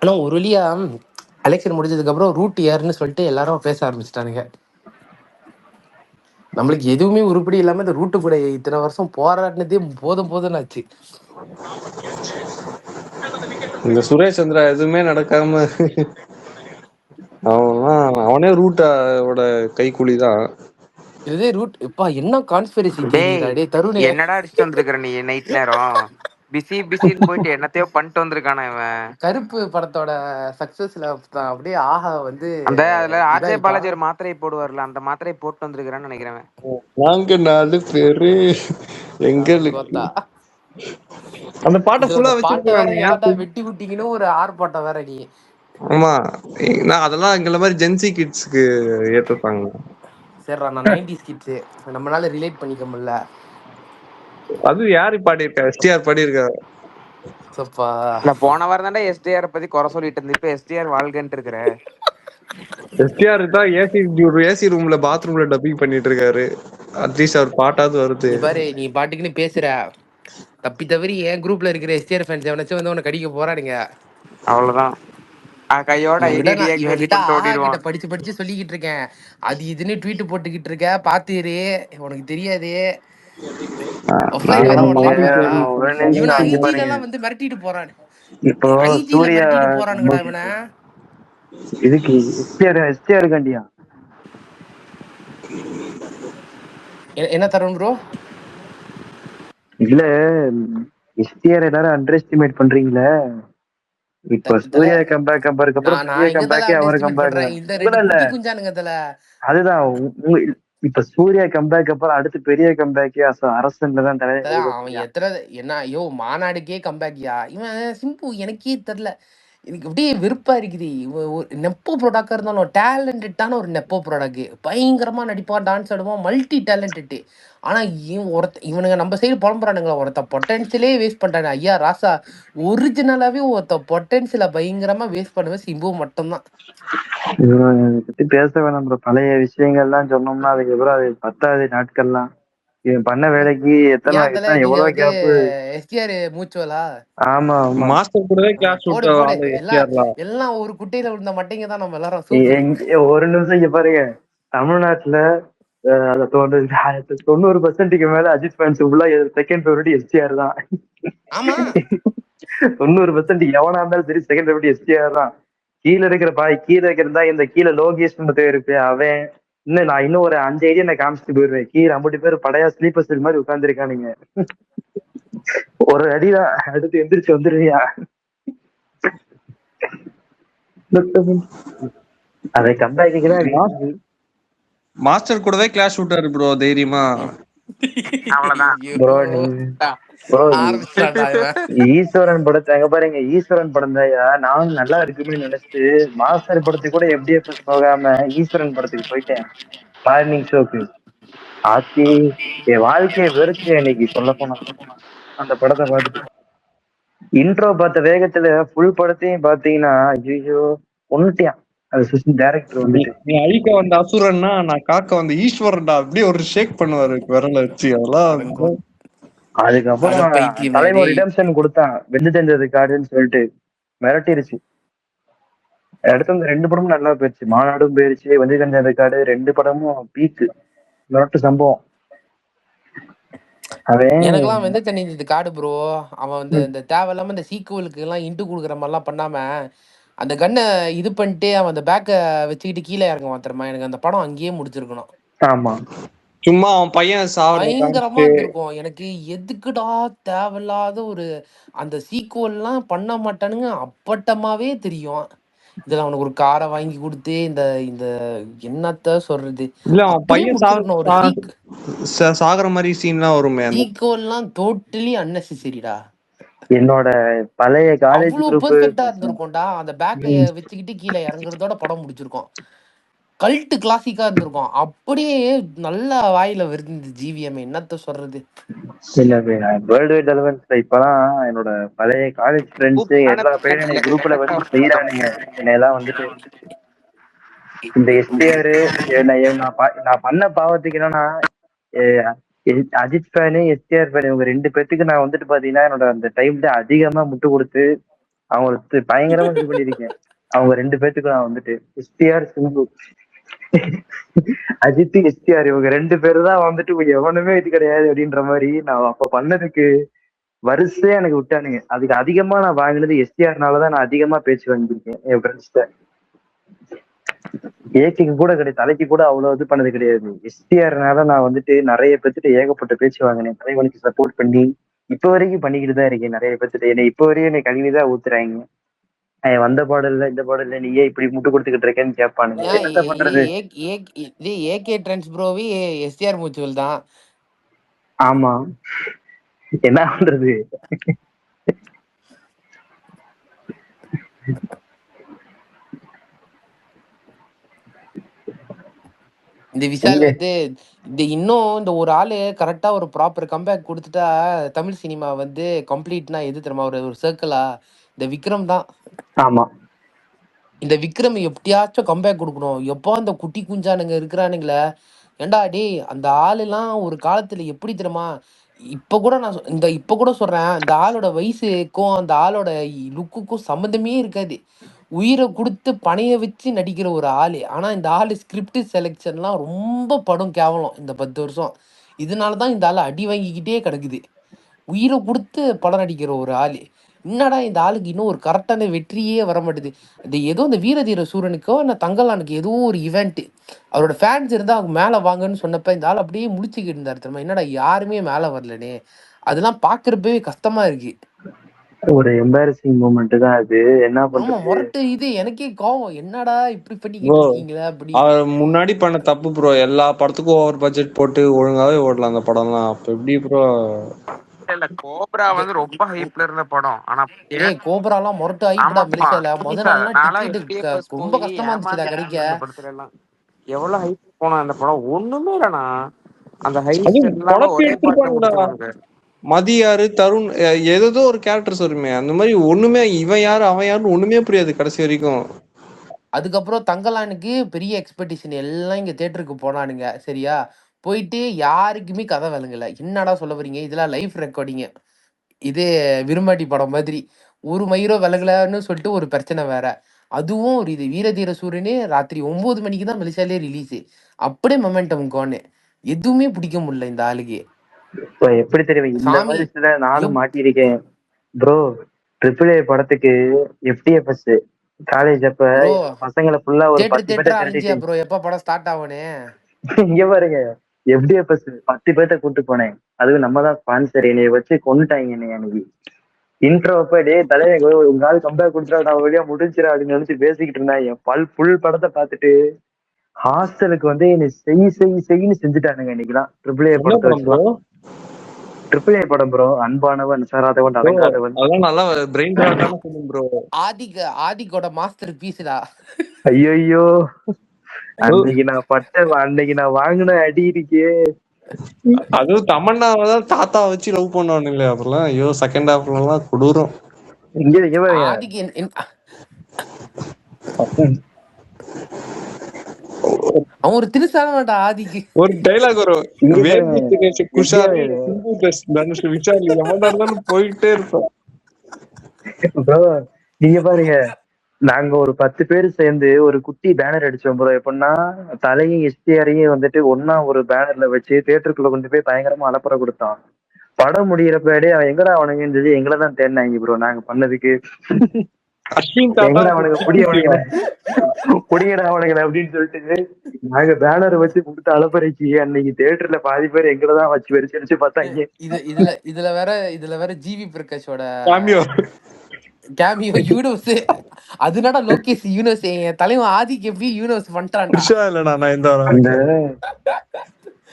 ஆனா ஒரு வழியா எலெக்ஷன் முடிஞ்சதுக்கு அப்புறம் ரூட் ஏர்னு சொல்லிட்டு எல்லாரும் பேச ஆரம்பிச்சிட்டானுங்க. நம்மளுக்கு எதுவுமே உருப்படி இல்லாம இந்த ரூட்டு கூட இத்தனை வருஷம் போராடினதே போதும் போதும்னு ஆச்சு. இந்த சுரேஷ் சந்திரா எதுவுமே நடக்காம அவனே ரூட்டோட கைக்கூலிதான். இதே ரூட் இப்பா என்ன கான்ஸ்பிரசி டேய் தியரிடா டே தருணே. என்னடா அடிச்சுட்டு வந்திருக்கிற நீ நைட் நேரம் பிஸின்னு போயிட்டு என்னத்தையோ பண்ணிட்டு வந்திருக்கானே இவன். கருப்பு படத்தோட சக்சஸ்ல அப்படியே ஆஹா வந்து அதுல ஆர்ஜே இதாயிட்டான். பாலாஜி ஒரு மாத்திரை போடுவார்ல, அந்த மாத்திரை போட்டு வந்திருக்கிறான்னு நினைக்கிறேன். நாங்க 4 பேரு கோத்தா. அந்த பாட்டை இது ஃபுல்லா அந்த பாட்டை வேற ஏன்டா வச்சிருக்காங்க. வெட்டி விட்டீங்கன்னு ஒரு ஆர்ப்பாட்டம் வேற நீ. ஆமா, நான் அதெல்லாம் எங்களை மாதிரி ஜென்சி கிட்ஸ்க்கு ஏத்துப்பாங்க. சரிடா நான் 90s கிட்ஸ், நம்மளால ரிலேட் பண்ணிக்க முடியல. அது யாரு பாடியிருக்கா? எஸ்டிஆர் பாடியிருக்காரு. போன வாரம் தானே எஸ்டிஆர் பத்தி குறை சொல்லிட்டு இருந்து, இப்ப எஸ்டிஆர் வாழ்கன்ட்டு இருக்கிற. எஸ்டிஆர் தான் ஏசி ரூம்ல பாத்ரூம்ல டப்பிங் பண்ணிட்டு இருக்காரு. அட்லீஸ்ட் அவர் பாட்டாவது வருது. பாரு நீ பாட்டுக்குன்னு பேசுற, தப்பி தவறி என் குரூப்ல இருக்கிற எஸ்டிஆர் ஃபேன்ஸ் எவனாச்சும் வந்து உன்னை கடிக்க போறானுங்க. அவ்வளவுதான், கையோட இவங்கிட்ட ஆஹா கிட்ட படிச்சு படிச்சு சொல்லிக்கிட்டு இருக்கேன். அது இதுன்னு ட்வீட் போட்டுக்கிட்டு இருக்க, பாத்துரு உனக்கு தெரியாது. இவனை ஐஜில எல்லாம் வந்து மிரட்டிட்டு போறானு. இப்போ சூர்யா போறானுங்கடா இவனை. இதுக்கு எஸ்டிஆர் கண்டியா என்ன தரும் ப்ரோ? இல்ல எஸ்டிஆர் எல்லாரும் அண்டர் எஸ்டிமேட் பண்றீங்களே. இப்ப சூர்யா கம்பேக் அப்புறம் அவர் கம்பேக். அதுதான் இப்ப சூர்யா கம்பேக் அப்புறம் அடுத்து பெரிய கம்பேக் அரசன்ல தான் அவன் எத்தனை என்ன ஐயோ மாநாடுக்கே கம்பேக்யா இவன் சிம்பு. எனக்கே தெரியல, எனக்கு அப்படியே வெறுப்பா இருக்குது. நெப்போ ப்ராடக்டா இருந்தாலும் டேலண்டடான ஒரு நெப்போ ப்ராடக்ட், பயங்கரமா நடிப்பான், டான்ஸ் ஆடுவான், மல்டி டேலண்டட். ஆனா இவனுங்க நம்ம சைடு புலம்புறானுங்களா, ஒருத்த பொட்டன்சியலே வேஸ்ட் பண்றானு. ஐயா ராசா, ஒரிஜினலாவே ஒருத்த பொட்டன்சியல பயங்கரமா வேஸ்ட் பண்ணுவேன் சிம்பு மட்டும்தான். பத்தி பேச வேணாம் ப்ரோ. பழைய விஷயங்கள்லாம் சொன்னோம்னா அதுக்கப்புறம் அது பத்தாது நாட்கள்லாம். இவன் பண்ண வேலைக்கு எவ்வளவு கேப். எஸ்டிஆர் மூச்சுவலா? ஆமா மாஸ்டர் கூடவே கிளாஸ் எல்லாம் ஒரு குட்டையில விழுந்த மட்டைங்க தான் நம்ம எல்லாரும். ஒரு நிமிஷம் இங்க பாருங்க, தமிழ்நாட்டுல 90% மேல அஜித் ஃபேன்ஸ் உள்ள செகண்ட் ஃபேவரட் எஸ்டிஆர் தான். 90% எவனா இருந்தாலும் சரி செகண்ட் ஃபேவரட் எஸ்டிஆர் தான். கீழே இருக்கிறதா இந்த கீழே லோகேஷ் இருப்பேன் அவன். நான் இன்னும் ஒரு 5 ஐடியா நான் காமிச்சிட்டு போயிருவேன். கீழே 50 பேர் படையா ஸ்லீப்பர் செல் மாதிரி உட்கார்ந்துருக்கானுங்க. ஒரு அடிதான் அடுத்து எந்திரிச்சு வந்துருவியா? அதை கம்பேக் மாஸ்டர் கூடவே கிளாஸ் விட்டாரு ப்ரோ தைரியமா. ஈஸ்வரன் படத்தை அங்க பாருங்க, ஈஸ்வரன் படம் தாயா நானும் நல்லா இருக்குமே நினைச்சிட்டு மாஸ்டர் படத்துக்கு கூட FDFS போகாம ஈஸ்வரன் படத்துக்கு போயிட்டேன் மார்னிங் ஷோக்கு. ஆத்தி என் வாழ்க்கையை வெறுத்து இன்னைக்கு சொல்ல போனா அந்த படத்தை பார்த்துட்டு. இன்ட்ரோ பார்த்த வேகத்துல ஃபுல் படத்தையும் பாத்தீங்கன்னா ஐயோ ஒன்னுட்டியான். அது டைரக்டர் வந்து நீ அழிக்க வந்த அசுரன்னா நான் காக்க வந்த ஈஸ்வரன்டா அப்படியே ஒரு ஷேக் பண்ணுவாரு விரல வச்சு. அதெல்லாம் அதுக்கப்புறம் தலைவர் ரிடம்ஷன் கொடுத்தான், வெந்து தெரிஞ்சது காடுன்னு சொல்லிட்டு மிரட்டிருச்சு. அடுத்து அந்த 2 படமும் நல்லா போயிருச்சு. மாநாடும் போயிருச்சு, வெந்து தெரிஞ்சது காடு, 2 படமும் பீக்கு மிரட்டு சம்பவம். எனக்கெல்லாம் வந்து தெரிஞ்சது காடு ப்ரோ. அவன் வந்து இந்த தேவையில்லாம இந்த சீக்குவலுக்கு எல்லாம் இன்ட்டு கொடுக்குற மாதிரிலாம் பண்ணாம அந்த கண்ணை இது பண்ணிட்டு அவன் அந்த பேக்கை வச்சுக்கிட்டு கீழே இறங்குவான் தெரியுமா. எனக்கு அந்த படம் அங்கேயே முடிச்சிருக்கணும். ஆமா, சும்மா அவன் பையன் பயங்கரமா இருந்திருக்கும். எனக்கு எதுக்குடா தேவையில்லாத ஒரு அந்த சீக்குவல்லாம் பண்ண மாட்டானுங்க அப்பட்டமாவே தெரியும். இதுல அவனுக்கு ஒரு காரை வாங்கி கொடுத்து இந்த இந்த என்னத்த சொல்றது, இல்ல அவன் பையன் சாகுற மாதிரி சீன்லாம் வருமே. சீக்குவல்லாம் டோட்டலி அன்னெசரிடா. என்னோட பழைய காலேஜ் பெர்ஃபெக்ட்டா இருந்திருக்கும்டா. அந்த பேக்கை வச்சுக்கிட்டு கீழே இறங்குறதோட படம் முடிச்சிருக்கோம். கல்ட்டு கிளாசிக்கா இருந்திருக்கும். அப்படியே நல்லா வாயில வருது ஜிவிஎம். என்னத்த சொல்றது, வேர்ல்டு வைட் அலவன்ஸ்ல இப்பெல்லாம் என்னோட பழைய காலேஜ் ஃப்ரெண்ட்ஸ் எல்லா பேரும் குரூப்ல வந்து செய்யறானுங்க. என்னையெல்லாம் வந்துட்டு இந்த எஸ்டிஆர் நான் பண்ண பாவத்துக்கு என்னன்னா அஜித் ஃபேனு எஸ்டிஆர் ஃபேன் இவங்க 2 பேத்துக்கு நான் வந்துட்டு பாத்தீங்கன்னா என்னோட அந்த டைம்ல அதிகமா முட்டு கொடுத்து அவங்களுக்கு பயங்கரமா இது பண்ணிருக்கேன். அவங்க 2 பேத்துக்கும் நான் வந்துட்டு எஸ்டிஆர் சிம்பு அஜித் எஸ்டிஆர் இவங்க 2 பேரு தான் வந்துட்டு எவனுமே இது கிடையாது அப்படின்ற மாதிரி நான் அப்ப பண்ணதுக்கு வரிசையா எனக்கு விட்டானுங்க. அதுக்கு அதிகமா நான் வாங்கினது எஸ்டிஆர்னாலதான் நான் அதிகமா பேச்சு வாங்கியிருக்கேன் என் ஃப்ரெண்ட்ஸ்ட. ஏசிக்கு கூட கிடையாது, தலைக்கு கூட அவ்வளவு இது பண்ணது கிடையாது. எஸ்டிஆர்னால நான் வந்துட்டு நிறைய பேர்த்துட்டு ஏகப்பட்ட பேச்சு வாங்கினேன். தலைவனுக்கு சப்போர்ட் பண்ணி இப்ப வரைக்கும் பண்ணிக்கிட்டு தான் இருக்கேன். நிறைய பேர்த்துட்டு என்னை இப்ப வரையும் என்னை கழுவிதான் ஊத்துறாங்க. வந்த பாடல்ல இந்த பாடல்ல நீ ஏன் இப்படி முட்டு கொடுத்துக்கிட்டு இருக்கேன்னு கேட்பானுங்க. ஏன் என்னத்த பண்றது? இது ஏகே ட்ரெண்ட்ஸ் ப்ரோவி எஸ்டிஆர் மூச்சுவல் தான். ஆமா, என்ன பண்றது? இந்த விஷால் வந்து இன்னும் இந்த ஒரு ஆளு கரெக்டா ஒரு ப்ராப்பர் கம்பேக் கொடுத்துட்டா தமிழ் சினிமா வந்து கம்ப்ளீட்னா எது தெரியுமா? ஒரு சர்க்கிளா இந்த விக்ரம் தான். ஆமா, இந்த விக்ரம் எப்படியாச்சும் கம்பேக் கொடுக்கணும். எப்போ அந்த குட்டி குஞ்சானுங்க இருக்கிறானுங்களே, ஏண்டா டேய் அந்த ஆளுலாம் ஒரு காலத்துல எப்படி தெரியுமா? இப்ப கூட நான் இப்ப கூட சொல்றேன், இந்த ஆளோட வயசுக்கும் அந்த ஆளோட லுக்குக்கும் சம்மந்தமே இருக்காது. உயிரை கொடுத்து பணைய வச்சு நடிக்கிற ஒரு ஆளு. ஆனா இந்த ஆளு ஸ்கிரிப்ட் செலெக்ஷன்லாம் ரொம்ப படும் கேவலம் இந்த 10 வருஷம். இதனாலதான் இந்த ஆளு அடி வாங்கிக்கிட்டே கிடக்குது. உயிரை கொடுத்து படம் நடிக்கிற ஒரு ஆளு. என்னடா இந்த ஆளுக்கு இன்னும் ஒரு கரெக்டான வெற்றியே வர மாட்டேது. இது ஏதோ இந்த வீரதீர சூரனுக்கோ இல்லை தங்கலானுக்கு ஏதோ ஒரு ஈவெண்ட், அவரோட ஃபேன்ஸ் இருந்தால் அவங்க மேலே வாங்கன்னு சொன்னப்ப இந்த ஆள் அப்படியே முடிச்சுக்கிட்டு இருந்தார் தெரியுமா? என்னடா யாருமே மேலே வரலனே, அதெல்லாம் பார்க்குறப்பவே கஷ்டமா இருக்கு. ஒரு எம்பாரசிங் மூமெண்ட் தான் அது. என்ன ஆமா, பண்றது? முரட்டு இது எனக்கே கோவம். என்னடா இப்படி பண்ணிக்கிட்டு இருக்கீங்களா அப்படி. அவர் முன்னாடி பண்ண தப்பு ப்ரோ. எல்லா படத்துக்கும் ஓவர் பட்ஜெட் போட்டு ஒழுங்காவே ஓடலாம் அந்த படம்லாம். அப்ப எப்படி ப்ரோ? இல்ல கோப்ரா வந்து ரொம்ப ஹைப்ல இருந்த படம். ஆனா கோபராலாம் முரட்டு ஆயிப்படா மலேசியால. முத நாள்லாம் நான்லாம் டிக்கெட் FTFS ரொம்ப போய் கஷ்டமா இருந்துச்சுடா கிடைக்க. ஏமாந்தேன் அந்த படத்துல எல்லாம். எவ்வளவு ஹைப் போன அந்த படம் ஒண்ணுமே இல்லனா. அந்த ஹைப் அதுவும் இல்லாம படத்தை ஒரே பாட்டுல எடுத்துருப்பானுடா. முடிச்சிருவாங்க. மதியாரு தருண் ஏதோ ஒரு கேரக்டர்ஸ் வருமே, அந்த மாதிரி ஒண்ணுமே இவன் யாரு அவன் யாருன்னு ஒண்ணுமே புரியாது கடைசி வரைக்கும். அதுக்கப்புறம் தங்கலானுக்கு பெரிய எக்ஸ்பெக்டேஷன் எல்லாம் இங்க தேட்டருக்கு போனானுங்க. சரியா, போயிட்டு யாருக்குமே கதை விளங்கல. என்னடா சொல்ல வரீங்க, இதெல்லாம் லைஃப் ரெக்கார்டிங்க, இது விரும்பாட்டி படம் மாதிரி ஒரு மயிரோ விலகலன்னு சொல்லிட்டு ஒரு பிரச்சனை வேற. அதுவும் ஒரு இது வீரதீர சூரியனே ராத்திரி 9 மணிக்கு தான் மெலிசாலே ரிலீஸு. அப்படியே மொமெண்டம் கோனு எதுவுமே பிடிக்க முடியல இந்த ஆளுக்கு. இப்ப எப்படி தெரியும், இந்த சாமி மாதிரி சில நானும் மாட்டியிருக்கேன் ப்ரோ. AAA படத்துக்கு FTFS காலேஜ் அப்ப ப்ரோ பசங்களை ஃபுல்லா ஒரு 10 பேர்த்த தேட்டரா அலைஞ்சியா திரட்டிட்டு ப்ரோ? எப்ப படம் ஸ்டார்ட் ஆகுனே? இங்க பாருங்க, FTFS 10 பேர்த்த கூட்டு போனேன். அதுவும் நம்ம தான் ஸ்பான்சர். என்னைய வச்சு கொண்டுட்டாங்க என்னை அன்னைக்கு. இன்ட்ரோ அப்ப டே தலைவன் உங்க ஆள் கம்பேர் கொடுத்துட்டா நான் வழியா முடிஞ்சிடா அப்படின்னு நினைச்சு பேசிக்கிட்டு இருந்தான். என் ஃபுல் படத்தை பார்த்துட்டு ஹாஸ்டலுக்கு வந்து என்னை செய்யின்னு செஞ்சுட்டானுங்க இன்னைக்குதான். AAA என்ன படத்தை படம் ப்ரோ? வச்சுதான். AAA படம் ப்ரோ. அன்பானவன், சாராதவன், அடங்காதவன். அதெல்லாம் நல்லா பிரெயின் ராட்டான ஃபிலிம் ப்ரோ. ஆதிக்கோட மாஸ்டர் பீஸ்டா. ஐயோ, அன்னைக்கு நான் வாங்கின அடி இருக்கே. அதுவும் தமன்னாவை தான் தாத்தா வச்சு லவ் பண்ணுவானுங்களே அப்புறம். ஐயோ செகண்ட் ஹாஃப்ல எல்லாம் கொடூரம். இங்க பாருங்க, ஆதிக்கு அவன் ஒரு திருசானடா ஆதிக்கு. ஒரு டைலாக் வரும், போயிட்டே இருப்போம். நீங்க பாருங்க, நாங்க ஒரு 10 பேர் சேர்ந்து ஒரு குட்டி பேனர் அடிச்சோம் ப்ரோ. எப்படின்னா தலையும் எஸ்டிஆரையும் வந்துட்டு ஒன்னா ஒரு பேனர்ல வச்சு தியேட்டருக்குள்ள கொண்டு போய் பயங்கரமா அலப்பறை கொடுத்தோம். படம் முடியறப்படே அவன் எங்கடா அவனுங்கன்னு சொல்லி எங்களை தான் தேடினாங்க ப்ரோ. நாங்க பண்ணதுக்கு எங்கடா அவனுங்க புடிங்கடா அவனுங்களை அப்படின்னு சொல்லிட்டு நாங்க பேனர் வச்சு கொடுத்த அலப்பறைக்கு அன்னைக்கு தியேட்டர்ல பாதி பேர் எங்களைதான் வச்சு வச்சு பார்த்தாங்க. இதுல வேற ஜிவி பிரகாஷோட கேமியோ யூனிவர்ஸ். அதுனடா லோகேஷ் யூனிவர்ஸ். என் தலைவன் ஆதிக்கு எப்படி யூனிவர்ஸ் பண்ணிட்டான்டா.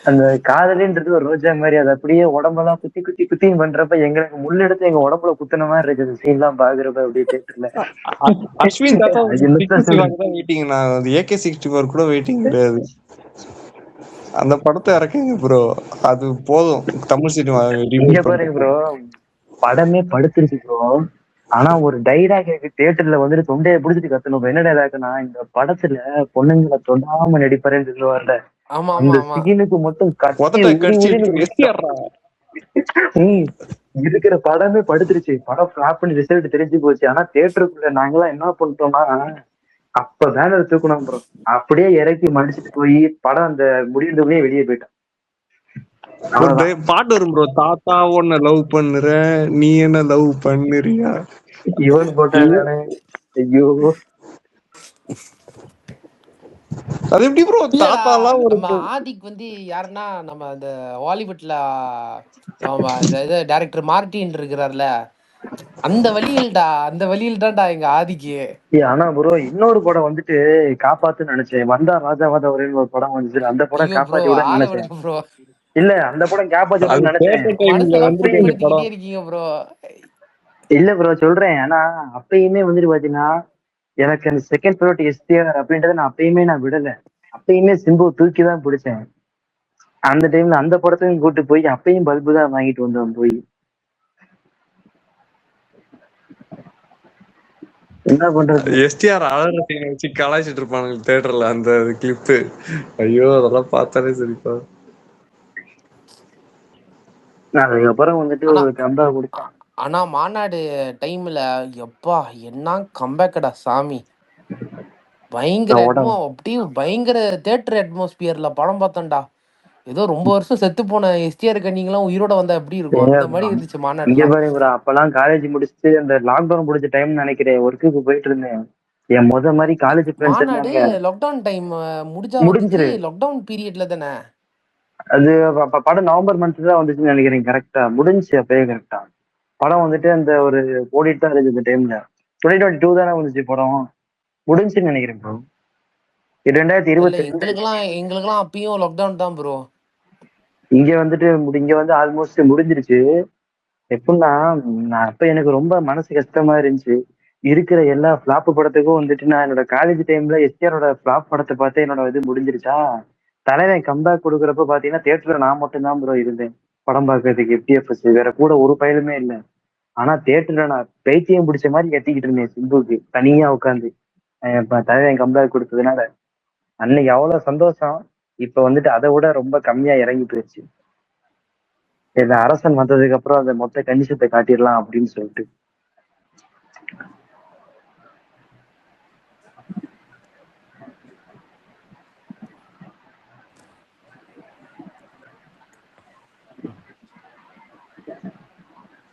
அந்த காதலின்றது ஒரு ரோஜா மாதிரி, அது அப்படியே உடம்பெல்லாம் குத்தி குத்தி குத்தின்னு பண்றப்ப எங்களுக்கு முள்ளெடுத்து எங்க உடம்புல குத்துன மாதிரி இருக்குது சீன் எல்லாம் பாக்குறப்ப அப்படியே தேட்டர்ல. அஸ்வின் வெயிட்டிங். நான் AK-64 கூட வெயிட்டிங் கிடையாது. அந்த படத்தை இறக்குங்க ப்ரோ, அது போதும் தமிழ் சினிமா. இங்க பாருங்க ப்ரோ, படமே படுத்துருச்சு ப்ரோ. ஆனா ஒரு டைலாக் தியேட்டர்ல வந்துட்டு தொண்டையை பிடிச்சிட்டு கத்தணும். என்ன டைலாக்னா, இந்த படத்துல பொண்ணுங்களை தொடாம நடிப்பாருன்னு சொல்லுவார்ல, அந்த சீனுக்கு மட்டும் ம். இருக்கிற படமே படுத்துருச்சு. படம் ஃபிளாப்னு ரிசல்ட் தெரிஞ்சு போச்சு. ஆனா தியேட்டருக்குள்ள நாங்கெல்லாம் என்ன பண்ணிட்டோம்னா, அப்ப பேனர் தூக்குனோம் ப்ரோ. அப்படியே இறக்கி மடிச்சிட்டு போய் படம் அந்த முடியறதுக்குள்ளே வெளியே போயிட்டோம். ஒரு அவ்வளவுதான். பாட்டு வரும் ப்ரோ, தாத்தா உன்னை லவ் பண்ணுறேன் நீ என்ன லவ் பண்ணுறியா. இவன் போட்டானே. ஐயோ. அது எப்படி ப்ரோ இல்லடா, தாத்தாலாம் ஒரு நம்ம ஆதிக் வந்து யாருன்னா நம்ம அந்த ஹாலிவுட்ல இந்த இது டைரக்டர் மார்ட்டின் இருக்கிறார்ல, அந்த வழியில்டா, அந்த வழியில் தான்டா எங்க ஆதிக்கு. ஆனா ப்ரோ இன்னொரு படம் வந்துட்டு காப்பாத்துன்னு நினைச்சேன். வந்தா ராஜாவாத ஒரேன்னு ஒரு படம் வந்துச்சு. அந்த படம் ஐயோ ப்ரோ, காப்பாத்தி விட ஆள நினைச்சேன். விடுங்க ப்ரோ, இல்ல அந்த படம் காப்பாத்தி அது விட நினைச்சேன். கேட்ட டைம்ல மனசெல்லாம் வந்துட்டு இந்த புண்படுத்திக்கிட்டே படம் இருக்கீங்க ப்ரோ. இல்ல ப்ரோ சொல்றேன். ஆனா அப்பயுமே வந்துட்டு பாத்தீங்கன்னா எனக்கு அந்த செகண்ட் ப்ரையாரிட்டி எஸ்டிஆர் அப்படின்றத நான் அப்பயுமே நான் விடல. அப்பயுமே சிம்பு தூக்கி தான் பிடிச்சேன். அந்த டைம்ல அந்த படத்தையும் கூட்டு போய் அப்பயும் பல்பு தான் வாங்கிட்டு வந்தோம் போய். என்ன பண்றது? எஸ்டிஆர் அழற சீனை வச்சு கலாய்ச்சிட்டு இருப்பானுங்க தியேட்டர்ல, அந்த கிளிப்பு. ஐயோ அதெல்லாம் பார்த்தாலே சரிப்பா. அதுக்கப்புறம் வந்துட்டு ஆனா ஒரு கம்பேக் கொடுத்தான். ஆனா மாநாடு டைம்ல எப்பா என்ன கம்பேக்கடா சாமி. பயங்கர அப்படியே பயங்கர தியேட்டர் அட்மாஸ்பியர்ல படம் பார்த்தேன்டா. ஏதோ ரொம்ப வருஷம் செத்து போன எஸ்டிஆர் கண்ணிங்கெல்லாம் உயிரோட வந்தா எப்படி இருக்கும், அந்த மாதிரி இருந்துச்சு இங்க மாநாடுலாம். பாருங்க bro, அப்பெல்லாம் காலேஜ் முடிச்சுட்டு அந்த லாக்டவுன் முடிச்ச டைம் நினைக்கிறேன் ஒர்க்குக்கு போயிட்டு இருந்தேன். என் மாதிரி காலேஜ் ஃப்ரெண்ட்ஸ் மாநாடு இருந்தாங்க. லாக்டவுன் டைம் முடிஞ்சா வந்துச்சு, முடிஞ்சிரு. லாக்டவுன் பீரியட்ல தானே. அது படம் நவம்பர் மந்த் தான் வந்துச்சுன்னு நினைக்கிறேன். கரெக்டா முடிஞ்சு அப்பயே கரெக்டா. படம் வந்துட்டு அந்த ஒரு ஓடிட்டு தான் இருந்துச்சு இந்த டைம்ல. 2022 தானே வந்துச்சு படம். முடிஞ்சுன்னு நினைக்கிறேன் ப்ரோ. இல்ல 2022. எங்களுக்கெல்லாம் அப்பயும் லாக்டவுன் தான் ப்ரோ. இங்க வந்துட்டு இங்க வந்து ஆல்மோஸ்ட் முடிஞ்சிருச்சு. எப்படின்னா நான் அப்ப எனக்கு ரொம்ப மனசு கஷ்டமா இருந்துச்சு. இருக்கிற எல்லா ஃபிளாப் படத்துக்கும் வந்துட்டு நான் என்னோட காலேஜ் டைம்ல எஸ்டிஆரோட ஃபிளாப் படத்தை பார்த்து என்னோட இது முடிஞ்சிருச்சா. தலைவன் கம்பேக் கொடுக்குறப்ப பாத்தீங்கன்னா தியேட்டர்ல நான் மட்டும் தான் ப்ரோ இருந்தேன் படம் பார்க்கறதுக்கு. எஃப்டிஎஃப்எஸ் வேற கூட ஒரு பயலுமே இல்லை. ஆனா தியேட்டர்ல நான் பைத்தியம் பிடிச்ச மாதிரி கத்திக்கிட்டு இருந்தேன் சிம்புக்கு தனியா உட்காந்து. தலைவன் கம்பேக் கொடுத்ததுனால அன்னைக்கு அவ்வளவு சந்தோஷம். இப்ப வந்துட்டு அதை விட ரொம்ப கம்மியா இறங்கி போயிடுச்சு. இந்த அரசன் வந்ததுக்கு அப்புறம் அந்த மொத்த கணிசத்தை காட்டிடலாம் அப்படின்னு சொல்லிட்டு.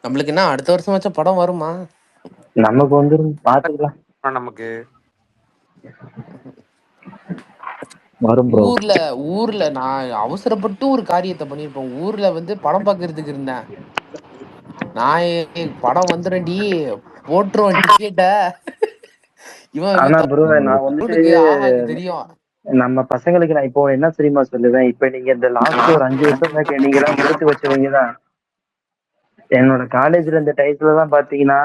நம்மளுக்கு என்ன அடுத்த வருஷம் வச்ச படம் வருமா? நமக்கு வந்துடும் பாத்துக்கலாம். நமக்கு வரும் ப்ரோ. ஊர்ல நான் அவசரப்பட்டு ஒரு காரியத்தை பண்ணிருப்பேன். ஊர்ல வந்து படம் பார்க்கறதுக்கு இருந்தேன். நான் படம் வந்துடும்டி, போட்டுருவேன் டிக்கெட்ட. இவன் ஆனா இவன் ப்ரோ நான் வந்துட்டு கவுனுக்கு ஆஹாக்கு தெரியும். நம்ம பசங்களுக்கு நான் இப்போ என்ன தெரியுமா சொல்லுவேன். இப்ப நீங்க இந்த லாஸ்ட் ஒரு 5 வருஷம் பாக்க நீங்க எல்லாம் கொடுத்து வச்சவங்க தான். என்னோட காலேஜ்ல இந்த டைத்துல பாத்தீங்கன்னா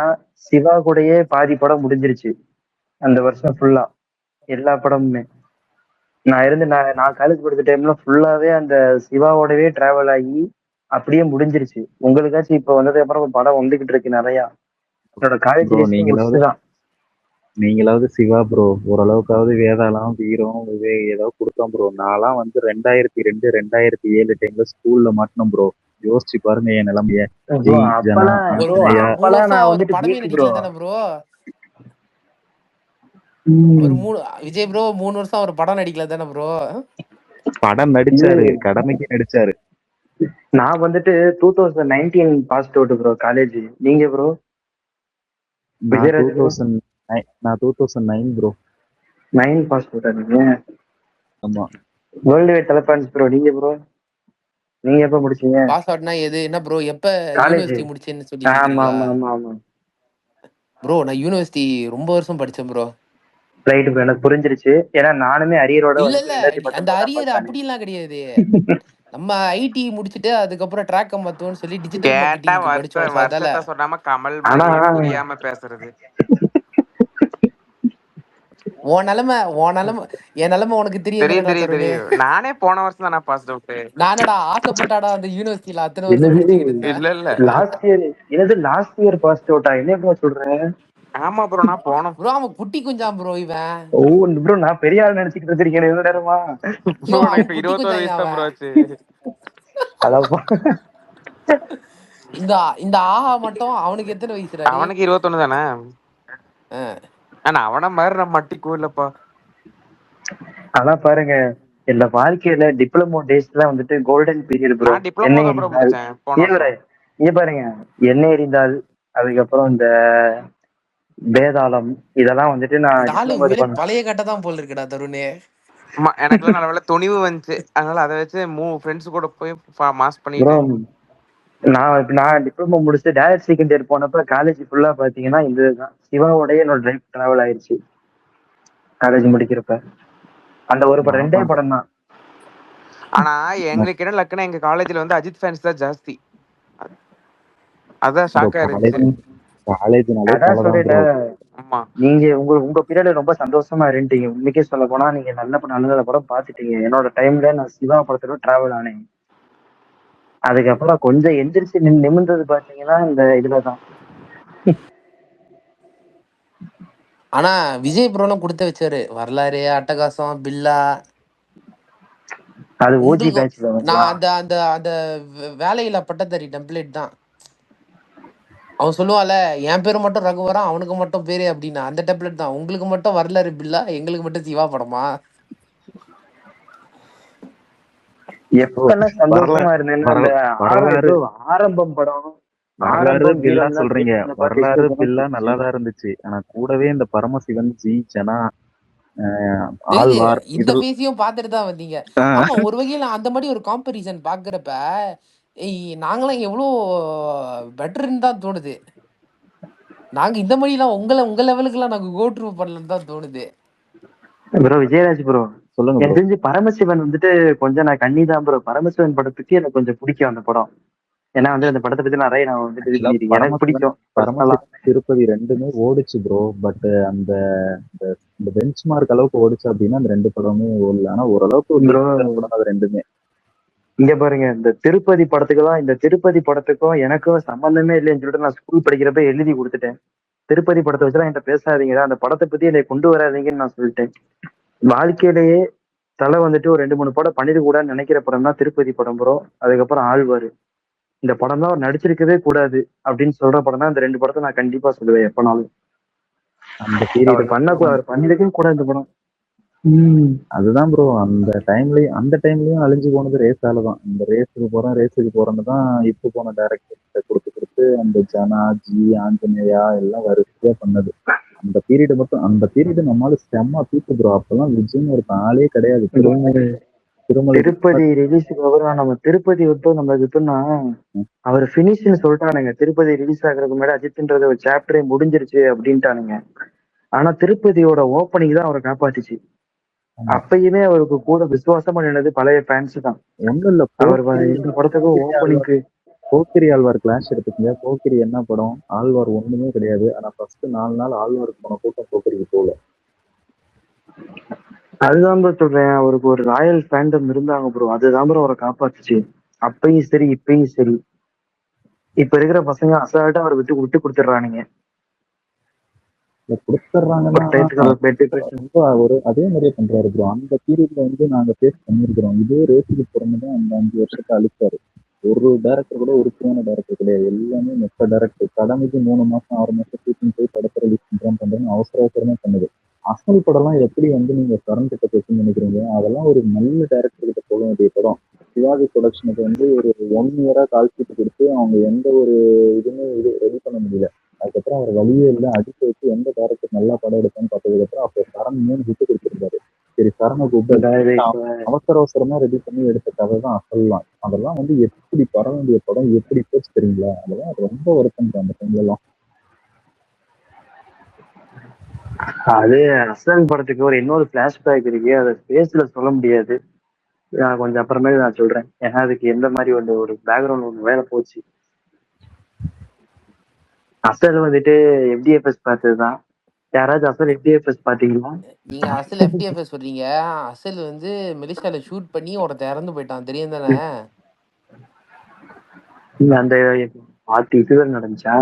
சிவா கூடயே பாதி படம் முடிஞ்சிருச்சு அந்த வருஷம் ஃபுல்லா. எல்லா படமுமே நான் காலேஜ் படிச்ச டைம்ல ஃபுல்லாவே அந்த சிவாவோடவே டிராவல் ஆகி அப்படியே முடிஞ்சிருச்சு. உங்களுக்காச்சும் இப்ப வந்ததுக்கு அப்புறம் படம் வந்துகிட்டு இருக்கு நிறைய. என்னோட காலேஜ் ப்ரோ டேஸ் முடிச்சுதான். நீங்களாவது சிவா ப்ரோ, ஓரளவுக்காவது வேதாளம் வீரம் ஏதோ கொடுத்தோம் ப்ரோ. நான்லாம் வந்து 2002 2007 டைம்ல ஸ்கூல்ல மாட்டினோம் ப்ரோ. யோசிச்சு பாருங்க என் நிலைமைய. ப்ரோ ஜெய் ஜனா அப்பெல்லாம் ஒரு ஆஞ்சநேயா. 3 அப்பெல்லாம் வருஷம் நான் அவர் வந்துட்டு படமே வீக் ப்ரோ. நடிக்கல தானே ப்ரோ. ஒரு விஜய் ப்ரோ 3 வருஷம் அவர் படம் நடிக்கல தானே ப்ரோ. படம் நடிச்சாரு, கடமைக்கு நடிச்சாரு. நான் வந்துட்டு 2019 பாஸ்ட் அவுட் ப்ரோ காலேஜ். நீங்க ப்ரோ? நான் 2009 ப்ரோ. 9 பாஸ்ட் அவுட்டா நீங்க? ஆமா. வேர்ல்டு வைட் தலைப்பான்ஸ் ப்ரோ. நீங்க ப்ரோ நீங்க எப்ப முடிச்சீங்க பாஸ் அவுட்னா எது என்ன ப்ரோ? எப்ப காலேஜ்? யூனிவர்சிட்டி முடிச்சேன்னு சொல்லி ஆமா கேக்குறீங்களா ஆமா ஆமா ஆமா. ப்ரோ? நான் யூனிவர்சிட்டி ரொம்ப வருஷம் படிச்சேன் ப்ரோ. ரைட் ப்ரோ, எனக்கு புரிஞ்சிருச்சு. ஏன்னா நானுமே அரியரோட இல்ல வந்துட்டு இல்ல 2019 அந்த தான் அரியர் பாஸ் அப்படிலாம் கிடையாது. நம்ம ஐடி முடிச்சுட்டு அதுக்கப்புறம் ட்ராக் கம்பத்துன்னு சொல்லி டிஜிட்டல் கேட்டா மார்க்கெட்டிங்க்கு படிச்சோம். ஸோ அதால வருஷத்தை சொன்னாம கமல் ஆனா மாதிரியே புரியாம பேசுறது. உன் நிலைமை என் நிலைமை உனக்கு தெரியும் தெரியும் தானடா தெரியும் தருணு. தெரியும். நானே போன வருஷம் தான் நான் பாஸ் அவுட். நானடா ஆசைப்பட்டாடா அந்த யூனிவர்சிட்டியில அத்தனை வருஷம் என்னது படிச்சுக்கிட்டு இருந்தேன். இல்ல இல்ல. Last year? என்னது லாஸ்ட் இயர் பாஸ்ட் அவுட்டா? என்ன ப்ரோ சொல்றேன்? ஆமா ப்ரோ, நான் போனோம் ப்ரோ அவன் குட்டி குஞ்சான் ப்ரோ இவன். ஓ ப்ரோ, நான் பெரிய ஆள் நினைச்சுக்கிட்டு இருக்கேன் எவ்வளவு நேரமா. ப்ரோ. அவன் இப்ப குட்டி 21 குஞ்சான் வயசு தான் அவன். ப்ரோ ஆச்சு. அதான் இந்த இந்த ஆஹா மட்டும் அவனுக்கு எத்தனை வயசு ராணி? அவனுக்கு 21 தானே. ஆனா அவன மாதிரி நம்ம மட்டிக்கும் இல்லப்பா. ஆனா பாருங்க, இந்த வாழ்க்கையில டிப்ளமோ டேஸ்ல வந்துட்டு கோல்டன் பீரியட் ப்ரோ. நான் டிப்ளமோ எண்ணெய் தான் ப்ரோ எரிந்தால் முடிச்சேன் போன வருஷம். இங்க பாருங்க, எண்ணெய் எரிந்தால், அதுக்கப்புறம் இந்த வேதாளம், இதெல்லாம் வந்துட்டு நான் இந்த ஆளு டிப்ளமோ இது உண்மையிலே பண்ணேன். பழைய கட்டை தான் போல் இருக்குடா தருணே. எனக்குலாம் நல்ல வேலை துணிவு வந்துச்சு, அதனால அதை வச்சு ஃப்ரெண்ட்ஸ் கூட போய் மாஸ் ப்ரோ பண்ணிட்டேன். நான் டிப்ளமோ முடிச்சுட்டு டேரக்ட் செகண்ட் இயர் போனப்ப காலேஜ் ஃபுல்லா பாத்தீங்கன்னா இந்த இதுதான் சிவாவோடய என்னோட லைஃப் டிராவல் ஆயிருச்சு. காலேஜ் முடிக்கிறப்ப அந்த ஒரு படம், 2 படம் தான். ஆனா எங்களுக்கு என்ன லக்குன்னா எங்க காலேஜ்ல வந்து அஜித் ஃபேன்ஸ் தான் ஜாஸ்தி. அதான் ஷாக்கா இருந்துச்சு. காலேஜ்னாலே அதான் தலை தான் சொல்றேன்ல, ப்ரோ. ஆமா, நீங்க உங்க பீரியட்ல ரொம்ப சந்தோஷமா இருந்துட்டீங்க. உண்மைக்கே சொல்ல போனா நீங்க நல்ல படம் பாத்துட்டீங்க. என்னோட டைம்ல நான் சிவா படத்தோட டிராவல் ஆனேன். அதுக்கப்புறம் கொஞ்சம் எந்திரிச்சு நிமிர்ந்தது பாத்தீங்கன்னா இந்த இதுலதான். ஆனா விஜய் ப்ரோனும் கொடுத்து வச்சாரு. வரலாறு, அட்டகாசம், பில்லா. அது ஓஜி உங்களுக்கு பேட்ச்ல நான் வந்துலாம். அந்த அந்த அந்த வேலையில பட்டதாரி டெம்ப்ளேட் தான். அவன் சொல்லுவான்ல, என் பேரு மட்டும் ரகுவரன், அவனுக்கு மட்டும் பேரு அப்படின்னா அந்த டெம்ப்ளேட் தான். உங்களுக்கு மட்டும் வரலாறு பில்லா, எங்களுக்கு மட்டும் சிவா படமா? எப்பெல்லாம் சந்தோஷமா இருந்தேன்னா அந்த வரலாறு ஆரம்பம் படம், வரலாறு ஆரம்பம் பில்லா வீரம்லாம் சொல்றீங்க. தேட்டர்ல பார்த்து வரலாறு இஷ்டப்படம் பில்லா தூக்கிச்சு. நல்லாதான் இருந்துச்சு. ஆனா கூடவே இந்த பரமசிவன், ஜி ஜனா, தெரியுது, ஆழ்வார் இந்த இதில் ஃபேஸையும் பார்த்துட்டு தான் வந்தீங்க. ஆமா, ஒரு வகையில அந்த மாதிரி ஒரு காம்பரிசன் பாக்குறப்ப நாங்களாம் எவ்வளோ பெட்டர்ன்னு தான் தோணுது. நாங்க இந்த மாதிரிலாம் உங்க லெவலுக்குலாம் நாங்க கோ ட்ரூ பண்ணலன்னு தான் தோணுது. ப்ரோ விஜயராஜ் ப்ரோ, சொல்லுங்க எனக்கு ப்ரோ. தெரிஞ்சு பரமசிவன் வந்துட்டு கொஞ்சம் நான் கண்ணிதான் ப்ரோ. பரமசிவன் படத்துக்கு எனக்கு கொஞ்சம் பிடிக்கும் அந்த படம். ஏன்னா வந்து அந்த படத்தை பத்தி நிறைய நான் வந்துட்டு இது ஆக்சுவலா பண்ணிருக்கேன். எனக்கு பிடிக்கும் பர்சனலா. பரமசிவன் திருப்பதி ரெண்டுமே ஓடிச்சு ப்ரோ. பட் அந்த இந்த பெஞ்ச் மார்க் அளவுக்கு ஓடிச்சு அப்படின்னா அந்த ரெண்டு படமுமே ஓடல. ஆனா ஓரளவுக்கு ஒரு ப்ரோ படம் அது ரெண்டுமே. இங்க பாருங்க, இந்த திருப்பதி படத்துக்கு தான், இந்த திருப்பதி படத்துக்கும் எனக்கும் சம்பந்தமே இல்லைன்னு சொல்லிட்டு நான் ஸ்கூல் படிக்கிறப்ப எழுதி கொடுத்துட்டேன். திருப்பதி படத்தை வச்சுலாம் என்கிட்ட பேசாதீங்கடா, அந்த படத்தை பத்தி என்னை கொண்டு வராதீங்கன்னு நான் சொல்லிட்டேன். வாழ்க்கையிலேயே தலை வந்துட்டு ஒரு 2 3 படம் பண்ணிட்டு கூடாதுன்னு நினைக்கிற படம் தான் திருப்பதி படம் ப்ரோ. அதுக்கப்புறம் ஆழ்வாரு. இந்த படம் தான் அவர் நடிச்சிருக்கவே கூடாது அப்படின்னு சொல்ற படம் தான் இந்த 2 படத்தை நான் கண்டிப்பா சொல்லுவேன் எப்பனாலும். அந்த பீரியட் அவர் பண்ணிருக்கவே கூடாது இந்த படம். அதுதான் ப்ரோ. அந்த டைம்லயும் அழிஞ்சு போனது ரேஸால தான். இந்த ரேஸுக்கு போறேன்னு தான் இப்ப போன டைரக்டர் கொடுத்து அந்த ஜனா, ஜி, ஆஞ்சநேயா எல்லாம் வரிசையா பண்ணது. அந்த பீரியட் நம்மளால செம்ம பீக்கு ப்ரோ. அப்பெல்லாம் விஜய்னு ஒரு ஆளே கிடையாது. திருமலை திருப்பதி ரிலீஸுக்கு அப்புறம் நம்ம திருப்பதி விட்டு நம்ம இதுன்னா அவர் பினிஷ்னு சொல்லிட்டானுங்க. திருப்பதி ரிலீஸ் ஆகுறதுக்கு முன்னாடி அஜித்ன்றது ஒரு சாப்டரே முடிஞ்சிருச்சு அப்படின்ட்டானுங்க. ஆனா திருப்பதியோட ஓப்பனிங் தான் அவரை காப்பாத்துச்சு. அப்பயுமே அவருக்கு கூட விசுவாசமா நின்னது பழைய ஃபேன்ஸ் தான். ஒண்ணும் இல்ல, அவர் இந்த படத்துக்கும் ஓப்பனிங்க்கு போக்கிரி ஆழ்வார் கிளாஷ் எடுத்துக்கங்க. போக்கிரி என்ன படம், ஆழ்வார் ஒண்ணுமே கிடையாது. ஆனா ஃபர்ஸ்ட் 4 நாள் ஆழ்வாருக்கு போன கூட்டம் போக்கிரிக்கு போகல. அதுதான் ப்ரோ சொல்றேன், அவருக்கு ஒரு ராயல் ஃபேண்டம் இருந்தாங்க ப்ரோ. அதுதான் ப்ரோ அவரை காப்பாத்துச்சு. அப்பயும் சரி இப்பயும் சரி. இப்ப இருக்கிற பசங்க அசால்ட்டா அவரை விட்டு கொடுத்துடுறானுங்க. ஒரு அதே மாதிரியே பண்றாரு ப்ரோ. அந்த பீரியட்ல வந்து நாங்க ஃபேஸ் பண்ணிருக்கிறோம். இதே ரேஸுக்கு பிறந்துதான் அந்த 5 வருஷத்தை அழிச்சாரு. ஒரு டேரக்டர் கூட உறுதியான டேரக்டர் கிடையாது. எல்லாமே மொத்த டேரக்டர். கடமைக்கு 3 மாசம் 6 மாசம் ஷூட்டிங் போய் படத்தை ரிலீஸ் பண்றேன்னு அவசரமா பண்ணுது. அசல் படம்லாம் எப்படி வந்து நீங்க கரண்ட் கிட்ட பேச நினைக்கிறீங்க? அதெல்லாம் ஒரு நல்ல டேரக்டர் கிட்ட போக வேண்டிய படம். சிவாஜி ப்ரொடக்ஷனுக்கு வந்து ஒரு 1 இயரா கால் ஷீட் கொடுத்து அவங்க எந்த ஒரு இதுவுமே ரெடி பண்ண முடியல. அதுக்கப்புறம் அவர் வழியே இல்லை, அடிச்சு வச்சு எந்த டேரக்டர் நல்லா படம் எடுப்பான்னு பார்த்ததுக்கு அப்புறம் அப்போ சரண் 3 ஹிட் கொடுத்துருந்தாரு. சரி, சரணை கூப்பிட்டு அவசரமா ரெடி பண்ணி எடுத்த கதை தான் அசல்லாம். அதெல்லாம் வந்து எப்படி பட வேண்டிய படம் எப்படி போச்சு தெரியுங்களா? அதெல்லாம் ரொம்ப வருத்தம் அந்த டைம்ல எல்லாம். அது அசல் படத்துக்கு ஒரு இன்னொரு பிளாஷ்பேக் இருக்கு. அதை ஸ்பேஸ்ல சொல்ல முடியாது. நான் கொஞ்சம் அப்புறமே நான் சொல்றேன். ஏன்னா அதுக்கு எந்த மாதிரி ஒரு பேக்ரவுண்ட் ஒன்று வேலை போச்சு. அசல் வந்துட்டு FDFS பார்த்ததுதான். யாராவது அசல் FDFS பாத்தீங்களா? நீங்க அசல் FTFS சொல்றீங்க. அசல் வந்து மெலிஷால ஷூட் பண்ணி ஒருத்தன் இறந்து போயிட்டான், தெரியும் தானே? அந்த இதுவரை நடந்துச்சா?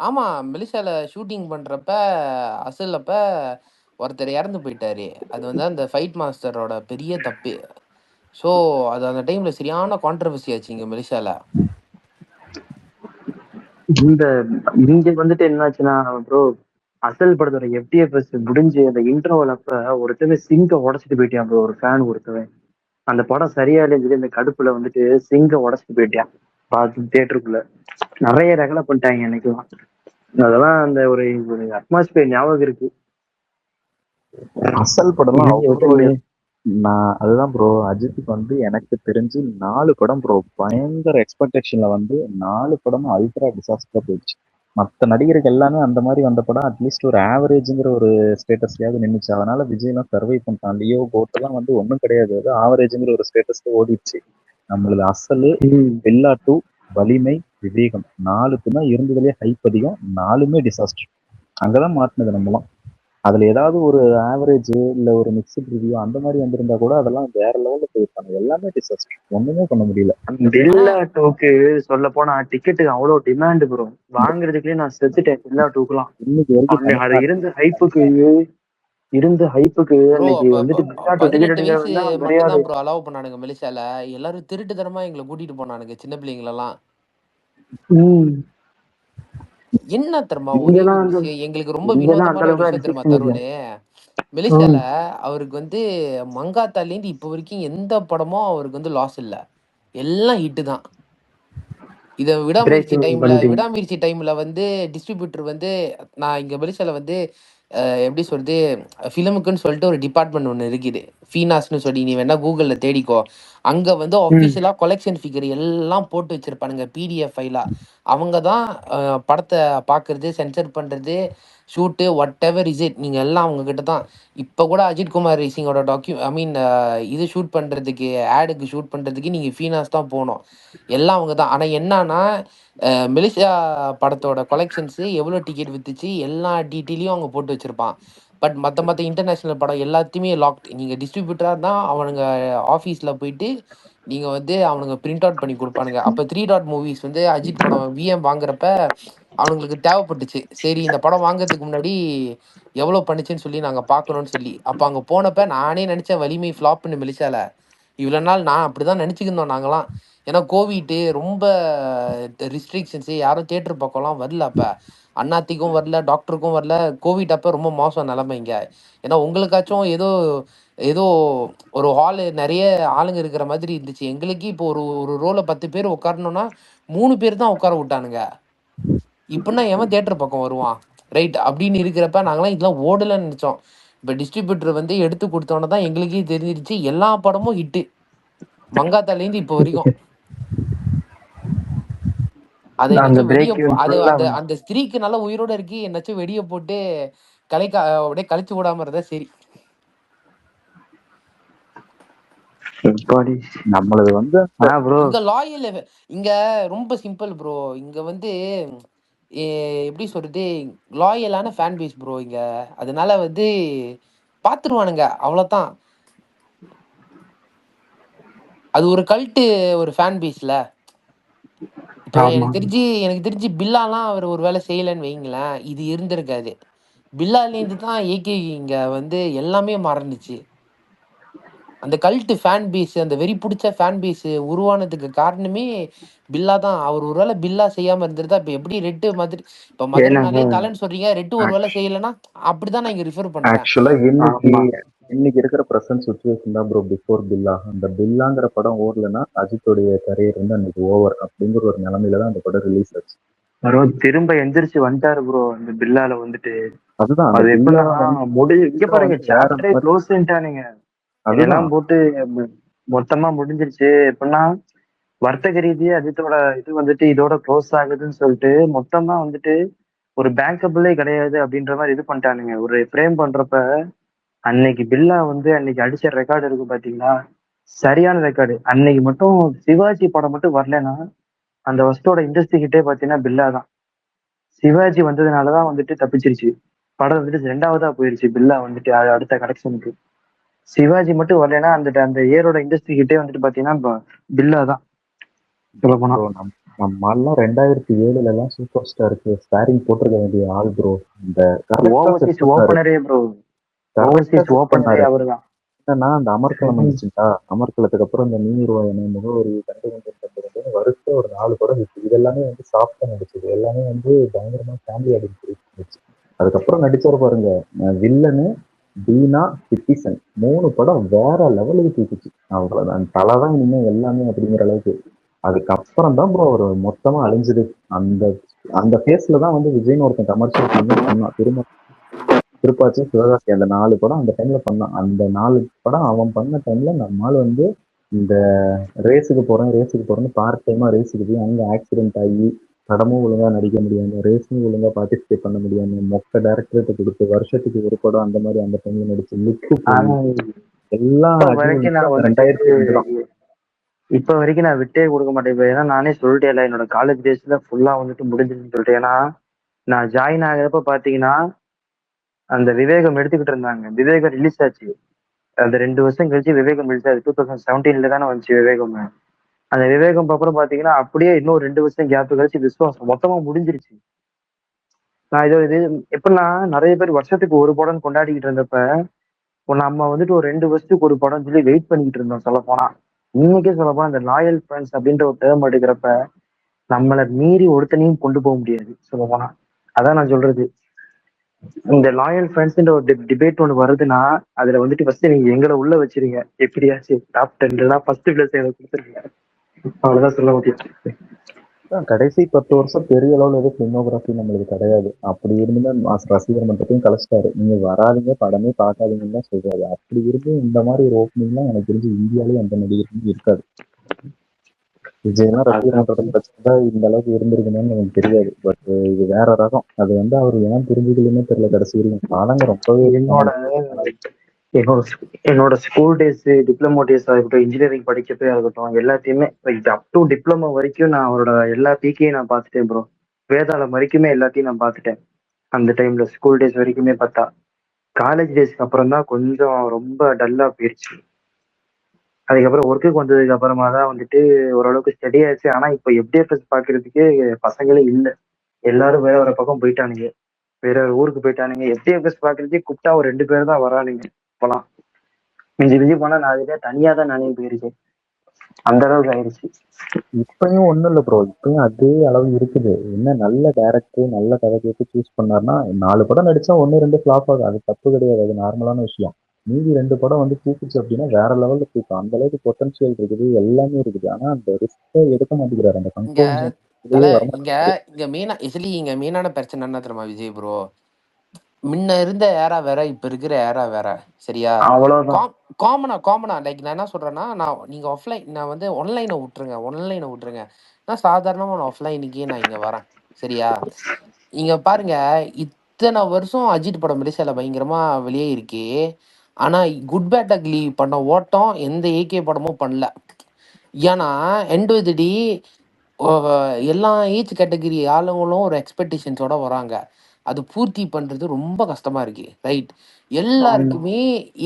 ஆமா, மெலிஷால ஷூட்டிங் பண்றப்ப அசல் அப்ப ஒருத்தர் இறந்து போயிட்டாரு. அது வந்து அந்த ஃபைட் மாஸ்டரோட பெரிய தப்பு. ஸோ அது அந்த டைம்ல சரியான கான்ட்ரவர்சி ஆச்சு இங்க மெலிஷால. இந்த இங்க வந்துட்டு என்னாச்சுன்னா ப்ரோ, அசல் படத்தோட எஃப்டிஎஃப்எஸ் முடிஞ்சு அந்த இன்டர்வல் அப்ப ஒருத்தவன் சிங்க உடைச்சிட்டு போயிட்டான் ப்ரோ, ஒரு ஃபேன் ஒருத்தவன். அந்த படம் சரியா இல்லைன்னு சொல்லி அந்த கடுப்புல வந்துட்டு சிங்க உடைச்சிட்டு போயிட்டான் பார்த்து தியேட்டருக்குள்ள. நிறைய ரகலை பண்ணிட்டாங்க எனக்குலாம். அதெல்லாம் அந்த ஒரு ஒரு அட்மாஸ்பியர் ஞாபகம் இருக்கு. அசல் படம்லாம் இவங்க அவ்வளோ வந்து நான் அதுதான் ப்ரோ. அஜித்துக்கு வந்து எனக்கு தெரிஞ்சு 4 படம் ப்ரோ பயங்கர எக்ஸ்பெக்டேஷன்ல வந்து 4 படமும் அல்ட்ரா டிசாஸ்டரா போயிடுச்சு. மற்ற நடிகர்கள் எல்லாமே அந்த மாதிரி வந்த படம் அட்லீஸ்ட் ஒரு ஆவரேஜ்ங்கிற ஒரு ஸ்டேட்டஸ்லயாவது நின்றுச்சு. அதனால விஜய்லாம் சர்வை பண்ணிட்டான். லியோ கோட்டெல்லாம் வந்து ஒன்றும் கிடையாது, அது ஆவரேஜ்ங்கிற ஒரு ஸ்டேட்டஸ்ல ஓடிடுச்சு. நம்மளது அசலு, பில்லா 2, வலிமை, விவேகம் 4க்குமே இருந்ததுலேயே ஹைப் அதிகம். 4மே டிசாஸ்டர். அங்கதான் மாட்டினது நம்மலாம். அதுல ஏதாவது ஒரு ஆவரேஜ் இல்ல ஒரு மிக்ஸ்ட் ரிவ்யூ அந்த மாதிரி வந்திருந்தா கூட அதெல்லாம் வேற லெவல்ல போயிருப்பாங்க. எல்லாமே டிசாஸ்டர், ஒண்ணுமே பண்ண முடியல. பில்லா டூக்கு சொல்ல போனா டிக்கெட்டுக்கு அவ்வளவு டிமாண்ட் ப்ரோ. வாங்குறதுக்குள்ளே நான் செத்துட்டேன் பில்லா டூக்குலாம். இன்னைக்கு வரைக்கும் அது இருந்த ஹைப்புக்கு ப்ரோ அன்னைக்கு அப்ப வந்துட்டு பில்லா டூ டிக்கெட் 18 வயசு எடுக்கிறவன் தான் பெரிய மட்டும் ஆளு. தான் ப்ரோ அலோவ் பண்ணானுங்க மெலிசால. எல்லாரும் திருட்டுத்தனமா எங்களை கூட்டிட்டு போனானுங்க, சின்ன பிள்ளைங்களெல்லாம். ம். என்ன தெரியுமா ஒரே இங்கெல்லாம் ஒரு அந்த விஷயம், எங்களுக்கு ரொம்ப இங்கெல்லாம் அந்த வினோதமான ஒரு அளவுக்கு விஷயம் தெரியுமா ரெஸ்ட்ரிக்ஷன் இல்ல. தருண்? மெலிசால அவருக்கு வந்து மங்காத்தாலேருந்து இப்போ வரைக்கும் எந்த படமும் அவருக்கு வந்து லாஸ் இல்லை, எல்லாம் ஹிட்டு தான். இதை பிரேக்கிங் பண்ணிட்டீங்க. விடாமுயற்சி டைம்ல வந்து டிஸ்ட்ரிபியூட்டர் வந்து, நான் இங்க மெலிசால வந்து எப்படி சொல்றது, ஃபிலிமுக்குன்னு சொல்லிட்டு ஒரு டிபார்ட்மெண்ட் ஒன்று இருக்குது, ஃபீனாஸ்னு சொல்லி. நீ வேணா கூகுளில் தேடிக்கோ. அங்கே வந்து ம். அஃபிஷியலாக கொலெக்ஷன் ஃபிகர் எல்லாம் போட்டு வச்சிருப்பானுங்க பிடிஎஃப் ஃபைலாக. அவங்க தான் படத்தை பார்க்கறது, சென்சர் பண்ணுறது, shoot whatever is it, நீங்கள் எல்லாம் அவங்க கிட்ட தான். இப்போ கூட அஜித் குமார் ரேசிங்கோட இது ஷூட் பண்ணுறதுக்கு, ஆடுக்கு ஷூட் பண்ணுறதுக்கு நீங்கள் ஃபீனாஸ் தான் போகணும். எல்லாம் அவங்க தான். ஆனால் என்னன்னா மெலிஷா படத்தோட கொலெக்ஷன்ஸு எவ்வளோ டிக்கெட் வித்துச்சு எல்லா டீட்டெயிலையும் அவங்க போட்டு வச்சுருப்பான். பட் மற்ற இன்டர்நேஷ்னல் படம் எல்லாத்தையுமே லாக்ட். நீங்கள் டிஸ்ட்ரிபியூட்டராக தான் அவனுங்க ஆஃபீஸில் போயிட்டு நீங்கள் வந்து அவனுங்க பிரிண்ட் அவுட் பண்ணி கொடுப்பானுங்க. அப்போ 3 டாட் மூவிஸ் வந்து அஜித் படம் விஎம் வாங்குறப்ப அவனுங்களுக்கு தேவைப்பட்டுச்சு. சரி இந்த படம் வாங்குறதுக்கு முன்னாடி எவ்வளோ பண்ணுச்சுன்னு சொல்லி நாங்கள் பார்க்கணுன்னு சொல்லி, அப்போ அங்கே போனப்ப நானே நினச்சேன் வலிமை ஃப்ளாப்னு மெலிசால. இவ்வளோ நாள் நான் அப்படி தான் நினச்சிக்கிருந்தோம் நாங்களாம். ஏன்னா கோவிட்டு ரொம்ப ரிஸ்ட்ரிக்ஷன்ஸு, யாரும் தேட்டர் பக்கம்லாம் வரல. அப்போ அண்ணாத்திக்கும் வரல, டாக்டருக்கும் வரல. கோவிட் அப்போ ரொம்ப மோசம் நிலைமை இங்கே. ஏன்னா உங்களுக்காச்சும் ஏதோ ஏதோ ஒரு ஹாலு நிறைய ஆளுங்க இருக்கிற மாதிரி இருந்துச்சு. எங்களுக்கு இப்போ ஒரு ஒரு ரோல 10 பேர் உட்காரணும்னா 3 பேர் தான் உட்கார விட்டானுங்க. இப்படின்னா எவன் தேட்டர் பக்கம் வருவான்? ரைட் அப்படின்னு இருக்கிறப்ப நாங்களாம் இதெல்லாம் ஓடலன்னு நினச்சோம். இப்போ டிஸ்ட்ரிபியூட்டர் வந்து எடுத்து கொடுத்தோன்னே தான் எங்களுக்கே தெரிஞ்சிருச்சு எல்லா படமும் ஹிட்டு, மங்காத்தாலேருந்து இப்போ வரைக்கும். அதை அந்த என்னாச்சும் வெடிய பிரேக் அது ஃபுல்லா அந்த அந்த ஸ்திரீக்கு நல்லா உயிரோட இருக்கு, என்னாச்சும் வெடிய போட்டு அப்படியே கழிச்சு விடாம இருந்தா சரி. நம்மளது வந்து ப்ரோ. இங்க லாயல் இங்க ரொம்ப சிம்பிள் ப்ரோ. இங்க வந்து எப்படி சொல்றது, லாயலான ஃபேன் பேஸ் ப்ரோ இங்க. அதனால வந்து பாத்துருவானுங்க, அவ்வளவுதான். அது ஒரு கல்ட்டு, ஒரு ஃபேன் பேஸ்ல. இப்போ ஆமா. எனக்கு தெரிஞ்சு பில்லாலாம் அவர் ஒரு வேலை செய்யலைன்னு வைங்களேன், இது இருந்திருக்காது. பில்லாலேருந்து தான் ஏகே இங்க வந்து எல்லாமே மறந்துச்சு. அந்த கல்ட்டு ஃபேன் பேஸ், அந்த வெறி பிடிச்ச ஃபேன் பேஸ் உருவானதுக்கு காரணமே பில்லா தான். அவர் ஒருவேளை பில்லா செய்யாம இருந்திருந்தா இப்போ எப்படி ரெட்டு மாதிரி, இப்போ ஏன்னா மதுரைனாலே தலைன்னு சொல்றீங்க, ரெட்டு ஒரு வேளை செய்யலைன்னா அப்படிதான் நான் இங்க ரிஃபர் பண்றேன். ஆக்சுவலா ஆமா. இன்னைக்கு இருக்கிற பிரசன்ட் சுச்சுவேஷன் தான் ப்ரோ. பிஃபோர் பில்லா, அந்த பில்லாங்கிற படம் ஓடலன்னா அஜித்தோடைய கரியர் வந்து அன்னைக்கு ஓவர் அப்படிங்கிற ஒரு நிலைமையில தான் அந்த படம் ரிலீஸ் ஆச்சு. ப்ரோ திரும்ப எந்திரிச்சு வந்துட்டாரு ப்ரோ அந்த பில்லால வந்துட்டு. அதுதான் அது எப்படின்னா இங்க பாருங்க, சாப்டரே க்ளோஸ்ன்ட்டானுங்க. அதெல்லாம் போட்டு மொத்தமா முடிஞ்சிருச்சு. எப்படின்னா வர்த்தக ரீதியா அஜித்தோட இது வந்துட்டு இதோட க்ளோஸ் ஆகுதுன்னு சொல்லிட்டு மொத்தமா வந்துட்டு ஒரு பேங்கபிளே கிடையாது அப்படின்ற மாதிரி இது பண்ணிட்டானுங்க. ஒரு ஃப்ரேம் பண்றப்ப அன்னைக்கு பில்லா வந்து அன்னைக்கு அடிச்ச ரெக்கார்டு இருக்கு பாத்தீங்களா, சரியான ரெக்கார்டு. அன்னைக்கு மட்டும் சிவாஜி படம் மட்டும் வரலன்னா அந்த வருஷத்தோட இண்டஸ்ட்ரி கிட்டே பாத்தீங்கன்னா பில்லா தான். சிவாஜி வந்ததுனாலதான் வந்துட்டு தப்பிச்சிருச்சு படம், வந்துட்டு 2வதா போயிருச்சு பில்லா வந்துட்டு அடுத்த கலெக்ஷனுக்கு. சிவாஜி மட்டும் வரலன்னா அந்த அந்த இயரோட இண்டஸ்ட்ரி கிட்டே வந்துட்டு பாத்தீங்கன்னா பில்லா தான் சொல்ல போனா. நம்மளாம் 2007 எல்லாம் சூப்பர் ஸ்டாருக்கு ஸ்டாரிங் போட்டிருக்க வேண்டிய ஆள் ப்ரோ. இந்த ஓவர்சீஸ் ஓப்பனரே ப்ரோ, ஓவர்சீஸ் ஓப்பனரே அவருதான். என்னன்னா அந்த அமர்க்களம் வந்துச்சுட்டா, அமர்க்களத்துக்கு அப்புறம் இந்த 100 ரூபாய் முகவரி கண்டு வருஷம் ஒரு 4 படம் இருக்கு. இது எல்லாமே வந்து சாஃப்டா நடிச்சது. எல்லாமே வந்து பயங்கரமா ஃபேமிலி ஆடியன்ஸ் இருந்துச்சு. அதுக்கப்புறம் நடிச்சாரு பாருங்க வில்லனு, தீனா, சிட்டிசன் 3 படம் வேற லெவலுக்கு தூக்கிச்சு. அவ்வளவுதான் தலை தான் இனிமே எல்லாமே அப்படிங்கிற அளவுக்கு. அதுக்கப்புறம் தான் ப்ரோ அவர் மொத்தமா அழிஞ்சது. அந்த அந்த ஃபேஸ்ல தான் வந்து விஜய்னு ஒருத்தன் கமர்ஷியல் ஃபிலிமே பண்ணான். திருப்பாச்சி, சிவகாசி அந்த 4 படம் அந்த டைம்ல பண்ணான். அந்த 4 படம் அவன் பண்ண டைம்ல நம்மால் வந்து இந்த ரேஸுக்கு போறேன்னு பார்ட் டைமா ரேஸுக்கு போய் அங்க ஆக்சிடென்ட் ஆகி படமும் ஒழுங்கா நடிக்க முடியாம ரேஸும் ஒழுங்கா பார்ட்டிசிபேட் பண்ண முடியாம மொக்க டேரக்டர்கிட்ட கொடுத்து வருஷத்துக்கு ஒரு படம் அந்த மாதிரி அந்த டைம்ல நடிச்சு லுக்கு போய் ஆனா எல்லாம் இப்ப அடி வரைக்கும் விழுந்து நான் அந்த வந்துட்டு 2002 தான். இப்ப வரைக்கும் நான் விட்டே கொடுக்க மாட்டேன். இப்ப ஏன்னா நானே சொல்லிட்டேன்ல, என்னோட காலேஜ் டேஸ்ல ஃபுல்லா வந்துட்டு முடிஞ்சிருச்சுன்னு சொல்லிட்டு. ஏன்னா நான் ஜாயின் ஆகிறப்ப பாத்தீங்கன்னா அந்த விவேகம் எடுத்துக்கிட்டு இருந்தாங்க. விவேகம் ரிலீஸ் ஆச்சு. அந்த 2 வருஷம் கழிச்சு விவேகம் ரிலீஸ் ஆச்சு. 2017 தானே வந்துச்சு விவேகம். அந்த விவேகம் அப்புறம் பாத்தீங்கன்னா அப்படியே இன்னும் 2 வருஷம் கேப் கழிச்சு விஸ்வாசம் மொத்தமா முடிஞ்சிருச்சு. நான் இது எப்படின்னா நிறைய பேர் வருஷத்துக்கு ஒரு படம் கொண்டாடிக்கிட்டு இருந்தப்ப நம்ம வந்துட்டு ஒரு 2 வருஷத்துக்கு ஒரு படம் சொல்லி வெயிட் பண்ணிக்கிட்டு இருந்தோம் சொல்ல போனா. இன்னைக்கே சொல்ல போனா இந்த லாயல் ஃப்ரெண்ட்ஸ் அப்படின்ற ஒரு டேர்ம் எடுக்கிறப்ப நம்மளை மீறி ஒருத்தனையும் கொண்டு போக முடியாது சொல்ல போனா. அதான் நான் சொல்றது. இந்த லாயல் ஃப்ரெண்ட்ஸ்ன்ற ஒரு டிபேட் ஒன்று வருதுன்னா அதுல வந்துட்டு ஃபர்ஸ்ட் நீங்க எங்களை உள்ள வச்சிருங்க. எப்படியாச்சும் டாப் 10 ஃபர்ஸ்ட் பிளேஸ் எனக்கு கொடுத்துருங்க. அவ்வளவுதான் சொல்ல முடியும். கடைசி 10 வருஷம் பெரிய அளவுல எதுவும் பிலிமோகிராஃபி நம்மளுக்கு கிடையாது. அப்படி இருந்துமே ரசிகர் மன்றத்தையும் கலைச்சிட்டாரு. நீங்க வராதீங்க படமே பார்க்காதீங்கன்னு தான் சொல்றாரு. அப்படி இருந்து இந்த மாதிரி ஒரு ஓப்பனிங்லாம் எனக்கு தெரிஞ்சு இந்தியாவிலேயே எந்த நடிகருக்கும் இருக்காது. விஜய்லாம் ரசிகர் மன்றத்தை கலைச்சிருந்தா இந்த அளவுக்கு இருந்திருக்கணும்னு எனக்கு தெரியாது. பட் இது வேற ரகம். அது வந்து அவர் ஏன் புரிஞ்சுக்கலன்னு தெரியல கடைசி வரைக்கும். ஆனாங்க ரொம்பவே என்னோட என்னோட என்னோட ஸ்கூல் டேஸ், டிப்ளமோ டேஸ் ஆகட்டும், இன்ஜினியரிங் படிக்கப்பே ஆகட்டும், எல்லாத்தையுமே அப் டு டிப்ளமோ வரைக்கும் நான் அவரோட எல்லா பீக்கையும் நான் பார்த்துட்டேன் ப்ரோ. வேதாளம் வரைக்குமே எல்லாத்தையும் நான் பார்த்துட்டேன். அந்த டைம்ல ஸ்கூல் டேஸ் வரைக்குமே பார்த்தா. காலேஜ் டேஸ்க்கு அப்புறம் தான் கொஞ்சம் ரொம்ப டல்லா போயிருச்சு. அதுக்கப்புறம் ஒர்க்குக்கு வந்ததுக்கு அப்புறமா தான் வந்துட்டு ஓரளவுக்கு ஸ்டடி ஆச்சு. ஆனா இப்போ எஃப்டிஎஃப்எஸ் பாக்குறதுக்கு பசங்களே இல்லை. எல்லாரும் வேற ஒரு பக்கம் போயிட்டானுங்க. வேற ஒரு ஊருக்கு போயிட்டானுங்க. எஃப்டிஎஃப்எஸ் பாக்குறதுக்கே கூப்பிட்டா ஒரு 2 பேர் தான் வரானுங்க இப்போலாம். மிஞ்சி மிஞ்சி போனா நான் அதுல தனியா தான் நானே போயிருக்கேன். அந்த அளவுக்கு ஆயிடுச்சு. இப்பயும் ஒண்ணும் இல்ல ப்ரோ. இப்பயும் அதே அளவு இருக்குது. என்ன நல்ல டேரக்டர் நல்ல கதை கேட்டு சூஸ் பண்ணாருன்னா 4 படம் நடிச்சா 1-2 ஃபிளாப் ஆகும். அது தப்பு கிடையாது. அது நார்மலான விஷயம். மீதி 2 படம் வந்து தூக்குச்சு அப்படின்னா வேற லெவல்ல தூக்கும். அந்த அளவுக்கு பொட்டன்ஷியல் இருக்குது. எல்லாமே இருக்குது. ஆனா அந்த ரிஸ்கை எடுக்க மாட்டேங்கிறாரு. அந்த இங்க கன்க்ளூஷன் தல வர இங்க மாட்டேங்குது. இங்க மெயினா ஆக்சுவலி இங்க மெயினான பிரச்சனை என்ன தெரியுமா விஜய் ப்ரோ? முன்ன இருந்த ஏரா வேற, இப்ப இருக்கிற ஏரா வேற. சரியா? அவ்வளவுதான். காமனா லைக் நான் என்ன சொல்றேன்னா, நீங்க ஆஃப்லைன் நான் வந்து ஒன்லைனை விட்டுருங்க. நான் சாதாரணமா நான் ஆஃப்லைனுக்கே நான் இங்க வரேன். சரியா? இங்க பாருங்க, இத்தனை வருஷம் அஜித் படம் மலேசியால பயங்கரமா வெளியே இருக்கே. ஆனா குட் பேட் அக்லி பண்ண ஓட்டம் எந்த ஏகே படமும் பண்ணல. ஏன்னா எண்ட் வித் டி எல்லா ஏஜ் கேட்டகரி ஆளுங்களும் ஒரு எக்ஸ்பெக்டேஷன்ஸோட வராங்க. அது பூர்த்தி பண்றது ரொம்ப கஷ்டமா இருக்கு. ரைட்? ஆமா. எல்லாருக்குமே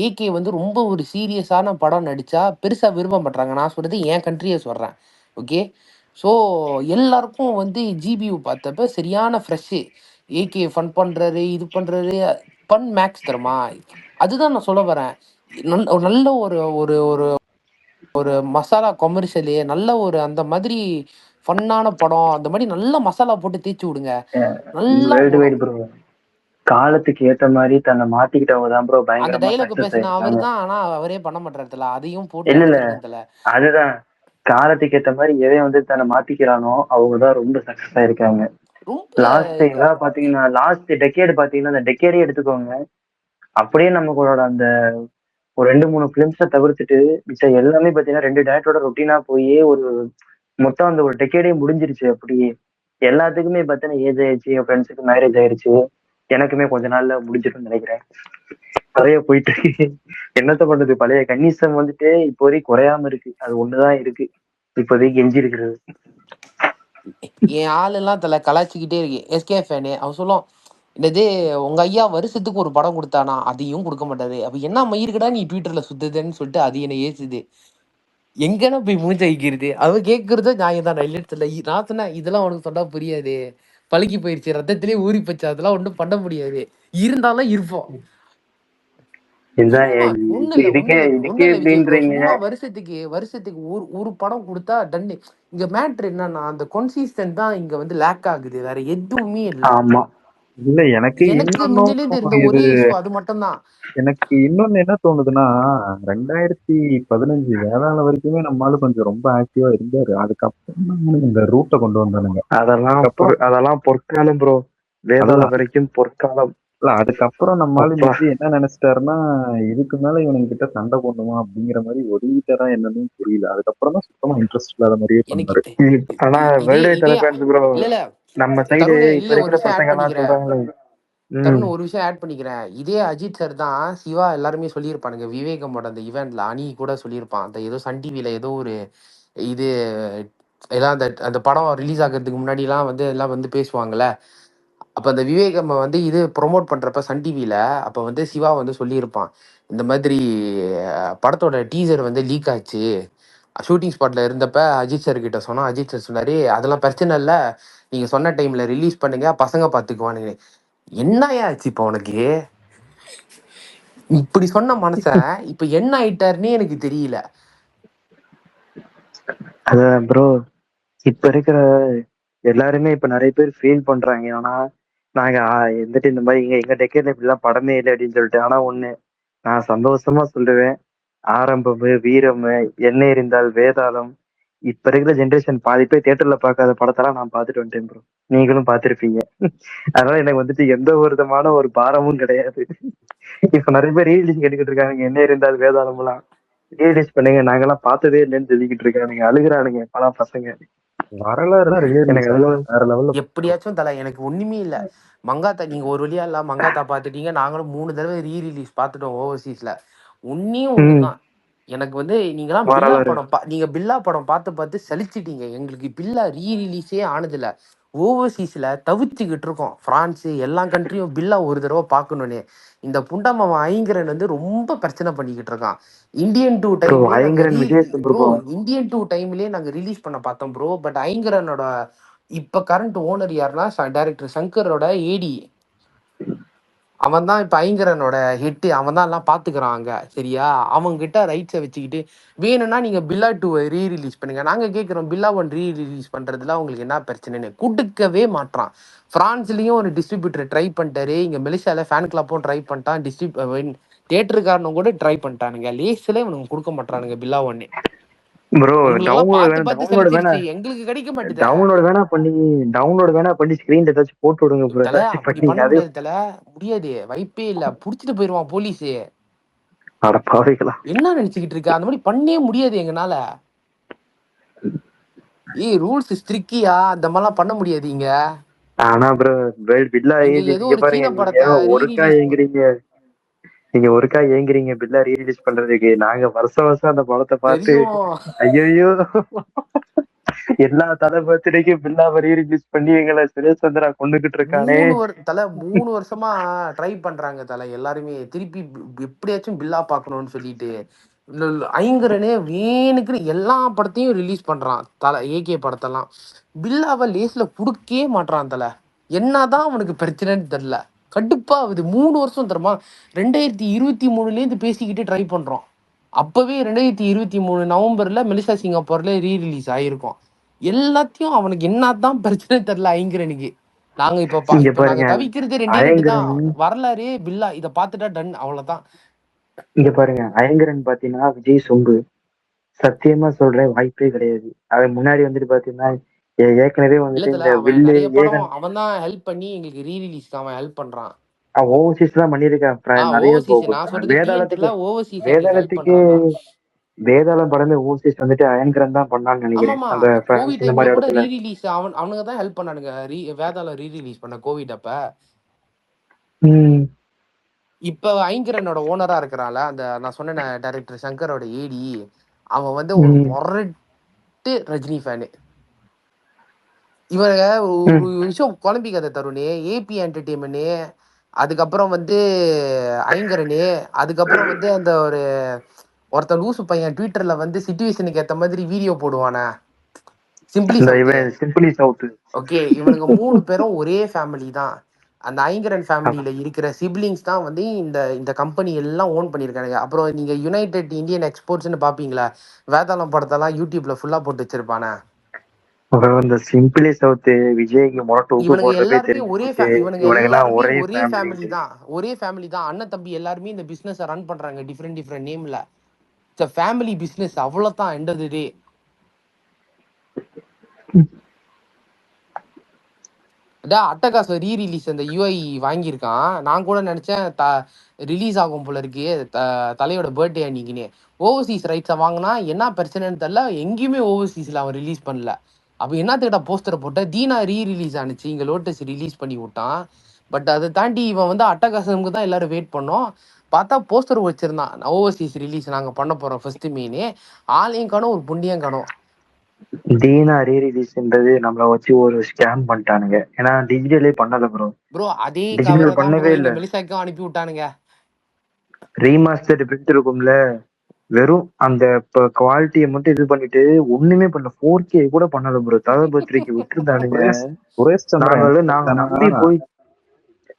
ஏகே வந்து ரொம்ப ஒரு சீரியஸான படம் நடிச்சா பெருசா விரும்ப மாட்றாங்க. நான் சொல்றது என் கண்ட்ரியை சொல்றேன். ஓகே. ஸோ எல்லாருக்கும் வந்து ஜிபியூ பார்த்தப்ப சரியான ஃப்ரெஷ்ஷு. ஏகே ஃபன் பண்றாரு, இது பண்றாரு, ஃபன் மேக்ஸ் தருமா. அதுதான் நான் சொல்ல வரேன். ஒரு நல்ல ஒரு ஒரு ஒரு ஒரு மசாலா கமர்ஷியலு நல்ல ஒரு அந்த மாதிரி ஃபன்னான படம், அந்த மாதிரி நல்ல மசாலா போட்டு தேய்ச்சி விடுங்க, நல்லா வேர்ல்டு ஓடும். Wide bro. காலத்துக்கு ஏத்த மாதிரி தன்னை மாத்திக்கிட்டவங்க தான் ப்ரோ அந்த பயங்கரமா டைலாக் சக்சஸ் பேசின அவர் ஆயிருக்காங்க. தான், ஆனா அவரே பண்ண மாட்டாருல. அதையும் போட்டு இல்ல இல்ல, அடிச்சிருக்கேன். அதுதான். காலத்துக்கு ஏத்த மாதிரி எவன் வந்து தன்னை மாத்திக்கிறானோ அவங்க தான் ரொம்ப சக்சஸ் ஆயிருக்காங்க. ரொம்ப லாஸ்ட் எல்லாம் பாத்தீங்கன்னா லாஸ்ட் டெக்கேடு பாத்தீங்கன்னா அந்த டெக்கேடே எடுத்துக்கோங்க. அப்படியே நமங்களோட அந்த ஒரு 2-3 பிலிம்ஸை தவிர்த்துட்டு மிச்சம் எல்லாமே பாத்தீங்கன்னா 2 டேரக்டரோட ரொட்டீனா போய் ஒரு மொத்தம் அந்த ஒரு டெக்கேடே முடிஞ்சிருச்சு. அப்படியே எல்லாத்துக்குமே பார்த்தீங்கன்னா ஏஜ் ஆயிடுச்சு. என் ஃப்ரெண்ட்ஸுக்கு மேரேஜ் ஆயிடுச்சு. எனக்குமே கொஞ்ச நாள்ல முடிஞ்சிரும்னு நினைக்கிறேன். நிறைய போயிட்டு இருக்கு. என்னத்த பண்றது, பழைய கன்னிசம் வந்துட்டு இப்போதைக்கு குறையாம இருக்கு. அது ஒண்ணுதான் இருக்கு இப்போதைக்கு எஞ்சி இருக்கிறது. என் ஆளெல்லாம் கலாய்ச்சிக்கிட்டே இருக்கு. எஸ்கே ஃபேனு அவன் சொல்லுவான், என்னது உங்க ஐயா வருஷத்துக்கு ஒரு படம் கொடுத்தானா, அதையும் கொடுக்க மாட்டாரு. அப்ப என்ன மயிருக்கடா நீ ட்விட்டர்ல சுத்துதுன்னு சொல்லிட்டு அது என்ன ஏசுது. எங்கன்னா போய் மூஞ்ச வைக்கிறது. அவ கேட்கறதோ நியாயம் தான். இல்ல நான் சொன்னேன், இதெல்லாம் உனக்கு சொன்னா புரியாது, பழகி போயிடுச்சு, ரத்தத்திலே ஊறி போச்சு, அதெல்லாம் ஒன்றும் பண்ண முடியாது, இருந்தாலும் இருப்போம். இதுதான் சும்மா ஒண்ணும் இல்ல இதுக்கே இதுக்கே விஜய் ப்ரோ. இப்படின்றீங்க. சும்மா வருஷத்துக்கு ஒரு ஒரு படம் கொடுத்தா டன்னு. இங்க மேட்ரு என்னன்னா அந்த கன்சிஸ்டன்ட் தான் இங்க வந்து லேக் ஆகுது, வேற எதுவுமே இல்ல. ஆமா. இல்ல எனக்கு எனக்கு இன்னொன்னும் மிஞ்சிலிருந்து இருந்த தோணுது. ஒரே இஷ்யூ அது மட்டும் தான். எனக்கு இன்னொன்னு என்ன தோணுதுன்னா 2015 வேளாண் வரைக்குமே நம்மளால கொஞ்சம் ரொம்ப ஆக்டிவா இருந்தாரு. அதுக்கப்புறம் தான் இந்த ரூட்டை கொண்டு வந்தானுங்க. அதுக்கப்புறம் அதெல்லாம் பொற்காலம் ப்ரோ. வேதாள அதுதான் வரைக்கும் பொற்காலம். இல்ல அதுக்கப்புறம் நம்மளால அப்பா. விஜய் என்ன நினைச்சிட்டாருன்னா இதுக்கு மேல இவனுங்க கிட்ட சண்டை போடணுமா அப்படிங்கிற மாதிரி ஒதுங்கிட்டாரா என்னன்னு புரியல. அதுக்கப்புறம் தான் சுத்தமா இன்ட்ரெஸ்ட் இல்லாத மாதிரியே எனக்கு பண்ணாரு. ஆனா இதே வேர்ல்டு இதே ஃபேன்ஸ் ப்ரோ, இல்ல இல்ல நம்ம சைடு தருண், இப்ப இல்ல ஒரு இருக்கிற விஷயம் ஆட் பசங்க எல்லாம் பண்ணிக்கிறேன். சொல்றாங்களே. தருண் ஒரு விஷயம் ஆட் பண்ணிக்கிறேன். இதே அஜித் சார் தான் சிவா எல்லாருமே சொல்லியிருப்பானுங்க. விவேகமோட அந்த ஈவெண்ட்ல அணி கூட சொல்லியிருப்பான். அந்த ஏதோ சன் டிவில ஏதோ ஒரு இது எல்லாம் அந்த அந்த படம் ரிலீஸ் ஆகிறதுக்கு முன்னாடிலாம் வந்து எல்லாம் வந்து பேசுவாங்கல்ல. அப்ப அந்த விவேகம் வந்து இது ப்ரொமோட் பண்றப்ப சன் டிவில அப்ப வந்து சிவா வந்து சொல்லியிருப்பான், இந்த மாதிரி படத்தோட டீசர் வந்து லீக் ஆச்சு. ஷூட்டிங் ஸ்பாட்ல இருந்தப்ப அஜித் சார் கிட்ட சொன்னா, அஜித் சார் சொன்னாரு, அதெல்லாம் பிரச்சனை இல்லை, நீங்க சொன்ன டைம்ல ரிலீஸ் பண்ணுங்க, பசங்க பாத்துக்குவானுங்க. என்னையா ஆச்சு இப்ப உனக்கு? இப்படி சொன்ன மனுஷன் இப்ப என்ன ஆயிட்டாருன்னே எனக்கு தெரியல. அதான் ப்ரோ, இப்ப இருக்கிற எல்லாருமே இப்ப நிறைய பேர் ஃபீல் பண்றாங்க. ஆனா நாங்க வந்துட்டு இந்த மாதிரி எங்க டெக்கேட்ல இப்படிலாம் படமே இல்லை அப்படின்னு சொல்லிட்டு. ஆனா ஒண்ணு நான் சந்தோஷமா சொல்லுவேன், ஆரம்பம், வீரம், என்ன இருந்தால் வேதாளம், இப்ப இருக்கிற ஜென்ரேஷன் பாதி பேர் தியேட்டர்ல பார்க்காத படத்தெல்லாம் நான் பார்த்துட்டு வந்துட்டேன் ப்ரோ. நீங்களும் பார்த்திருப்பீங்க. அதனால எனக்கு வந்துட்டு எந்த ஒரு விதமான ஒரு பாரமும் கிடையாது. இப்ப நிறைய பேர் ரீலீஸ் கேட்டுக்கிட்டு இருக்காங்க, என்ன இருந்தால் வேதாளம் எல்லாம் ரீலீஸ் பண்ணுங்க, நாங்கெல்லாம் பார்த்ததே இல்லைன்னு சொல்லிக்கிட்டு இருக்கானுங்க, அழுகுறானுங்க பல பசங்க. வரலாறு தான் எனக்கு அதெல்லாம் வேற லெவல்ல. எப்படியாச்சும் தலை, எனக்கு ஒண்ணுமே இல்ல. மங்காத்தா நீங்க ஒரு வழியா இல்ல மங்காத்தா பாத்துட்டீங்க, நாங்களும் 3 தடவை ரீரிலீஸ் பார்த்துட்டோம் ஓவர்சீஸ்ல. ஒன்னே ஒண்ணுதான், எனக்கு வந்து நீங்களாம் பில்லா வரலாறு. படம் நீங்க பில்லா படம் பார்த்து பார்த்து சலிச்சிட்டீங்க. எங்களுக்கு பில்லா ரீரிலீஸே ஆனதில்ல. ஓவர்சீஸ்ல தவிச்சுக்கிட்டு இருக்கோம். பிரான்ஸ் எல்லா கண்ட்ரியும் பில்லா ஒரு தடவை பார்க்கணும்னு. இந்த புண்டமாவன் ஐங்கரன் வந்து ரொம்ப பிரச்சனை பண்ணிக்கிட்டு இருக்கான். இந்தியன் டூ ப்ரோ டைம்லயே நாங்க Ayngaran Vijay bro bro. Indian two டைம்லயே நாங்க ரிலீஸ் பண்ண பார்த்தோம் ப்ரோ. பட் ஐங்கரனோட இப்ப கரண்ட் ஓனர் யாருன்னா டைரக்டர் சங்கரோட ஏடி. அவன் தான் இப்ப ஐங்கரனோட ஹெட். அவன் தான் எல்லாம் பாத்துக்கிறான் அங்க, சரியா? அவங்க கிட்ட ரைட்ஸை வச்சுக்கிட்டு வேணும்னா நீங்க பில்லா 2 ரீ ரிலீஸ் பண்ணுங்க. நாங்க கேட்கிறோம், பில்லா 1 ரீ ரிலீஸ் பண்றதுல உங்களுக்கு என்ன பிரச்சனைன்னு. கொடுக்கவே மாட்டான். பிரான்ஸ்லயும் ஒரு டிஸ்ட்ரிபியூட்டர் ட்ரை பண்ணிட்டாரு, இங்க மெலிசால ஃபேன் கிளப்பும் ட்ரை பண்ணிட்டான், தியேட்டருக்காரனும் கூட ட்ரை பண்ணிட்டானுங்க. லேஸ்ல இவனுக்கு கொடுக்க மாட்டானுங்க பில்லா 1. ப்ரோ உங்களுக்கு எல்லாம் டவுன்லோட் பார்த்து வேணா, பார்த்து சலிச்சிருச்சு, எங்களுக்கு கிடைக்க மாட்டுதே. டவுன்லோட் வேணா பண்ணி ஸ்கிரீன் ஏதாச்சும் போட்டு விடுங்க ப்ரோ, தல ஏதாச்சும் அப்படி பண்ணி. பண்ண அது முடியாது தல, முடியாது, வாய்ப்பே இல்ல. புடிச்சிட்டு போயிருவான் போலீஸ். அட பாவிக்கலாம். என்ன நினைச்சுக்கிட்டு இருக்க? அந்த மாதிரி பண்ணவே முடியாது எங்கனால. ரூல்ஸ் ஸ்ட்ரிக்கியா, அந்த மாதிரிலாம் பண்ண முடியாது இங்க. ஆனா ப்ரோ பில்லா இங்க ஏதோ இங்க ஒரு பாருங்க, சீன நீங்க படத்தை ரீ ஒருக்கா ரிலீஸ் ஏங்குறீங்க, பில்லா ரீரிலீஸ் பண்றதுக்கு. நாங்க வருஷம் வருஷம் அந்த படத்தை பார்த்து தெரியும். ஐயோ எல்லா தலை பர்த்டேக்கும் பில்லாவை ரீரிலீஸ் பண்ணி எங்களை சுரேஷ் சந்திரா கொண்டுகிட்டு இருக்கானே. 3 வருஷமா ட்ரை பண்றாங்க தல எல்லாருமே, திருப்பி எப்படியாச்சும் பில்லா பார்க்கணும்னு சொல்லிட்டு. ஐங்கரனே வேணுக்குன்னு எல்லா படத்தையும் ரிலீஸ் பண்றான் தல. ஏகே படத்தெல்லாம் பில்லாவை லேஸ்ல குடுக்கவே மாட்டான் தல. என்னதான் அவனுக்கு பிரச்சனைன்னு தெரியல. கடுப்பா ஆகுது. 3 வருஷம் தருமா, 2023 பேசிக்கிட்டு ட்ரை பண்றோம். அப்பவே 2023 நவம்பர்ல மெலிசா சிங்கப்பூர்ல ரீ ரிலீஸ் ஆயிருக்கும். எல்லாத்தையும் அவனுக்கு என்னதான் பிரச்சனை தெரியல ஐங்கரனுக்கு. நாங்க இங்க இப்ப நாங்க பாருங்க தவிக்கிறது 2 தான், அயங்கரன், வரலாறு பில்லா. இதை பார்த்துட்டா டன், அவ்வளவுதான். இங்க பாருங்க அயங்கரன் பாத்தீங்கன்னா விஜய் சொம்பு. சத்தியமா சொல்றேன், வாய்ப்பே கிடையாது. அவன் முன்னாடி வந்துட்டு பாத்தீங்கன்னா ஏற்கனவே வந்துட்டு இல்லத்துல இந்த அவன் வில்லு நிறைய படம் ஏகன் அவன் தான் ஹெல்ப் பண்ணி எங்களுக்கு ரீ ரிலீஸ்க்கு அவன் ஹெல்ப் பண்றான். ஓவர்சீஸ் தான் பண்ணியிருக்கான் நிறைய. ஓவர்சீஸ் நான் சொல்றது வேதாளத்துக்கு தியேட்டர்ல ஓவர்சீஸ் எங்களுக்கு ஹெல்ப் வேதாளத்துக்கு பண்றான் தான். வேதாளம் படமே ஓவர்சீஸ் வந்துட்டு அயங்கரன் தான் பண்ணான்னு நினைக்கிறேன், ஆமாமா, அந்த கோவிட் பிரான்ஸ் இந்த டைம்ல மாதிரி கூட இடத்துல. ரீ ரிலீஸ் அவனுங்க தான் ஹெல்ப் பண்ணானுங்க. வேதாளம் ரீ ரிலீஸ் பண்ண கோவிட் அப்ப. இப்ப ஐங்கரனோட ஓனரா இருக்கிறான்ல அந்த நான் சொன்ன டைரக்டர் சங்கரோட ஏடி, அவன் வந்து ஒரு மொரட்டு ரஜினி ஃபேனு. இவங்க ஒரு விஷயம் குழம்பிக்காத தருணே. ஏபி என்டர்டெயின்மெண்ட், அதுக்கப்புறம் வந்து ஐங்கரனு, அதுக்கப்புறம் வந்து அந்த ஒருத்தன் லூசு பையன் ட்விட்டர்ல வந்து சிச்சுவேஷனுக்கு ஏத்த மாதிரி வீடியோ போடுவானே, சிம்பிளி இந்த சவுத்து. இவன் சிம்பிளி சவுத். ஓகே, இவனுங்க 3 பேரும் ஒரே ஃபேமிலி தான். அந்த ஐங்கரன் ஃபேமிலியில இருக்கிற சிப்லிங்ஸ் தான் வந்து இந்த இந்த கம்பெனி எல்லாம் ஓன் பண்ணியிருக்கானுங்க. அப்புறம் நீங்க யுனைடெட் இந்தியன் எக்ஸ்போர்ட்ஸ்னு பாப்பீங்களா, வேதாளம் படத்தெல்லாம் யூடியூப்ல ஃபுல்லா போட்டு வச்சிருப்பானே. இந்த சிம்பிளி சவுத் விஜய்க்கு மொரட்டு உப்பு இவனுங்க போடுறப்பே எல்லாருமே தெரிஞ்சு ஒரே போச்சு, இவனுங்க இவனுங்க எல்லாம் எல்லாருமே ஒரே ஒரே ஃபேமிலி. ஃபேமிலி தான், ஒரே ஃபேமிலி தான். அண்ணன் தம்பி எல்லாருமே இந்த பிசினஸ் ரன் பண்றாங்க டிஃப்ரெண்ட் டிஃப்ரெண்ட் நேம்ல. இட்ஸ் ஃபேமிலி பிசினஸ், அவ்வளவுதான். எண்ட் ஆஃப் தி டே அதான் அட்டகாசம் ரீ ரிலீஸ் அந்த யூஐ வாங்கியிருக்கான். நான் கூட நினைச்சேன் ரிலீஸ் ஆகும் போல இருக்கு தலையோட பர்த்டே அன்னைக்குன்னு. ஓவர்சீஸ் ரைட்ஸை வாங்கினா என்ன பிரச்சனைன்னு தெரியல, எங்கேயுமே ஓவர்சீஸ்ல அவன் ரிலீஸ் பண்ணல. அப்போ என்னத்துக்கிட்ட போஸ்டரை போட்ட தீனா ரீ ரிலீஸ் ஆனிச்சு, இங்க லோட்டஸ் ரிலீஸ் பண்ணி விட்டான். பட் அதை தாண்டி இவன் வந்து அட்டகாசமுக்கு தான் எல்லாரும் வெயிட் பண்ணோம். பார்த்தா போஸ்டர் வச்சிருந்தான், ஓவர்சீஸ் ரிலீஸ் நாங்க பண்ண போறோம் ஃபர்ஸ்ட் மீனு. ஆளையும் காணும் ஒரு புண்டியும் காணும். தீனா ரீ ரிலீஸ்ன்றது நம்மள வச்சு ஒரு ஸ்கேம் பண்ணிட்டானுங்க. ஏன்னா டிஜிட்டலே பண்ணல ப்ரோ, ப்ரோ அதே கவரை டிஜிட்டல் தான் ப்ரோ பண்ணவே இங்க இல்ல. மெலிசாக்கும் அனுப்பி விட்டானுங்க. ரீமாஸ்டர் பிரிண்ட் இருக்கும்ல, வெறும் அந்த குவாலிட்டியை மட்டும் இது பண்ணிட்டு ஒண்ணுமே பண்ணல. 4K கூட பண்ணல ப்ரோ. தளபதிக்கு விட்டுருந்தானுங்க. சுரேஷ் சந்திரா என்ன நாங்க பிரச்சனைனா, நம்பி போய்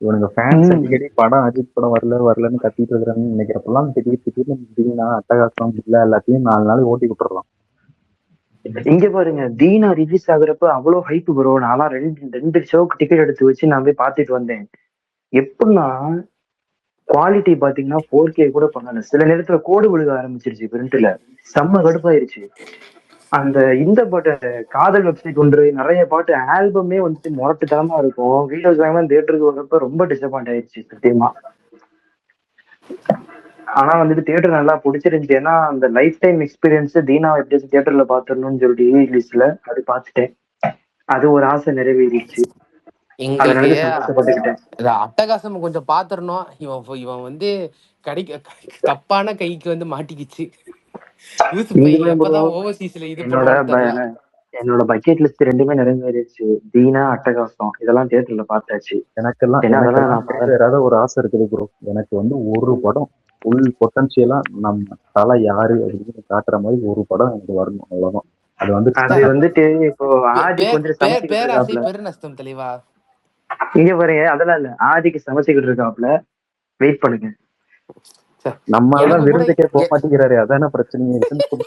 இவனுங்க ஃபேன்ஸ் அடிக்கடி படம் அஜித் படம் வரலன்னு கத்திட்டு இருக்கிறாங்கன்னு நினைக்கிறப்பெல்லாம் திடீர்னு அட்டகாசம் இல்ல எல்லாத்தையும் 4 நாள் ஓட்டி விட்டுறலாம். இங்க பாருங்க, தீனா ரிலீஸ் ஆகுறப்ப அவ்வளவு ஹைப் ப்ரோ. நான்லாம் ரெண்டு ஷோக்கு டிக்கெட் எடுத்து வச்சு நான் போய் பார்த்துட்டு வந்தேன். எப்படின்னா குவாலிட்டி பாத்தீங்கன்னா 4K கூட பண்ணல. சில நேரத்துல கோடு விழுக ஆரம்பிச்சிருச்சு பிரிண்ட்ல, செம்ம கடுப்பாயிருச்சு. அந்த இந்த பாட்டு காதல் வெப்சைட் ஒன்று, நிறைய பாட்டு ஆல்பமே வந்துட்டு முரட்டுத்தனமா இருக்கும். வீடியோஸ் வாங்கலாம் தியேட்டருக்கு வரப்ப ரொம்ப டிசப்பாயிண்ட் ஆயிடுச்சு சத்தியமா. ஆனா வந்துட்டு தியேட்டர் நல்லா பிடிச்சிருந்துச்சு. ஏன்னா அந்த லைஃப் டைம் எக்ஸ்பீரியன்ஸ் தீனா எப்படியாச்சும் தியேட்டர்ல பாத்துடணும்னு சொல்லிட்டு ரிலீஸ்ல அது பார்த்துட்டேன். அது ஒரு ஆசை நிறைவேறிடுச்சு. அதை எங்களுக்கு நினைச்சு சந்தோஷப்பட்டுக்கிட்டேன். அட்டகாசம் கொஞ்சம் பாத்துறணும். இவன் வந்து தப்பான கைக்கு வந்து மாட்டிக்கிச்சு. யூசுப் இங்க ப்ரோ, எப்பதான் ஓவர்சீஸ்ல இது என்னோட பண்ணுவான்னு தெரியல. என்னோட பக்கெட் லிஸ்ட் ரெண்டுமே நிறைவேறிடுச்சு. தீனா அட்டகாசம் இதெல்லாம் தியேட்டர்ல பார்த்தாச்சு. எனக்கெல்லாம் ஏன்னா அதெல்லாம் நான் நிறைவேறாத ஒரு ஆசை இருக்குது ப்ரோ. எனக்கு வந்து ஒரு படம் ஃபுல் பொட்டன்ஷியலா நம்ம தலை யாரு அப்படின்னு காட்டுற மாதிரி ஒரு படம் எனக்கு வரணும், அவ்வளவுதான். அது வந்து அது வந்துட்டு இப்போ ஆதி கொஞ்சம் சமைச்சுக்கிட்டு பேராசை இருக்காப்ல. பெருநஷ்டம் தெளிவா. இங்க பாருங்க, அதெல்லாம் இல்ல, ஆதிக்கு சமைச்சுக்கிட்டு இருக்காப்ல, வெயிட் பண்ணுங்க. நம்ம எனக்கு எல்லாம் கூட விருந்துக்கே போக மாட்டேங்கிறாரு, அதான பிரச்சனையே.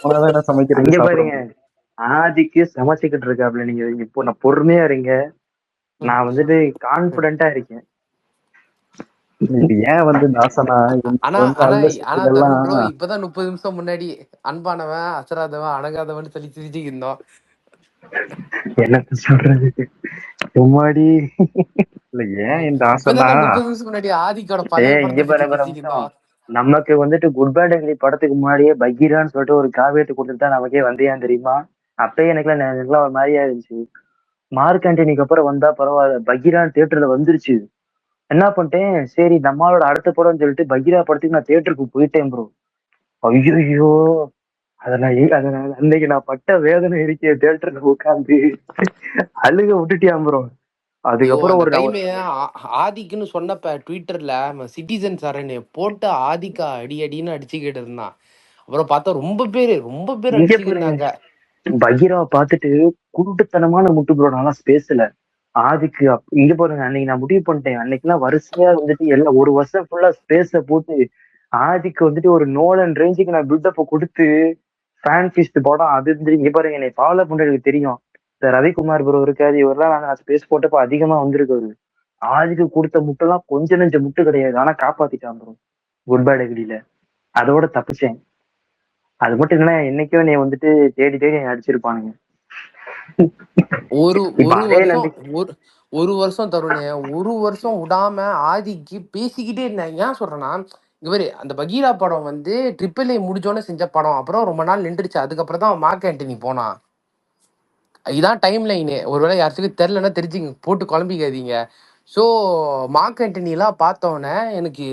போனாதான் சமைக்கிறீங்க, இங்க பாருங்க, சாப்பிடுறோம். ஆதிக்கு சமைச்சுக்கிட்டு இருக்காப்ல. நீங்க இப்போ நான் பொறுமையா இருங்க, நான் வந்துட்டு கான்பிடண்டா இருக்கேன். இது ஏன் வந்து தாசனா ஆனா வந்து ஆனா அந்த ஆனா இதெல்லாம் தருண் ப்ரோ, இப்பதான் 30 நிமிஷம் முன்னாடி அன்பானவன் அசராதவன் அடங்காதவன் சொல்லி சிரிச்சுக்கு இருந்தோம். என்ன சொல்றது சும்மாடி. இல்ல ஏன் இந்த ஆசைனா, இப்பதான் 30 நிமிஷம் முன்னாடி ஆதிக்கோட பழைய இங்க படத்தை பத்தி பாரு பேசிக்கு இருந்தோம். நமக்கு வந்துட்டு குட் பேட் அங்கிலி படத்துக்கு முன்னாடியே பகீரான்னு சொல்லிட்டு ஒரு காவியத்தை கொடுத்துட்டு தான் நமக்கே வந்தியான்னு தெரியுமா? அப்பயே எனக்குலாம் ஒரு மாதிரியா இருந்துச்சு. மார்க் ஆண்டனிக்கு அப்புறம் வந்தா பரவாயில்ல, பகீரான் தியேட்டர்ல வந்துருச்சு. என்ன பண்ணிட்டேன், சரி நம்மளோட அடுத்த படம்னு சொல்லிட்டு பகீரா படத்துக்கு நான் தியேட்டருக்கு போயிட்டேன் ப்ரோ. ஐயோ, அதனால அன்னைக்கு நான் பட்ட வேதனை இருக்கே தியேட்டர்ல உட்காந்து அழுக விட்டுட்டியான் ப்ரோ. ஐயோ அதுக்கப்புறம் அந்த ஒரு டைம் ஆதிக்குன்னு சொன்னப்ப ட்விட்டர்ல சிட்டிசன் சரண் போட்டு ஆதிக்கா அடி அடின்னு அடிச்சுக்கிட்டு இருந்தான். அப்புறம் பார்த்தா ரொம்ப பேர் இங்க அடிச்சுக்கிட்டு பாருங்க, இருந்தாங்க. பகீராவை பார்த்துட்டு குருட்டுத்தனமான முட்டு ப்ரோ. நான்லாம் ஸ்பேஸ்ல ஆதிக்கு இங்க பாருங்க, அன்னைக்கு நான் முடிவு பண்ணிட்டேன். அன்னைக்கெல்லாம் வரிசையா வந்துட்டு எல்லாம் ஒரு வருஷம் ஃபுல்லா ஸ்பேஸ போட்டு ஆதிக்கு வந்துட்டு ஒரு நோலன் ரேஞ்சுக்கு நான் பில்டப் கொடுத்து ஃபேன் ஃபீஸ்ட் படம் அது இருந்து. இங்க பாருங்க, என்னை ஃபாலோ பண்றதுக்கு தெரியும். இந்த ரவிக்குமார் ப்ரோ இருக்காது, இவரெல்லாம் நான் ஸ்பேஸ் போட்டப்ப அதிகமா வந்திருக்காரு. ஆதிக்கு கொடுத்த முட்டெல்லாம் கொஞ்சம் நெஞ்ச முட்டு கிடையாது, ஆனா காப்பாத்திட்டான் ப்ரோ குட் பேட் அகிலில. அதோட தப்பிச்சேன். அது மட்டும் இல்லைன்னா என்னைக்கோ நீ வந்துட்டு தேடி தேடி அடிச்சிருப்பானுங்க. ஒரு இப்ப ஒரு அதே வருஷம் நம்பிக்கை. ஒரு வருஷம் தருணே, ஒரு வருஷம் விடாம ஆதிக்கு பேசிக்கிட்டே இருந்தேன். ஏன் சொல்றேன்னா, இங்க பாரு அந்த பகீரா படம் வந்து ட்ரிபிள் ஏ முடிஞ்சோன்னு செஞ்ச படம். அப்புறம் ரொம்ப நாள் நின்றுச்சு. அதுக்கப்புறம் தான் மார்க் ஆண்டனி போனான். இதான் டைம் லைனு. ஒருவேளை யாருக்கும் தெரிலன்னா தெரிஞ்சுங்க, போட்டு குழம்பிக்காதீங்க. ஸோ மார்க் ஆண்டனிலாம் பார்த்தோன்னே எனக்கு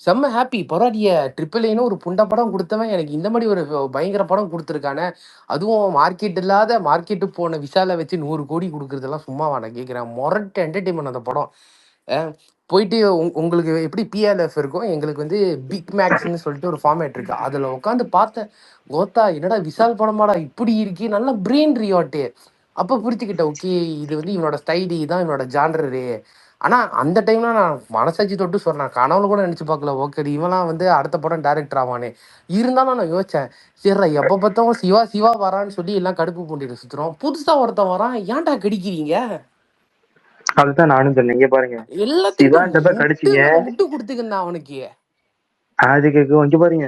செம்ம ஹாப்பி. பரவாயில்லையே, ட்ரிபிள் ஏன்னு ஒரு புண்ட படம் கொடுத்தவன் எனக்கு இந்த மாதிரி ஒரு பயங்கர படம் கொடுத்துருக்கானே. அதுவும் மார்க்கெட் இல்லாத மார்க்கெட்டு போன விஷாலை வச்சு 100 கோடி கொடுக்குறதெல்லாம் சும்மாவா நான் கேட்குறேன். மொரட்டு என்டர்டைன்மெண்ட் அந்த படம். போயிட்டு உங்களுக்கு எப்படி பிஎல்எஃப் இருக்கும், எங்களுக்கு வந்து பிக் மேக்ஸ்ன்னு சொல்லிட்டு ஒரு ஃபார்மேட் இருக்கு. அதில் உட்காந்து பார்த்தேன். கோத்தா என்னடா விஷால் படமாடா இப்படி இருக்கு, நல்லா பிரெயின் ரியாட்டு. அப்போ புரிச்சுக்கிட்டேன், ஓகே இது வந்து இவனோட ஸ்டைலி தான், இவனோட ஜான்ரரு. ஆனா அந்த டைம்ல நான் மனசாட்சி தொட்டு சொல்றேன், கனவுல கூட நினைச்சு பார்க்கல. ஓகே இவன்லாம் வந்து அடுத்த படம் டைரக்டர் ஆவானே. இருந்தாலும் நான் யோசிச்சேன், சரிடா எப்ப பார்த்தாலும் சிவா சிவா வரான்னு சொல்லி எல்லாம் கடுப்பு பூண்டிட்டு சுத்துறோம். புதுசா ஒருத்தன் வரான், ஏன்டா கடிக்கிறீங்க? அதுதான் நானும் சொன்னேன். இங்க பாருங்க, எல்லாத்துக்கிட்டும் சிவான்றப்ப முட்டு கடிச்சிங்க. மேல முட்டு கொடுத்துக்கிந்தான் அவனுக்கு. அதுக்கு இங்க பாருங்க,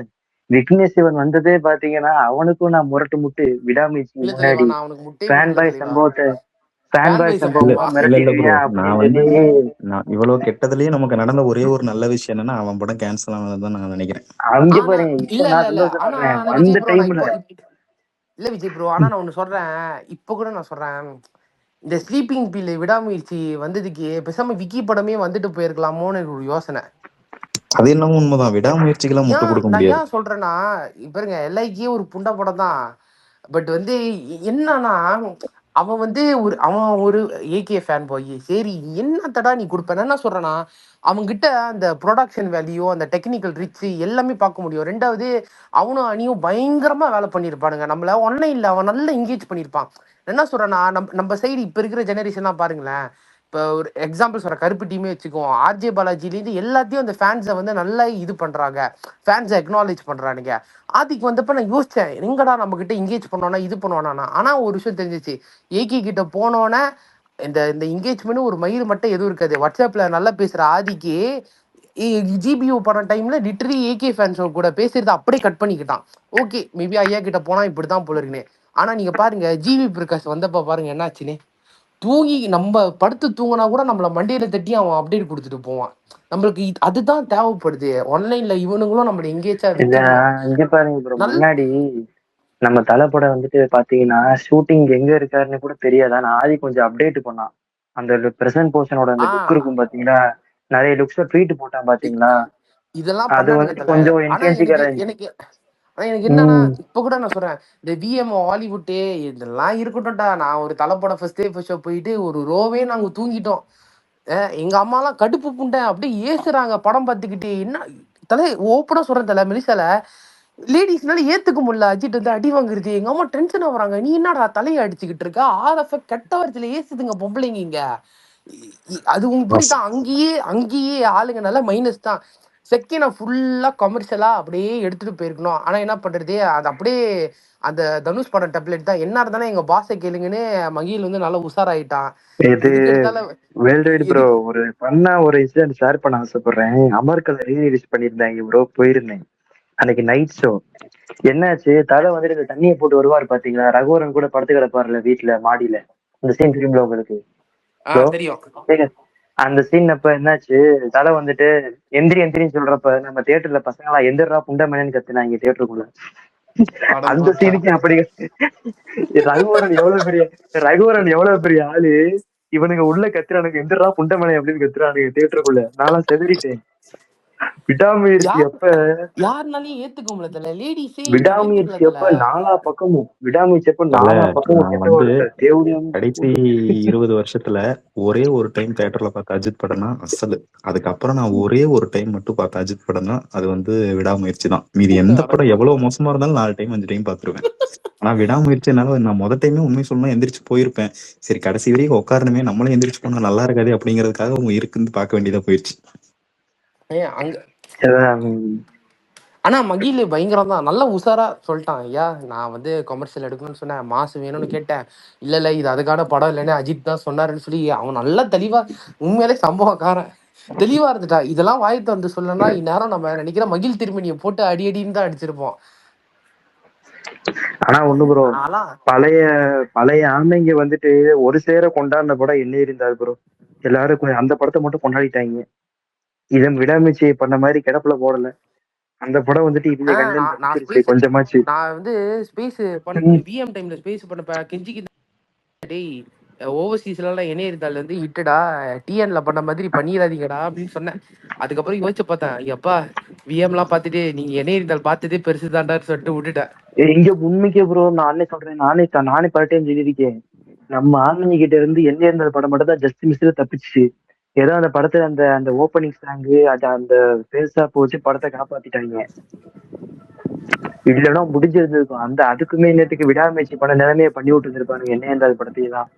விக்னேஷ் சிவன் வந்ததே பாத்தீங்கன்னா அவனுக்கும் நான் முரட்டு முட்டு விடாமுயற்சிக்கு இல்ல தலைவா, முன்னாடி நான் அவனுக்கு முட்டே ஃபேன் கொடுக்கல பாய் தலைவா. சம்பவத்தை ஃபேன் ஃபேன் பாய் பாய் இல்ல சம்பவமா சம்பவமா? இல்ல இல்ல ப்ரோ, மிரட்டிடுவேன் நான் அப்படின்னு வந்து சொல்லி. நான் இவ்வளவு கெட்டதுலயே நமக்கு நடந்த ஒரே ஒரு நல்ல விஷயம் என்னன்னா அவன் படம் கேன்சல் ஆனதுதான் நான் நினைக்கிறேன். அங்க ஆனா பாருங்க, இல்ல இப்ப இல்ல நான் இல்ல ஆனா சந்தோஷப்படுறேன் ஆனா அந்த விஜய் ப்ரோ, நான் டைம்ல. இப்போ இல்ல விஜய் ப்ரோ, ஆனா நான் ஒண்ணு சொல்றேன். இப்போ கூட நான் சொல்றேன், இந்த ஸ்லீப்பிங் பீல் விடாமுயற்சி வந்ததுக்கு பேசாம விக்கி படமே வந்துட்டு போயிருக்கலாமோன்னு எனக்கு ஒரு யோசனை. அது என்னமோ உண்மைதான், விடாமுயற்சிக்கெல்லாம் முட்டு கொடுக்க நான் முடியாது. ஏன் சொல்றேன்னா, பாருங்க எல்ஐக்கே ஒரு புண்ட படம் தான். பட் வந்து என்னன்னா, அவன் ஒரு ஏகே ஃபேன் பாய். சரி என்னத்தடா நீ கொடுப்ப? நான் என்ன சொல்றேன்னா, அவன்கிட்ட அந்த ப்ரொடக்ஷன் வேல்யூ, அந்த டெக்னிக்கல் ரிச் எல்லாமே பார்க்க முடியும். ரெண்டாவது அவனும் அணியும் பயங்கரமா வேலை பண்ணியிருப்பானுங்க. நம்மள ஒன்லைன்ல அவன் நல்லா எங்கேஜ் பண்ணியிருப்பான். என்ன சொல்றேன்னா, நம்ம சைடு இப்ப இருக்கிற ஜெனரேஷன்லாம் பாருங்களேன். இப்போ ஒரு எக்ஸாம்பிள் சொல்ற, கருப்பு டீமே வச்சுக்குவோம். ஆர்ஜே பாலாஜிலேருந்து எல்லாத்தையும் அந்த ஃபேன்ஸை வந்து நல்லா இது பண்றாங்க, ஃபேன்ஸை அக்னாலேஜ் பண்றானுங்க. ஆதிக்கு வந்தப்ப நான் யோசிச்சேன், எங்கடா நம்ம கிட்ட எங்கேஜ் பண்ணோன்னா இது பண்ணுவானா. ஆனா ஒரு விஷயம் தெரிஞ்சிச்சு, ஏகே கிட்ட போனோன்னே இந்த இந்த எங்கேஜ்மெண்ட் ஒரு மயிறு மட்டும் எதுவும் இருக்காது. வாட்ஸ்அப்ல நல்லா பேசுற ஆதிக்கு ஜிபியூ படம் டைம்ல லிட்டரி ஏகே ஃபேன்ஸ் கூட பேசுறது அப்படியே கட் பண்ணிக்கிட்டான். ஓகே மேபி ஐயா கிட்ட போனா இப்படிதான் போல இருக்குன்னு. ஆனா நீங்க பாருங்க, ஜிவி பிரகாஷ் வந்தப்ப பாருங்க என்னாச்சுன்னு. தூங்கி நம்ம படுத்து தூங்கினா கூட நம்மள மண்டியில தட்டி அவன் அப்டேட் கொடுத்துட்டு போவான். நம்மளுக்கு அதுதான் தேவைப்படுது. ஆன்லைன்ல இவனுங்களும் நம்மள எங்கேஜா இல்ல வச்சுக்கணும். இங்க பாருங்க ப்ரோ, நல் முன்னாடி நம்ம தலைப்படம் வந்துட்டு பாத்தீங்கன்னா ஷூட்டிங் எங்க இருக்காருன்னு கூட தெரியாது. ஆனா ஆதி கொஞ்சம் அப்டேட் பண்ணான். அந்த பிரசன்ட் போர்ஷனோட அந்த ஆ லுக் இருக்கும் பாத்தீங்களா, நிறைய லுக்ஸ்ல ட்வீட் போட்டான் இ- பாத்தீங்களா. இதெல்லாம் அது பண்ணானுங்க வந்துட்டு தல. கொஞ்சம் ஆனா எனக்கு என்கேஜிங்கா இருந்துச்சு. எனக்கு ஆனா எனக்கு என்னன்னா, ம். இப்ப கூட நான் சொல்றேன், இந்த விஎம் ஹாலிவுட்டு இதெல்லாம் இருக்கட்டும்டா. நான் ஒரு தலைப்படம் ஃபர்ஸ்ட் டே ஃபர்ஸ்ட் ஷோ போயிட்டு ஒரு ரோவே நாங்க தூங்கிட்டோம். எங்க அம்மாலாம் கடுப்பு புண்டை அப்படியே ஏசுறாங்க படம் பார்த்துக்கிட்டு. என்ன தலை, ஓப்பனா சொல்றேன் தலை, மெலிசால லேடிஸ்னால ஏத்துக்க முடியல. அஜித் வந்து அடி வாங்குறது, எங்க அம்மா டென்ஷன் ஆகுறாங்க. நீ என்னடா தலையை அடிச்சுக்கிட்டு இருக்க? ஆர்எஃப் கெட்ட வார்த்தையில ஏசுதுங்க பொம்பளைங்க இங்க. அது உங்களுக்கு புரியுதா? அங்கேயே ஆளுங்க நல்லா மைனஸ் தான். செகண்ட் ஃபுல்லா கமர்ஷியலா அப்படியே எடுத்துட்டு போயிருக்கணும். ஆனா என்ன பண்றது, அது அப்படியே அந்த தனுஷ் படம் டெப்லெட் தான். என்ன இருந்தாலும் எங்க பாஸை கேளுங்கன்னு மகிழ் வந்து நல்லா உஷாராயிட்டான். இது எதுக்கு எடுத்தாலும் வேர்ல்டு வைட் ப்ரோ, எது ஒரு பண்ணா ஒரு இன்சிடென்ட் ஷேர் பண்ண ஆசைப்படுறேன். அமர்கல் ரீலீஸ் பண்ணியிருந்தாங்க ப்ரோ, போயிருந்தேன் அன்னைக்கு நைட் ஷோ. என்னாச்சு, தலை வந்துட்டு இந்த தண்ணியை போட்டு வருவார் பாத்தீங்களா, ரகுவரன் கூட படுத்து கிடப்பாருல வீட்டுல மாடியில. இந்த சீன் தெரியுங்களா உங்களுக்கு ப்ரோ? தெரியும். அந்த சீன் அப்ப என்னாச்சு, தலை வந்துட்டு எந்திரி எந்திரின்னு சொல்றப்ப நம்ம தியேட்டர்ல பசங்களா எந்திரா புண்டமேனு கத்துனாங்க தியேட்டருக்குள்ள. அந்த அடங்கோசா. சீனுக்கு அப்படி ரகுவரன் எவ்வளவு பெரிய ரகுவரன் எவ்வளவு பெரிய ஆளு, இவனுங்க உள்ள கத்துறானுங்க எந்திரா புண்டமனை அப்படின்னு கத்துறானுங்க தியேட்டருக்குள்ள. நான்லாம் செதறிட்டேன். விடாமுயற்சி யார் அப்ப யாருனாலையும் ஏத்துக்க முடியல தல. லேடிஸே இங்க ஏத்துக்கல விடாமுயற்சி தல. அப்ப விடாமுயற்சி அப்ப இல்ல, நாலா பக்கமும் நான் கெட்ட வந்து வார்த்தை தேவடியாம கடைசி போட்டு. 20 வருஷத்துல ஒரே ஒரு டைம் தியேட்டர்ல பார்த்த அஜித் படம்னா அசலு. அதுக்கப்புறம் நான் ஒரே ஒரு டைம் மட்டும் பார்த்த அஜித் படம்னா அது வந்து விடாமுயற்சி தான். மீதி எந்த படம் அடங்கோசா. எவ்வளவு மோசமா இருந்தாலும் 4 டைம் 5 டைம் பார்த்துருவேன். ஆனா விடாமுயற்சி என்னால, நான் முத டைமே உண்மை சொல்லணும் எந்திரிச்சு போயிருப்பேன். சரி கடைசி வரைக்கும் உட்காரணுமே, நம்மளும் எந்திரிச்சு போனா நல்லா இருக்காது அப்படிங்கிறதுக்காக அவங்க இருக்குன்னு பார்க்க வேண்டியதா போயிடுச்சு. அங்க உம் ஆனா மகிழ் பயங்கரம் தான். நல்லா உஷாரா சொல்லிட்டான், ஐயா நான் வந்து கொமர்ஷியல் எடுக்கணும்னு சொன்னேன், மாசு வேணும்னு கேட்டேன். இல்ல இல்ல இது அதுக்கான படம் இல்லைன்னு அஜித் தான் சொன்னாருன்னு சொல்லி அவன் நல்லா தெளிவா, உண்மையிலே சம்பவக்காரன் தெளிவா இருந்துட்டா. இதெல்லாம் வாய்த்து வந்து சொல்லணும்னா இந்நேரம் நம்ம நினைக்கிற மகிழ் திருமணியை போட்டு அடி அடின்னு தான் அடிச்சிருப்போம். ஆனா ஒண்ணு ப்ரோ, நான்லாம் பழைய பழைய ஆமைங்க வந்துட்டு ஒரு சேர கொண்டாடின படம் என்ன இருந்தாரு ப்ரோ. எல்லாரும் அந்த படத்தை மட்டும் கொண்டாடிட்டாங்க. இதன் விடாமுயற்சி பண்ண மாதிரி கிடப்புல போடல. அந்த படம் வந்துட்டு இவங்க கண்ணில் நான் நான் தப்பிச்சிருச்சு ஸ்பேஸ் கொஞ்சமாச்சு. நான் வந்து ஸ்பேஸ் ம். விஎம் டைம்ல ஸ்பேஸ் பண்ணப்ப கெஞ்சிக்கு, டேய் ஓவர்சீஸ்லாம் இணைய இருந்தால இருந்து ஹிட்டுடா, டிஎன்ல பண்ண மாதிரி பண்ணிடாதீங்கடா அப்படின்னு சொன்னேன். அதுக்கப்புறம் யோசிச்சு பார்த்தேன், எப்பா விஎம்லாம் பார்த்துட்டு நீங்க இணைய இருந்தால் பார்த்ததே பெருசுதான்டான்னு சொல்லிட்டு விட்டுட்டேன். இங்க உண்மைக்கே ப்ரோ, நானே சொல்றேன், நானே பல டைம் எழுதியிருக்கேன். நம்ம ஆன்மீக கிட்ட இருந்து என்ன இருந்த படம் மட்டும் தான் ஜஸ்ட் மிஸ்ல தப்பிச்சு. ஏதோ அந்த படத்துல அந்த அந்த ஓப்பனிங் சாங்கு அது அந்த பேஸா போச்சு, படத்தை காப்பாத்திட்டாங்க. இல்லைன்னா முடிஞ்சிருந்திருக்கும். அந்த அதுக்குமே நேரத்துக்கு விடாமுயற்சி பண்ண நிலைமையை பண்ணி விட்டு இருந்திருப்பானுங்க என்ன இருந்தால் படத்தையும் தான்.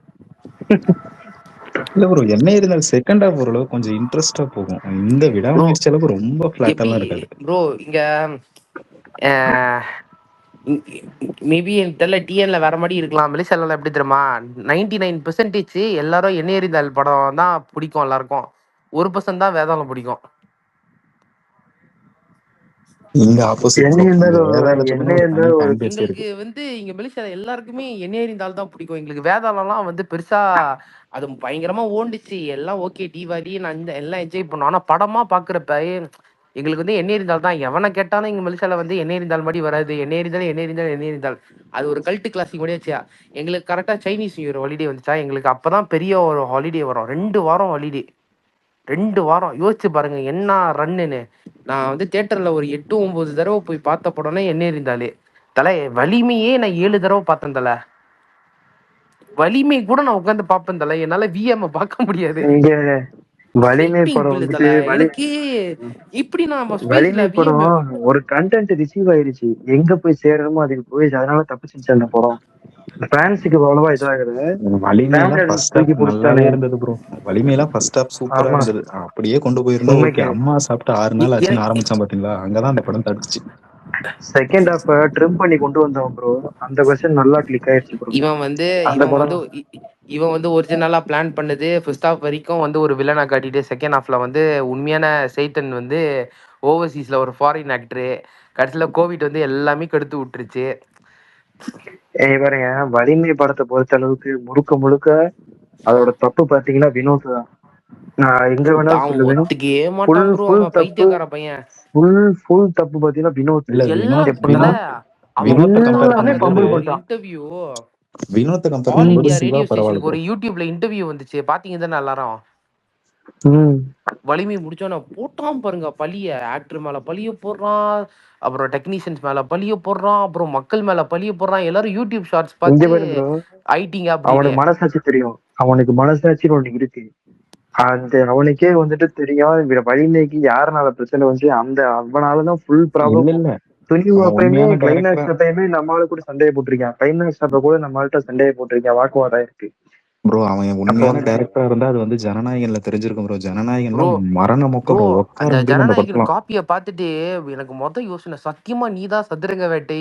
இல்ல ப்ரோ, என்ன இருந்தாலும் செகண்ட் ஹாஃப் ஓரளவு கொஞ்சம் இன்ட்ரெஸ்டா போகும். இந்த ப்ரோ விடாமுயற்சி அளவுக்கு ரொம்ப எப்படி ஃபிளாட்டாலாம் இருக்காது. ப்ரோ இங்க மேபி எனக்கு தெரியல, டிஎன்ல வேற மாதிரி இருக்கலாம். மெலிசெல்லாம் எப்படி தெரியுமா, 99% எல்லாரும் என்ன எறிந்தால் படம் தான் பிடிக்கும் எல்லாருக்கும், 1% தான் வேதாளம் பிடிக்கும். இங்க ஆப்போசிட் என்ன ப்ரோ. இங்க இருந்தாலும் வேதாளத்துக்குன்னு என்ன ஒரு தனி இருந்தாலும் ஒரு ஃபேன் பேஸே எங்களுக்கு இருக்கு. வந்து இங்க மெலிசா எல்லாருக்குமே என்ன எறிந்தால் தான் பிடிக்கும். எங்களுக்கு வேதாளம்லாம் வந்து பெருசா அது பயங்கரமா ஓண்டுச்சு, எல்லாம் ஓகே டிவாடி நான் இந்த எல்லாம் என்ஜாய் பண்ணோம். ஆனா படமா பாக்குறப்ப எங்களுக்கு வந்து என்ன எறிந்தால் தான். எவனை கேட்டாலும் இங்க மெலிசால வந்து என்ன எறிந்தால் மாதிரி வராது. என்ன எறிந்தால் என்ன எறிந்தால் என்ன எறிந்தால் அது ஒரு கல்ட்டு கிளாசிக் முடியாச்சியா. எங்களுக்கு கரெக்டா சைனீஸ் நியூ இயர் ஹாலிடே வந்துச்சா, எங்களுக்கு அப்பதான் பெரிய ஒரு ஹாலிடே வரும். 2 வாரம் ஹாலிடே, 2 வாரம். யோசிச்சு பாருங்க என்ன ரன்னுன்னு. நான் வந்து தியேட்டர்ல ஒரு 8-9 தடவை போய் பார்த்த படம்னா என்ன இருந்தாலே. தலை வலிமையே நான் 7 தடவை பார்த்தேன் தலை. வலிமை கூட நான் உட்காந்து பார்ப்பேன் தலை, என்னால விஎம் பார்க்க முடியாது. இங்க வலிமை ஸ்லீப்பிங் படம் பில்லு வந்துட்டு தலை எனக்கு. இப்படி நான் ஸ்பேஸ்ல வலிமை விஎம் படம் ஒரு கண்டென்ட் ரிசீவ் ஆயிருச்சு, எங்க போய் சேரணுமோ அதுக்கு போய் அதனால தப்பிச்சிருச்சு அந்த படம். ஃபேன்ஸுக்கு அவ்வளவா இதாகுது, வலிமையெல்லாம் ஃபேமிலி ஃபர்ஸ்ட் தூக்கி ஹாஃப் நல்லாவே பிடிச்சிட்டானுங்க. இருந்தது ப்ரோ. வலிமையெல்லாம் ஃபர்ஸ்ட் ஹாஃப் சூப்பரா ஆமா, இருந்தது. அப்படியே கொண்டு போயிருந்தா ஓகே. உண்மைக்கு அம்மா சாப்பிட்டு 6 நாள் ஆச்சுன்னு எனக்கு ஆரம்பிச்சான் பாத்தீங்களா, அங்கதான் அந்த படம் தடுச்சு. செகண்ட் ஹாஃப் ட்ரிம் பண்ணி கொண்டு வந்தவன் ப்ரோ. அந்த கொஸ்டின் நல்லா கிளிக் ஆயிருச்சு ப்ரோ இவன் வந்து அந்த இவன் வந்து படம். இவன் வந்து ஒரிஜினலா பிளான் பண்ணது ஃபர்ஸ்ட் ஹாஃப் வரைக்கும் வந்து ஒரு வில்லனா காட்டிட்டு, செகண்ட் ஹாஃப்ல வந்து உண்மையான சைத்தன் வந்து ஓவர்சீஸ்ல ஒரு ஃபாரின் ஆக்டரு. கடைசியில கோவிட் வந்து எல்லாமே கெடுத்து விட்டுருச்சு. பாருங்க, வலிமை படத்தை பொறுத்த அளவுக்கு முழுக்க முழுக்க அதோட தப்பு பாத்தீங்கன்னா வினோத் தான். நான் எங்க வேணாலும் அவன் சொல்லுவேன். ஒத்துக்கவே ஃபுல் மாட்டான் ப்ரோ, ஃபுல் அவன் தப்பு, பைத்தியக்கார பையன். ஃபுல் தப்பு பாத்தீங்கன்னா வினோத். இல்ல எல்லாம் எப்படின்னா தல. அவன் வினோத்தை கொடுத்தான் கம்பேர் எல்லாமே பாருங்க பம்பிள் தல பண்ணும்போது ஒரு பண்ணிட்டான். இன்டர்வியூ. வினோத்தை கம்பேர் ஆல் பண்ணும்போது இந்தியா சிவா ரேடியோ பரவாயில்ல ஸ்டேஷனுக்கு ப்ரோ. ஒரு யூடியூப்ல இன்டர்வியூ வந்துச்சு, பாத்தீங்க தானே எல்லாரும். ம் வலிமை முடிச்சோன்னு போட்டான் பாருங்க பழிய. ஆக்டர் மேல பழிய போடுறான், அப்புறம் டெக்னீஷியன்ஸ் மேல பழிய போடுறான், அப்புறம் மக்கள் மேல பழிய போடுறான். எல்லாரும் யூடியூப் ஷார்ட்ஸ் இங்க பார்த்து பாரு ப்ரோ, ஆயிட்டீங்க அப்படின்னு. அவனுக்கு மனசாட்சி தெரியும். அவனுக்கு மனசாட்சின்னு ஒண்ணு இருக்கு. அந்த அவனுக்கே வந்துட்டு தெரியும் வலிமைக்கு யாருனால பிரச்சனை வந்து அந்த அவனாலதான் ஃபுல் இல்ல ப்ராப்ளமும். இல்ல, துணிவு அவன் அப்பயுமே உண்மையான டைரக்டரா கிளைமேக்ஸ் அப்பயுமே நம்மளால கூட சண்டையை போட்டிருக்கான். கிளைமேக்ஸ் அப்ப கூட நம்மள்ட்ட சண்டையை போட்டிருக்கான், வாக்குவாதம் இருக்கு. ப்ரோ. அவன் அப்போ உண்மையான டைரக்டரா இருந்தா அது வந்து ஜனநாயகன்ல தெரிஞ்சிருக்கும் ப்ரோ. ப்ரோ ஜனநாயகன்லாம் மரண மொக்க ப்ரோ ப்ரோ. உட்கார அந்த முடியல அந்த ஜனநாயகன் படத்துல. காப்பியை பார்த்துட்டு எனக்கு மொதல் யோசனை, சத்தியமா நீதான் சதுரங்க வேட்டை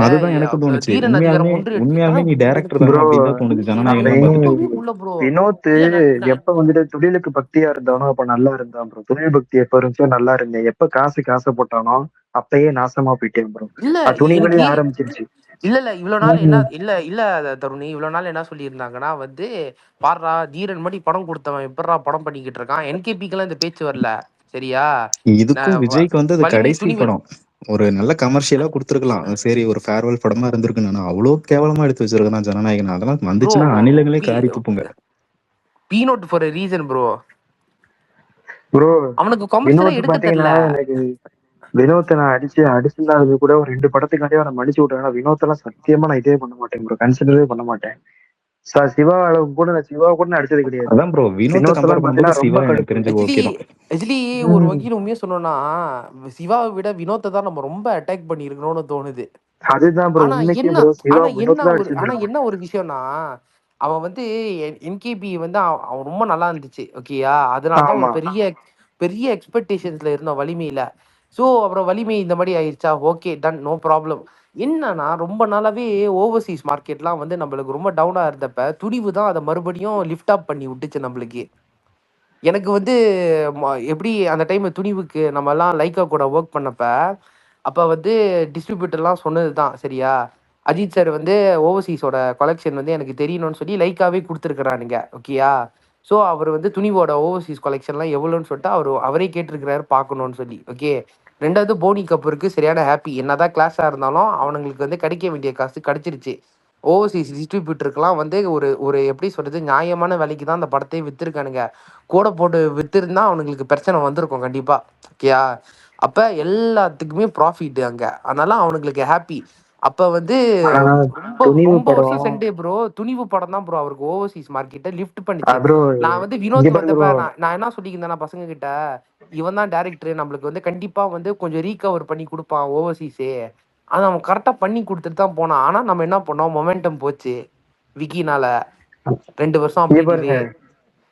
அதுதான் எனக்கு தோணுச்சு. தீரன் அதிகாரம் உண்மையாலுமே 1 உண்மையாலுமே நீ டைரக்டர் எனக்கு தானா ப்ரோ, அப்படின்னு தான் தோணுது எனக்கு ஜனநாயகன்லாம் பார்த்துட்டு. ஒத்துக்கவே முடியல ப்ரோ. வினோத் இல்ல எப்ப வந்துட்டு தொழிலுக்கு பக்தியா இருந்தானோ அப்ப நல்லா இருந்தான் ப்ரோ. தொழில் பக்தி எப்ப இருந்துச்சோ நல்லா இருந்தேன். எப்ப காசுக்கு ஆசைப்பட்டானோ அப்பயே நாசமா போயிட்டேன் ப்ரோ. இல்ல துணிவிலே எனக்கு ஆரம்பிச்சிருச்சு. இல்ல இவ்வளவு நாள் என்ன ம். இல்ல இல்ல தருணி, இவ்வளவு நாள் என்ன சொல்லியிருந்தாங்கன்னா வந்து, பாடுறா தீரன் மாதிரி படம் கொடுத்தவன் எப்படா படம் பண்ணிக்கிட்டு இருக்கான், என்கேபிக்கெல்லாம் இந்த பேச்சு வரல சரியா. இதுக்கும் விஜய்க்கு வந்து அது வலிமை கடைசி துணிவு படம். ஒரு நல்ல கமர்ஷியலா கொடுத்துருக்கலாம். சரி, ஒரு ஃபேர்வெல் படமா இருந்திருக்குன்னு. அவ்வளோ கேவலமா எடுத்து வச்சிருக்கான் ஜனநாயகன். அதெல்லாம் ப்ரோ. வந்துச்சுன்னா அணிலங்களே காரி துப்புங்க. Be not for reason bro. Bro அவனுக்கு கமர்ஷியலா வினோத் எடுக்க பாத்தீங்கன்னா தெரியல. எனக்கு வினோத்தை நான் அடிச்சிருந்தாலும் கூட ஒரு 2 படத்துக்காண்டியே அவனை மன்னிச்சு விட்டாங்கன்னா வினோத்தெல்லாம் சத்தியமா நான் இதே பண்ண மாட்டேன் ப்ரோ. கன்சிடரே பண்ண மாட்டேன். சிவா அளவுக்கு கூட நான் சிவா கூட நான் அடிச்சது கிடையாது. அதான் ப்ரோ, வினோத்தை கம்பேர் வினோத்தெல்லாம் பண்ணும்போது பாத்தீங்கன்னா ரொம்ப சிவா எனக்கு கடுப்பு. தெரிஞ்சு ஆக்சுவலி ஓகே தான். ஆக்சுவலி ஒரு ம். வகையில் உண்மையா சொன்னோம்னா, சிவாவை விட வினோத்தை தான் நம்ம ரொம்ப அட்டாக் பண்ணியிருக்கணும்னு தோணுது. அதுதான் ப்ரோ ஆனா உண்மைக்கே என்ன ப்ரோ. சிவா ஆனா என்ன வினோத் தான் ஒரு ஆனா அடிச்சிருந்திருக்கணும். என்ன ஒரு விஷயம்னா, அவன் வந்து என்கேபி வந்து அவன் ரொம்ப நல்லா இருந்துச்சு ஓகேயா. அதனால தான் ஆமா. அவன் பெரிய பெரிய எக்ஸ்பெக்டேஷன்ஸ்ல இருந்தோம் வலிமையில. ஸோ அப்புறம் வலிமை இந்த மாதிரி ஆயிடுச்சா, ஓகே டன் நோ ப்ராப்ளம். என்னன்னா ரொம்ப நாளாவே ஓவர்சீஸ் மார்க்கெட்லாம் வந்து நம்மளுக்கு ரொம்ப டவுனா இருந்தப்ப துணிவு தான் அதை மறுபடியும் லிஃப்ட் அப் பண்ணி விட்டுச்சு நம்மளுக்கு. எனக்கு வந்து எப்படி அந்த டைம் துணிவுக்கு நம்ம எல்லாம் லைக்கா கூட ஒர்க் பண்ணப்ப, அப்ப வந்து டிஸ்ட்ரிபியூட்டர்லாம் சொன்னது தான் சரியா. அஜித் சார் வந்து ஓவர்சீஸோட கலெக்ஷன் வந்து எனக்கு தெரியணும்னு சொல்லி லைக்காவே கொடுத்துருக்குறானுங்க ஓகேயா. ஸோ அவர் வந்து துணிவோட ஓவர்சீஸ் கலெக்ஷன்லாம் எவ்வளோன்னு சொல்லிட்டு அவரே கேட்டிருக்கிறாரு பார்க்கணும்னு சொல்லி ஓகே. ரெண்டாவது போனி கப்பூருக்கு சரியான ஹாப்பி, என்னதான் கிளாஸாக இருந்தாலும் அவனுங்களுக்கு வந்து கிடைக்க வேண்டிய காசு கிடைச்சிருச்சு. ஓவர்சீஸ் டிஸ்ட்ரிபியூட்டருக்குலாம் வந்து ஒரு ஒரு எப்படி சொல்றது, நியாயமான விலைக்கு தான் அந்த படத்தை வித்துருக்கானுங்க. கூட போட்டு வித்துருந்தா அவனுங்களுக்கு பிரச்சனை வந்திருக்கும் கண்டிப்பா ஓகேயா. அப்ப எல்லாத்துக்குமே ப்ராஃபிட் அங்க, அதனால அவனுங்களுக்கு ஹாப்பி. அப்ப வந்து ஆனா ரொம்ப துணிவு ரொம்ப வருஷம் படம் சண்டே ப்ரோ. துணிவு படம் தான் ப்ரோ அவருக்கு ஓவர்சீஸ் மார்க்கெட்டை லிஃப்ட் பண்ணுச்சு. ப்ரோ. நான் வந்து இங்க வினோத் பாருங்க வந்தப்ப ப்ரோ. நான் என்ன சொல்லியிருந்தேன் பசங்க கிட்ட, இவன் தான் டேரக்டர் நம்மளுக்கு வந்து கண்டிப்பா வந்து கொஞ்சம் ரீகவர் பண்ணி கொடுப்பான் ஓவர்சீஸே. ஆனா அவன் கரெக்டா பண்ணி கொடுத்துட்டு தான் போனான். ஆனா நம்ம என்ன பண்ணோம், மொமெண்டம் போச்சு விக்கினால. 2 வருஷம் இங்க அப்படியே பாருங்க, டிலே.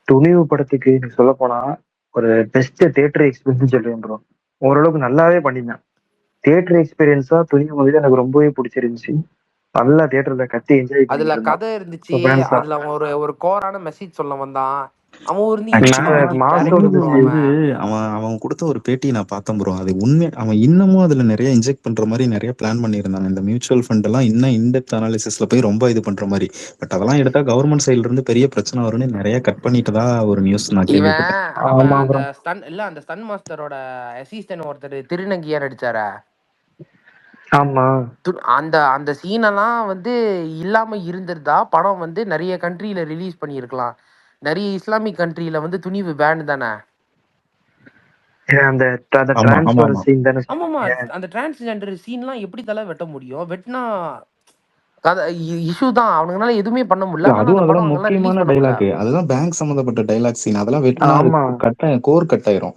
துணிவு படத்துக்கு நீ சொல்ல போனா ஒரு பெஸ்ட் தியேட்டர் எக்ஸ்பீரியன்ஸ் சொல்லுவேன் ப்ரோ. ஓரளவுக்கு நல்லாவே பண்ணியிருந்தேன். தியேட்டர் எக்ஸ்பீரியன்ஸா துணிவு வந்து எனக்கு ரொம்பவே பிடிச்சிருந்துச்சு. நல்லா தியேட்டர்ல கத்தி என்ஜாய் அதுல பண்ணிட்டு இருந்தோம். கதை இருந்துச்சு. ஃப்ரெண்ட்ஸா அதுல அவன் ஒரு கோரான மெசேஜ் சொல்ல வந்தான். அவன் ஒரு ஆக்சுவலா இன்ஃபர்மேட்டிவ் மாசோட டைரக்டர் துணிவு ப்ரோ. மெசேஜ். வந்து அவன் அவன் கொடுத்த ஒரு பேட்டி நான் பார்த்தேன் ப்ரோ. அது உண்மை. அவன் இன்னமும் அதுல நிறைய இன்ஜெக்ட் பண்ற மாதிரி நிறைய பிளான் பண்ணியிருந்தாங்க. இந்த மியூச்சுவல் ஃபண்ட் எல்லாம் இன்னும் இன்டெப்த் அனாலிசிஸ்ல போய் ரொம்ப இது பண்ற மாதிரி. பட் அதெல்லாம் எடுத்தா கவர்மெண்ட் சைடுல இருந்து பெரிய பிரச்சனை வரும்னு நிறைய கட் பண்ணிட்டதா ஒரு நியூஸ் நான் இவன் கேள்விப்பட்டேன். அவன் ஆமா அந்த ப்ரோ. அந்த ஸ்டன் மாஸ்டரோட அசிஸ்டன்ட் ஒருத்தர் திருநங்கியா நடிச்சார. ஆமா அந்த அந்த சீனெல்லாம் வந்து இல்லாம இருந்திருந்தா படம் வந்து நிறைய கண்ட்ரியில ரிலீஸ் பண்ணியிருக்கலாம். நிறைய இஸ்லாமிக் கண்ட்ரியில வந்து துணிவு பேன் தானே. அந்த அந்த ஆமா டிரான்ஸ் ஆமா வர ஆமா சீன் தானே ஆமாமா. சொல்றீங்க? அந்த டிரான்ஸ்ஜெண்டர் சீன்லாம் எப்படி தலை வெட்ட முடியும்? வெட்டினா கதை இஷ்யூ தான். அவனுங்களால எதுவுமே பண்ண முடியல. இல்ல, ஆனா அதுவும் அந்த படம் அதெல்லாம் அவங்களால ரிலீஸ் முக்கியமான பண்ண முடியல. டைலாக். அதெல்லாம் பேங்க் சம்பந்தப்பட்ட டைலாக் சீன். அதெல்லாம் வெட்டினா அது ஆமா கோர் கட் ஆயிரும்.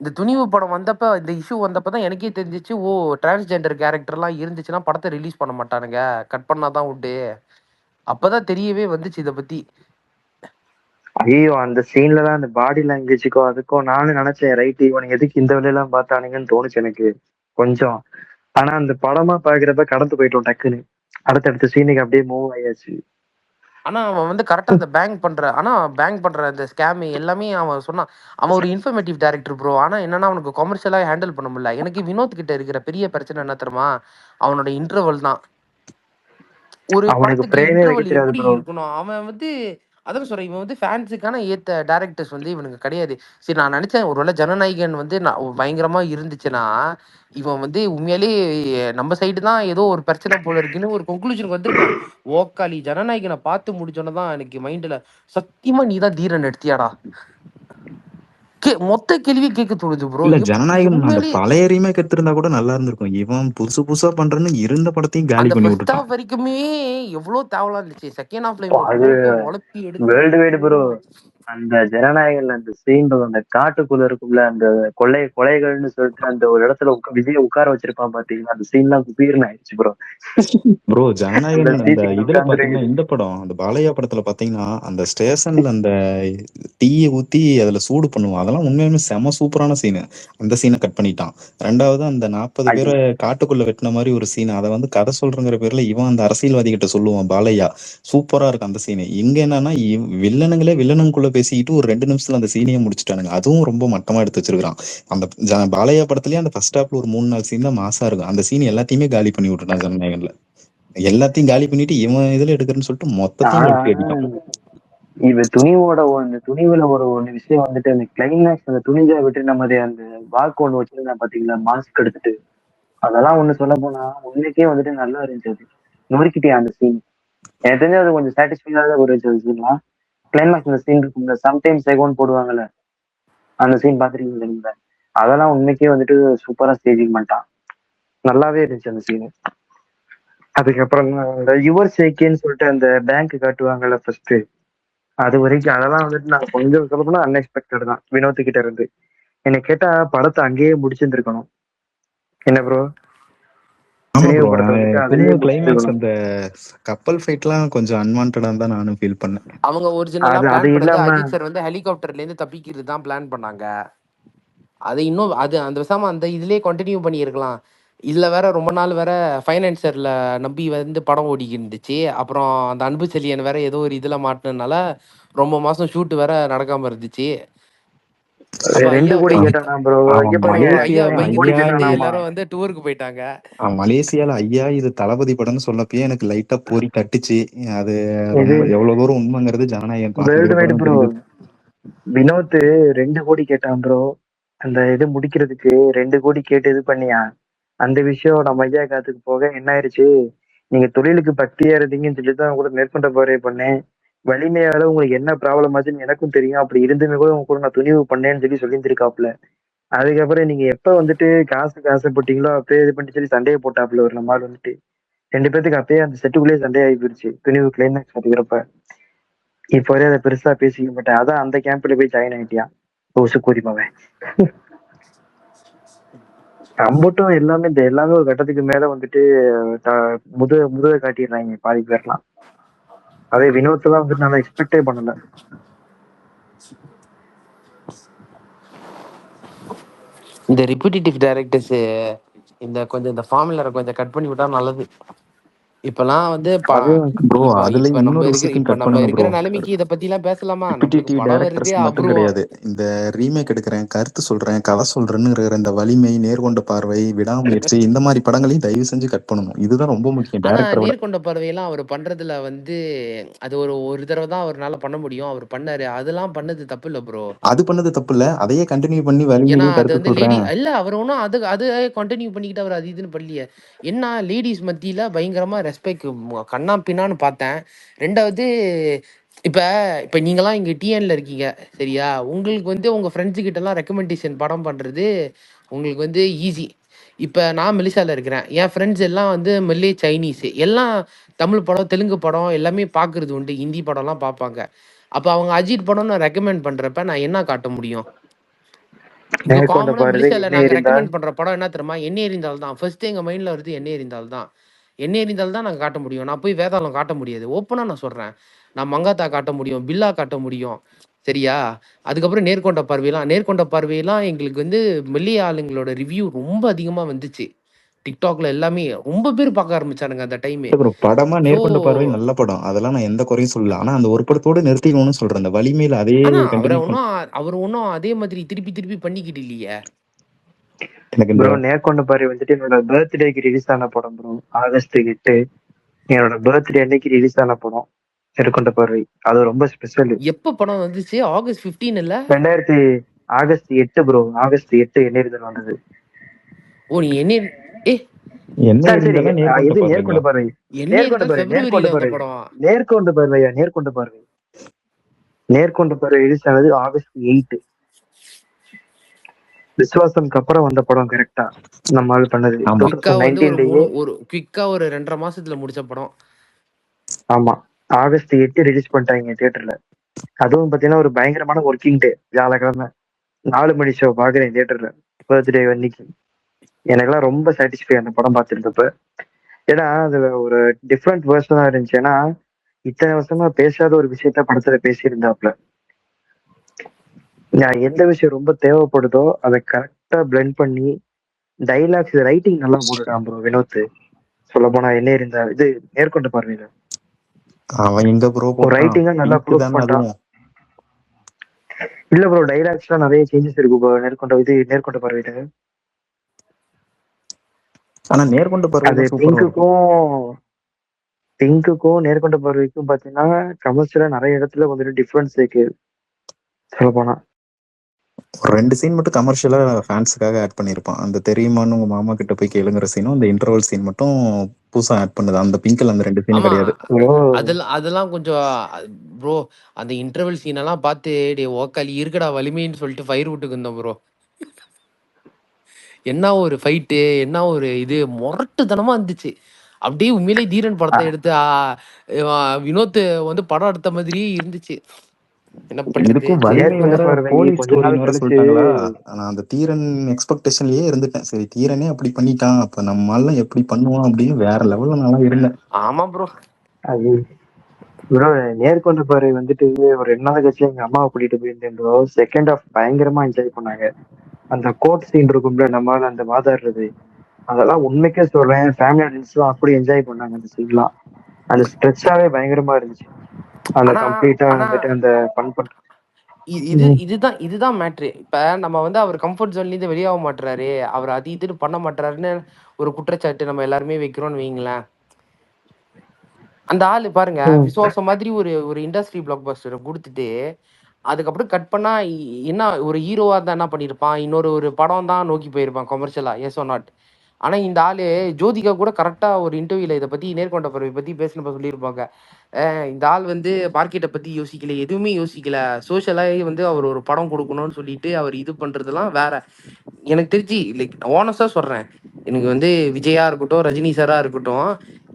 இந்த துணிவு படம் வந்தப்ப, இந்த இஷ்யூ வந்தப்ப தான் எனக்கே தெரிஞ்சிச்சு, ஓ டிரான்ஸ்ஜெண்டர் கேரக்டர்லாம் இருந்துச்சுன்னா படத்தை ரிலீஸ் பண்ண மாட்டானுங்க, கட் பண்ணாதான் உண்டு. அப்பதான் தெரியவே வந்துச்சு இதை பத்தி. ஐயோ அந்த சீன்ல தான் அந்த பாடி லாங்குவேஜுக்கோ அதுக்கும் நானும் நினைச்சேன், ரைட் இவனுக்கு எதுக்கு இந்த வேலையெல்லாம் பார்த்தானுங்கன்னு தோணுச்சு எனக்கு கொஞ்சம். ஆனா அந்த படமா பாக்குறப்ப கடந்து போயிட்டோம் டக்குன்னு. அடுத்தடுத்த சீனுக்கு அப்படியே மூவ் ஆயாச்சு. ஆனா அவன் வந்து கரெக்டா அந்த பேங்க் பண்ற அந்த ஸ்கேம் எல்லாமே அவன் சொன்னான். அவன் ஒரு இன்ஃபர்மேட்டிவ் டைரக்டர் ப்ரோ. ஆனா என்னன்னா அவனுக்கு கமர்ஷியலா ஹேண்டில் பண்ண முடியல. எனக்கு வினோத் கிட்ட இருக்கிற பெரிய பிரச்சனை என்ன தெரியுமா? அவனோட இன்டர்வல் தான். ஒரு அவனுக்கு படத்துக்கு பிரேமே வைக்க இன்டர்வல் தெரியாது எப்படி ப்ரோ. இருக்கணும்? அவன் வந்து அதான் சொல்றேன், இவன் வந்து ஃபேன்ஸுக்கான ஏத்த டைரக்டர்ஸ் வந்து இவனுக்கு கிடையாது. சரி, நான் நினைச்சேன் ஒருவேளை ஜனநாயகன் வந்து பயங்கரமா இருந்துச்சுன்னா இவன் வந்து உண்மையாலேயே நம்ம சைடு தான் ஏதோ ஒரு பிரச்சனை போல இருக்குன்னு ஒரு கொன்க்ளூஷனுக்கு வந்திருப்பேன். ஓக்காளி ஜனநாயகனை பார்த்து முடிச்சோன்னு தான் எனக்கு மைண்ட்ல சத்தியமா நீ தான் தீரன் எடுத்தியாடா மொத்த கேள்வி கேட்க தோணுது ப்ரோ. இல்ல, நீ ஜனநாயகன் அந்த உண்மையாலே பழைய ரீமேக் எடுத்திருந்தா கூட நல்லா இருந்திருக்கும். இவன் புதுசு புதுசா பண்றேன்னு இருந்த படத்தையும் காலி அந்த பண்ணி ஃபர்ஸ்ட் விட்டுட்டான். ஹாஃப் வரைக்குமே எவ்வளவு தேவலாம் இருந்துச்சு. செகண்ட் ஹாஃப்ல இவன் அது போட்டு உழப்பி எடுத்து வேர்ல்டு வைடு ஐயோ. ப்ரோ. அந்த ஜனநாயகன்ல அந்த சீன் அந்த காட்டுக்குள்ள இருக்கும்ல, அந்த கொலைகள்னு சொல்லிட்டு அந்த ஒரு இடத்துல விஜய் உட்கார வச்சிருப்பான் பாத்தீங்கன்னா, அந்த சீன்லாம் குபீர்னு ஆயிடுச்சு ப்ரோ. ப்ரோ அந்த ஜனநாயகன் அந்த சீட்டுக்கு இதுல பாத்தீங்கன்னா, உட்கார்ந்து இந்த படம் அந்த பாலையா படத்துல பாத்தீங்கன்னா, அந்த ஸ்டேஷன்ல அந்த தீயை ஊத்தி அதுல சூடு பண்ணுவான். அதெல்லாம் உண்மையுமே செம சூப்பரான சீனு. அந்த சீனை கட் பண்ணிட்டான். ரெண்டாவது அந்த 40 பேரை காட்டுக்குள்ள வெட்டின மாதிரி ஒரு சீன், அதை வந்து கதை சொல்றங்கிற பேர்ல இவன் அந்த அரசியல்வாதி கிட்ட சொல்லுவான் பாலையா. சூப்பரா இருக்கு அந்த சீனு. இங்க என்னன்னா வில்லனுங்களே வில்லனுக்குள்ள பேசிக்கிட்டு ஒரு 2 நிமிஷத்துல அந்த சீனையே முடிச்சுட்டானுங்க. அதுவும் ரொம்ப மட்டமா எடுத்து வச்சிருக்கான். அந்த பாலையா படத்துலயே அந்த ஃபர்ஸ்ட் ஹாப்ல ஒரு 3-4 சீன் தான் மாசா இருக்கும். அந்த சீன் எல்லாத்தையுமே காலி பண்ணி விட்டுட்டான் ஜனநாயகன்ல. எல்லாத்தையும் காலி பண்ணிட்டு இவன் இதுல எடுக்கிறேன்னு சொல்லிட்டு மொத்தத்தையும் வெட்டி அடிட்டான். அந்த துணிவுல ஒண்ணு விஷயம் வந்துட்டு, அந்த கிளைமேக்ஸ் அந்த துணிஞ்சா விட்டு நம்ம அந்த வாக்கு ஒண்ணு வச்சிருந்தா பாத்தீங்களா, மாஸ்க் எடுத்துட்டு. அதெல்லாம் ஒண்ணு சொல்ல போனா உண்மைக்கே வந்துட்டு நல்லா இருந்துச்சு. அது நொறுக்கிட்டே அந்த சீன். எனக்கு தெரிஞ்சு அது கொஞ்சம் சாட்டிஸ்ஃபைடாக ஒரு சீன்லாம். கிளைமேக்ஸ் அந்த சீன் இருக்குங்க, சம்டைம்ஸ் செகண்ட் போடுவாங்கல்ல, அந்த சீன் பாத்துருக்கீங்க நீங்க? அதெல்லாம் உண்மைக்கே வந்துட்டு சூப்பரா ஸ்டேஜிங் பண்ணிட்டான். நல்லாவே இருந்துச்சு அந்த சீன். அதுக்கப்புறம் இந்த யுவர் சேக்கேன்னு சொல்லிட்டு அந்த பேங்க் காட்டுவாங்கல்ல ஃபர்ஸ்ட், அது வரைக்கும் அதெல்லாம் வந்துட்டு நான் கொஞ்சம் சொல்ல போனா அன்எக்ஸ்பெக்டட் தான் வினோத் கிட்ட இருந்து. என்னை கேட்டா படத்தை அங்கேயே முடிச்சிருந்துருக்கணும். என்ன ப்ரோ? ஆமா துணிவு ப்ரோ. படத்தை வந்துட்டு அதுலயே துணிவு கிளைமேக்ஸ் முடிச்சிருக்கணும். அந்த கப்பல் ஃபைட்லாம் கொஞ்சம் அன்வான்டா தான் நானும் ஃபீல் பண்ணேன். அவங்க ஒரிஜினலா அது அது பிளான் பண்ணது இல்லாம அஜித் சார் வந்து ஹெலிகாப்டர்ல இருந்து தப்பிக்கிறது தான் பிளான் பண்ணாங்க. அது இன்னும் அந்த விசாம அந்த இதுலயே கண்டினியூ பண்ணியிருக்கலாம். இதுல வேற ரொம்ப நாள் வேற ஃபைனான்சர்ல நம்பி வந்து படம் ஓடிக்கிட்டு இருந்துச்சு. அப்புறம் அந்த அன்பு செழியன் வேற ஏதோ ஒரு இதுல மாட்டினதுனால ரொம்ப மாசம் ஷூட் வேற நடக்காம இருந்துச்சு. அப்ப 2 ஐயா கோடி வைத்திய கேட்டானா ப்ரோ? அவன் இங்க பாருங்க, ஐயா மலேசியால 2 கோடி வைத்திய ஐயா சொல்லி இது கேட்டானாமா. எல்லாரும் வந்து டூருக்கு போயிட்டாங்க. மலேசியால ஐயா இது தளபதி படம்னு சொல்லப்பயே எனக்கு லைட்டா பொறி தட்டுச்சு. அது இது ரொம்ப எவ்வளவு தூரம் உண்மைங்கிறது ஜனநாயகன் வேர்ல்டு பார்த்ததுக்கு வைடு அப்புறம் தான் ப்ரோ. தெரிஞ்சது. வினோத் 2 கோடி கேட்டான் ப்ரோ. அந்த இது முடிக்கிறதுக்கு 2 கோடி கேட்டு இது பண்ணியா. அந்த விஷயம் நம்ம ஐயா காத்துக்கு போக என்ன ஆயிருச்சு, நீங்க தொழிலுக்கு பக்தியா இருந்தீங்கன்னு சொல்லி தான் கூட மேற்கொண்ட பாரு பண்ணேன். வலிமையால உங்களுக்கு என்ன ப்ராப்ளம் ஆச்சுன்னு எனக்கும் தெரியும். அப்படி இருந்துமே கூட உங்க கூட நான் துணிவு பண்ணேன்னு சொல்லி சொல்லியிருந்திருக்காப்புல. அதுக்கப்புறம் நீங்க எப்ப வந்துட்டு காசுக்கு ஆசைப்பட்டீங்களோ அப்பயே இது பண்ணி சொல்லி சண்டையை போட்டாப்புல ஒரு நம்மால் வந்துட்டு. 2 பேத்துக்கு அப்பயே அந்த செட்டுக்குள்ளேயே சண்டை ஆகி போயிருச்சு துணிவு கிளைமேக்ஸ் அப்படிங்கிறப்ப. இப்ப வரையும் அதை பெருசா பேசிக்க மாட்டேன். அதான் அந்த கேம்ப்ல போய் ஜாயின் ஆயிட்டியா ஓசு கூறிமாவன். அம்பட்டும் எல்லாமே இந்த எல்லாமே ஒரு கட்டத்துக்கு மேல வந்துட்டு முதுக காட்டிடுறாங்க பாதி பேர்லாம். அதே வினோத்லாம் வந்துட்டு நான் எக்ஸ்பெக்டே பண்ணல. இந்த ரிப்பீட்டேட்டிவ் டைரக்டர்ஸ் கொஞ்சம் இந்த ஃபார்முலரை கொஞ்சம் கட் பண்ணி விட்டா நல்லது. இப்பெல்லாம் வந்து அதுவும் ப்ரோ இப்ப அதுல இப்ப நம்ம இன்னொரு இருக்கிற விஷயத்தையும் இப்ப கட் நம்ம பண்ணுங்க இருக்கிற ப்ரோ. நிலைமைக்கு இதை பத்தி எல்லாம் பேசலாமா? நம்மளுக்கு ரிப்பிட்டேட்டிவ் படம் வருதே டேரக்டர்ஸ் மட்டும் அபூர்வம். கிடையாது, இந்த ரீமேக் எடுக்கிறேன், கருத்து சொல்றேன், கதை சொல்றேன்னு இருக்கிற இந்த வலிமை, நேர்கொண்ட பார்வை, விடாமுயற்சி இந்த மாதிரி படங்களையும் தயவு செஞ்சு கட் பண்ணணும். இதுதான் ரொம்ப முக்கியம் ஆனா டேரக்டரை விட. நேர்கொண்ட பார்வையெல்லாம் அவர் பண்றதுல வந்து அது ஒரு ஒரு தடவை தான் அவர்னால பண்ண முடியும். அவர் பண்ணாரு, அதெல்லாம் பண்ணது தப்பு இல்ல ப்ரோ. அது பண்ணது தப்பு இல்ல, அதையே கண்டினியூ பண்ணி ஏன்னா வலிமையிலையும் அது கருத்து வந்து லேடி சொல்றேன். இல்ல, அவர் ஒன்றும் அது கண்டினியூ பண்ணிக்கிட்டு அவர் அது இதுன்னு பண்ணலையே. என்ன லேடிஸ் மத்தியில பயங்கரமா ரெஸ்பெக்ட் கண்ணா பின்னான்னு பார்த்தேன். ரெண்டாவது இப்ப இப்ப நீங்களாம் இங்க டிஎன்ல இருக்கீங்க சரியா? உங்களுக்கு வந்து உங்க ஃப்ரெண்ட்ஸு கிட்ட எல்லாம் ரெக்கமெண்டேஷன் படம் பண்றது உங்களுக்கு வந்து ஈஸி. இப்ப நான் மெலிசால இருக்கிறேன், என் ஃப்ரெண்ட்ஸ் எல்லாம் வந்து மெல்லே சைனீஸ், எல்லாம் தமிழ் படம் தெலுங்கு படம் எல்லாமே பார்க்கறது உண்டு, ஹிந்தி படம்லாம் பார்ப்பாங்க. அப்ப அவங்க அஜித் படம் நான் ரெக்கமெண்ட் பண்றப்ப நான் என்ன காட்ட முடியும்? இங்க நேர்கொண்ட காமனா பார்வை மெலிசால என்ன நாங்க இருந்தால் ரெக்கமெண்ட் பண்ற படம் என்ன தெரியுமா? எண்ணெய் எறிந்தால் தான். ஃபர்ஸ்ட் எங்க மைண்ட்ல வருது எண்ணெய் எறிந்தால் தான். எண்ணெய் எறிந்தால் தான் நாங்க காட்ட முடியும். நான் போய் வேதாளம் காட்ட முடியாது. ஓப்பனா நான் சொல்றேன். நான் மங்காத்தா காட்ட முடியும், பில்லா காட்ட முடியும். சரியா? அதுக்கப்புறம் நேர்கொண்ட பார்வையெல்லாம் எங்களுக்கு வந்து மெல்லிய ஆளுங்களோட ரிவ்யூ ரொம்ப அதிகமா வந்துச்சு. டிக்டாக்ல எல்லாமே ரொம்ப பேர் பார்க்க ஆரம்பிச்சானுங்க அந்த டைமு. ப்ரோ படமா ஸோ நேர்கொண்ட பார்வை நல்ல படம், அதெல்லாம் நான் எந்த குறையும் சொல்லல. ஆனா அந்த ஒரு படத்தோட நிறுத்திக்கணும்னு சொல்றேன், அந்த வலிமையில அதே ஆனா கண்டினியூ பண்ண. அவர் ஒன்றும் அதே மாதிரி திருப்பி திருப்பி பண்ணிக்கிட்டு இல்லையே. எனக்கு இந்த ப்ரோ நேர்கொண்ட பார்வை வந்துட்டு என்னோட பர்த்டேக்கு ரிலீஸ் ஆன படம் ப்ரோ. ஆகஸ்ட் 8 என்னோட பர்த்டே அன்னைக்கு ரிலீஸ் ஆன படம் நேர்கொண்ட பார்வை. அது ரொம்ப ஸ்பெஷல். எப்ப படம் வந்துச்சு? ஆகஸ்ட் 15 இல்ல? 2000 ஆகஸ்ட் 8 ப்ரோ. ஆகஸ்ட் 8 என்ன வந்தது. ஓ நீ என்ன ஏ என்ன சரி சரி இருந்தாலும் நேர்கொண்ட இது பார்வைங்களா? நேர்கொண்ட பார்வை. என்ன நேர்கொண்ட இருந்தாலும் பார்வை நேர்கொண்ட பிப்ரவரியில வந்த பார்வை படம். நேர்கொண்ட பார்வையா நேர்கொண்ட பார்வை நேர்கொண்ட பார்வை ரிலீஸ் ஆனது ஆகஸ்ட் 8. விஸ்வாசம்க்கு அப்புறம் வந்த படம் கரெக்டா நம்ம ஆள் பண்ணது ஆமா. குவிக்கா வந்து 2019 ஒரு 2.5 மாசத்துல முடிச்ச படம். ஆமா. ஆகஸ்ட் 8 ரிலீஸ் பண்ணிட்டாங்க தியேட்டர்ல. அதுவும் பாத்தீங்கன்னா ஒரு பயங்கரமான ஒர்க்கிங் டே. வியாழக்கிழமை 4 மணி ஷோ பாக்குறேன் தியேட்டர்ல பர்த்டே அன்னைக்கு. எனக்கெல்லாம் ரொம்ப சாட்டிஸ்ஃபை அந்த படம் பார்த்துருந்தப்ப. ஏன்னா அதுல ஒரு டிஃப்ரெண்ட் வேர்ஷனா இருந்துச்சு. ஏன்னா இத்தனை வருஷமா பேசாத ஒரு விஷயத்த படத்துல பேசியிருந்தாப்ல. நான் எந்த விஷயம் ரொம்ப தேவைப்படுதோ அதை கரெக்டா பிளெண்ட் பண்ணி டைலாக்ஸ் ரைட்டிங் நல்லா போட்டுட்டான் ப்ரோ வினோத். சொல்ல போனா என்ன இருந்தா இது நேர்கொண்ட பார்வையில அவன் எங்க ப்ரோ ஒரு போட்டான், ரைட்டிங்கா நல்லா பீக்கு ப்ரூஃப் தானே பண்ணிட்டான். அதுவும். இல்ல ப்ரோ டைலாக்ஸ் எல்லாம் நிறைய சேஞ்சஸ் இருக்கு ப்ரோ நேர்கொண்ட பார்வையில. ஆனா நேர்கொண்ட அது பார்வையில சூப்பரா இருக்கும். பிங்குக்கும் நேர்கொண்ட பார்வைக்கும் பாத்தீங்கன்னா கமர்ஷியலா நிறைய இடத்துல வந்துட்டு டிஃபரன்ஸ் இருக்கு சொல்ல போனா. ஒரு 2 சீன் மட்டும் கமர்ஷியலா ஃபேன்ஸுக்காக ஆட் பண்ணியிருப்பான். அந்த தெரியுமான்னு உங்க மாமா கிட்ட போய் கேளுங்கிற சீனும், அந்த இன்டர்வல் சீன் மட்டும் புதுசா ஆட் பண்ணுது. அந்த பிங்க்ல அந்த 2 சீன் ஆமா கிடையாது. ப்ரோ அதெல்லாம் கொஞ்சம் ப்ரோ. அந்த இன்டர்வல் சீன் எல்லாம் பார்த்து டே ஓக்காலி இருக்கடா வலிமைன்னு சொல்லிட்டு ஃபயர் விட்டுக்கு இருந்தோம் ப்ரோ. என்ன ஒரு ஃபைட்டு, என்ன ஒரு இது முரட்டுத்தனமா இருந்துச்சு. அப்படியே உண்மையிலேயே தீரன் படத்தை எடுத்து வினோத் வந்து படம் எடுத்த மாதிரியே இருந்துச்சு. என்ன பண்றது? இதுக்கும் வலிமை நேர்கொண்ட வேற பார்வை போலீஸ் கொஞ்ச நாள் ஸ்டோரின்னு வேற கழிச்சு சொல்லிட்டாங்களா. நான் அந்த தீரன் எக்ஸ்பெக்டேஷன்லயே இருந்துட்டேன். சரி தீரனே அப்படி பண்ணிட்டான், அப்ப நம்மளால எப்படி பண்ணுவான் அப்படின்னு வேற லெவல்ல நல்லா இருந்தேன். ஆமா ப்ரோ. அது ப்ரோ நேர்கொண்ட பார்வை வந்துட்டு ஒரு 2 நாள் கழிச்சு எங்க அம்மாவை கூட்டிட்டு போயிருந்தேன் ப்ரோ. செகண்ட் ஹாஃப் பயங்கரமா என்ஜாய் பண்ணாங்க. அந்த கோட் சீன் இருக்கும்ல நம்மளால அந்த வாதாடுறது, அதெல்லாம் உண்மைக்கே சொல்றேன் ஃபேமிலி ஆடியன்ஸ்லாம் அப்படி என்ஜாய் பண்ணாங்க அந்த சீன்லாம். அந்த ஸ்ட்ரெச்சாவே பயங்கரமா இருந்துச்சு. அந்த ஆனா கம்ப்ளீட்டா ஆனா வந்துட்டு அந்த ஃபன் பண்ற இதுதான் மேட்ரு. இப்ப நம்ம வந்து அவர் கம்ஃபர்ட் ஜோன்ல இருந்து வெளியாக மாட்டுறாரு, அவர் அது இதுன்னு பண்ண மாட்டுறாருன்னு ஒரு குற்றச்சாட்டு நம்ம எல்லாருமே வைக்கிறோம்னு வைங்களேன். அந்த ஆளு பாருங்க, விசுவாசம் மாதிரி ஒரு ஒரு இண்டஸ்ட்ரி பிளாக் பஸ்டரை கொடுத்துட்டு அதுக்கப்புறம் கட் பண்ணா என்ன ஒரு ஹீரோவா தான் என்ன பண்ணியிருப்பான், இன்னொரு ஒரு படம் தான் நோக்கி போயிருப்பான் கமர்ஷியலா. S O not. ஆனா இந்த ஆளு ஜோதிகா கூட கரெக்டா ஒரு இன்டர்வியூல இதை பத்தி நேர்கொண்ட பார்வை பத்தி பேசினப்ப சொல்லியிருப்பாங்க. இந்த ஆள் வந்து மார்க்கெட்டை பத்தி யோசிக்கல, எதுவுமே யோசிக்கல, சோஷியலாகி வந்து அவர் ஒரு படம் கொடுக்கணும்னு சொல்லிட்டு அவர் இது பண்றதெல்லாம் வேற. எனக்கு தெரிஞ்சு லைக் ஓனஸ்டா சொல்றேன், எனக்கு வந்து விஜயா இருக்கட்டும், ரஜினி சாரா இருக்கட்டும்,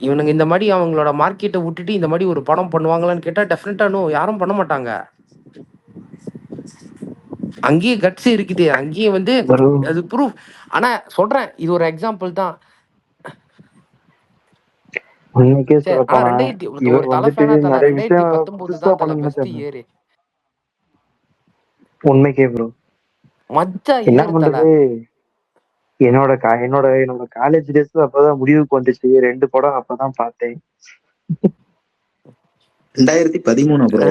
இவனுங்க இந்த மாதிரி அவங்களோட மார்க்கெட்டை விட்டுட்டு இந்த மாதிரி ஒரு படம் பண்ணுவாங்களான்னு கேட்டா டெஃபினட்டா நோ, யாரும் பண்ண மாட்டாங்க. அங்கேயே கட்ஸ் இருக்குது, அங்கேயே வந்து ஒரு அது ப்ரூஃப். ஆனா சொல்றேன், இது ஒரு எக்ஸாம்பிள் தான். உண்மைக்கே சரி, சொல்ல ஆனா போனா 2000 இவர் ஒரு தலை வந்துட்டு ஃபேனா தலை நிறைய விஷயம் 2019 புதுசா தான் தலை பண்ணணும்னு பெஸ்ட் தெரியல. இயர். உண்மைக்கே ப்ரோ. மச்சா என்ன ஏறு தல. பண்றது, என்னோட என்னோட காலேஜ் டேஸ் அப்பதான் முடிவுக்கு வந்துச்சு. 2 படம் அப்பதான் பார்த்தேன். 2013 ப்ரோ.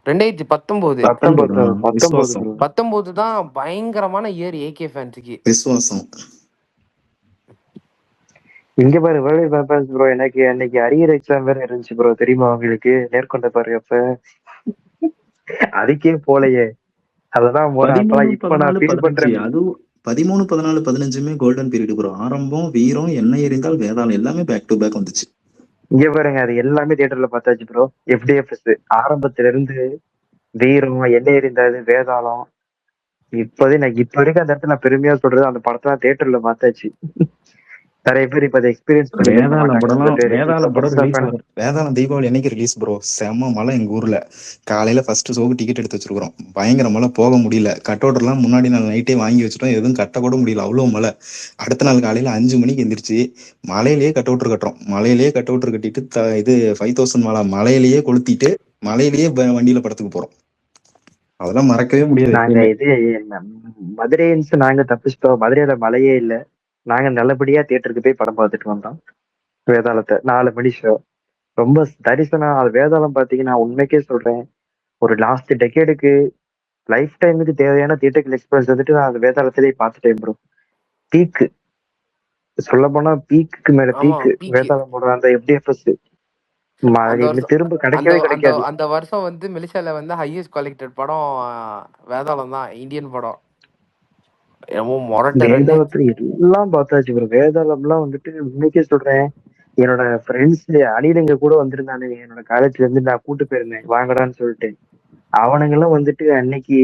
2019 19 விஸ்வாசம். ப்ரோ. 19 தான் பயங்கரமான இயர் ஏகே ஃபேன்ஸுக்கு. விஸ்வாசம். இங்க பாரு வேர்ல்டு பேப்பர்ஸ் ப்ரோ. எனக்கு அன்னைக்கு அரியர் எக்ஸாம் வேற இருந்துச்சு ப்ரோ, தெரியுமா உங்களுக்கு? நேர்கொண்ட பாரு அப்ப அதுக்கே போலையே. அதெல்லாம் போறேன் அப்பெல்லாம். 13, இப்ப நான் 14, ஃபீல் 15 பண்றேன். அதுவும் 13, 14, 15மே கோல்டன் பீரியட் ப்ரோ. ஆரம்பம், வீரம், எண்ணெய் எறிந்தால் வேதாளம் எல்லாமே பேக் டு பேக் வந்துச்சு. இங்க பாருங்க, அது எல்லாமே தியேட்டர்ல பார்த்தாச்சு ப்ரோ. எஃப்டிஎஃப்எஸ் ஆரம்பத்துல இருந்து வீரம், எண்ணெய் எறிந்தாது, வேதாளம். நான் இப்ப வரைக்கும் அந்த இடத்துல நான் பெருமையா சொல்றது, அந்த படத்தெல்லாம் தியேட்டர்ல பார்த்தாச்சு. நிறைய பேர் இப்ப அதை எக்ஸ்பீரியன்ஸ் பண்ணிட்டு இருக்க வேதாளம் மாட்டாங்க சில படம் பேர். இப்ப வேதாளம் படம் புதுசா ரிலீஸ் fan. வேதாளம் தீபாவளி அன்னைக்கு ரிலீஸ் ப்ரோ. செம்ம மழை எங்க ஊர்ல. காலையில ஃபர்ஸ்ட் ஷோக்கு டிக்கெட் எடுத்து வச்சிருக்கிறோம். பயங்கர மழை, போக முடியல. கட் அவுட் எல்லாம் முன்னாடி நாள் நைட்டே வாங்கி வச்சுட்டோம், எதுவும் கட்ட கூட முடியல, அவ்வளவு மழை. அடுத்த நாள் காலையில 5 மணிக்கு எந்திரிச்சு மலையிலேயே கட் அவுட் கட்டுறோம். மலையிலேயே கட் அவுட் கட்டிட்டு இது 5000 மலை மலையிலேயே கொளுத்திட்டு மலையிலேயே வண்டியில படத்துக்கு போறோம். அதெல்லாம் மறக்கவே முடியாது. நாங்க இது மதுரைன்ஸ் நாங்க தப்பிச்சிட்டோம். மதுரையில மழையே இல்ல. நாங்க நல்லபடியா தியேட்டருக்கு போய் படம் பார்த்துட்டு வந்தோம். வேதாளத்தை 4 மணி ஷோ. ரொம்ப தரிசனம். அது வேதாளம் பாத்தீங்கன்னா உண்மைக்கே சொல்றேன், ஒரு லாஸ்ட் டெக்கேடுக்கு லைஃப் டைமுக்கு தேவையான தியேட்டர்கள் எக்ஸ்பீரியன்ஸ் வந்துட்டு நான் அந்த வேதாளத்திலேயே பார்த்துட்டேன் ப்ரோ. பீக்கு, சொல்ல போனா பீக்கு மேல ஆமா பீக்கு பீக்கு. வேதாளம் போடுற அந்த எஃப்டிஎஃப்எஸ் அந்த வருஷம் திரும்ப அந்த கிடைக்கவே அந்த கிடைக்காது. அந்த வருஷம் வந்து மெலிசால வந்து ஹையஸ்ட் கலெக்டட் படம் வேதாளம் தான், இந்தியன் படம். என்னமோ மொரட்டு ரன்னு. வேதாளத்துல எல்லாம் பார்த்தாச்சு ப்ரோ. வேதாளம் எல்லாம் வந்துட்டு உண்மைக்கே சொல்றேன், என்னோட ஃப்ரெண்ட்ஸ் அணிலங்க கூட வந்திருந்தானுங்க. என்னோட காலேஜ்ல இருந்து நான் கூட்டு போயிருந்தேன் வாங்கடான்னு சொல்லிட்டு. அவனுங்க எல்லாம் வந்துட்டு அன்னைக்கு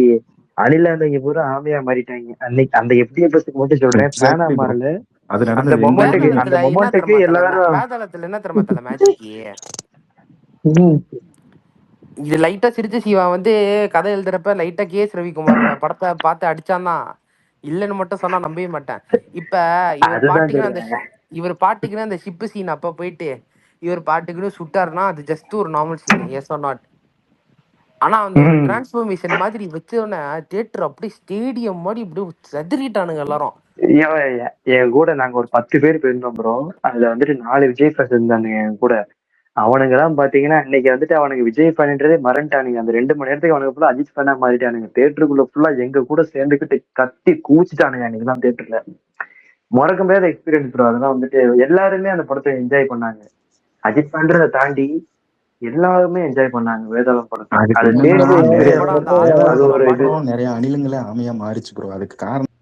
அணிலாந்தங்க பூரா ஆமையா மாறிட்டாங்க. அன்னைக்கு அந்த எஃப்டிஎஃப்எஸ்க்கு மட்டும் சொல்றேன், ஃபேனா Exactly bro. மாறல. அது அந்த நடந்தது எங்க மொமெண்ட்டுக்கு ஊர்லயும். அந்த வேதாளத்துல என்ன மொமெண்ட்டுக்கு தெரியுமா தல, எல்லாரும் வேதாளத்துல என்ன தெரியுமா தல மேஜிக்கு, ம், இது லைட்டா சிரிச்ச சிவா வந்து கதை எழுதுறப்ப லைட்டா கேஎஸ் ரவிக்குமாரோட படத்தை பார்த்து அடிச்சான் தான். இல்லைன்னு மட்டும் சொன்னா நம்பவே மாட்டேன். இப்ப இவர் அதுதான் பாட்டுக்குன்னு அந்த சொல்றேன். இவர் பாட்டுக்குன்னு அந்த ஷிப்பு சீன் அப்ப போயிட்டு இவர் பாட்டுக்குன்னு சுட்டாருன்னா அது ஜஸ்ட் ஒரு normal scene, yes or not. ஆனா அந்த ஒரு ம். டிரான்ஸ்ஃபர்மேஷன் மாதிரி வச்சோடனே தியேட்டர் அப்படியே ஸ்டேடியம் மாதிரி இப்படி செதறிட்டானுங்க எல்லாரும். என் கூட நாங்க ஒரு 10 பேர் போயிருந்தோம் ப்ரோ. அதுல வந்துட்டு 4 விஜய் ஃபேன்ஸ் இருந்தானுங்க என் கூட. அவனுங்க எல்லாம் பாத்தீங்கன்னா இன்னைக்கு வந்துட்டு அவனுக்கு விஜய் ஃபேன்ன்றதே மறந்துட்டானுங்க. அந்த 2 மணி நேரத்துக்கு அவனுக்கு ஃபுல்லா அஜித் ஃபேனா மாறிட்டானுங்க. தேட்டருக்குள்ள ஃபுல்லா எங்க கூட சேர்ந்துக்கிட்டு கத்தி கூச்சிட்டானுங்க அன்னைக்கு தான் தேட்டர்ல. மறக்க முடியாத எக்ஸ்பீரியன்ஸ் ப்ரோ. அதெல்லாம் வந்துட்டு எல்லாருமே அந்த படத்தை என்ஜாய் பண்ணாங்க. அஜித் ஃபேன்றதை தாண்டி எல்லாருமே என்ஜாய் பண்ணாங்க வேதாளம் படத்தை. அதுக்கு அது என்னன்னா தேடி அந்த எக்ஸ்பீரியன்ஸ். படம் அந்த அது ஆதிமூலம் ஒரு இது. படம். நிறைய அணிலுங்களே ஆமையா மாறிச்சு ப்ரோ. அதுக்கு காரணம்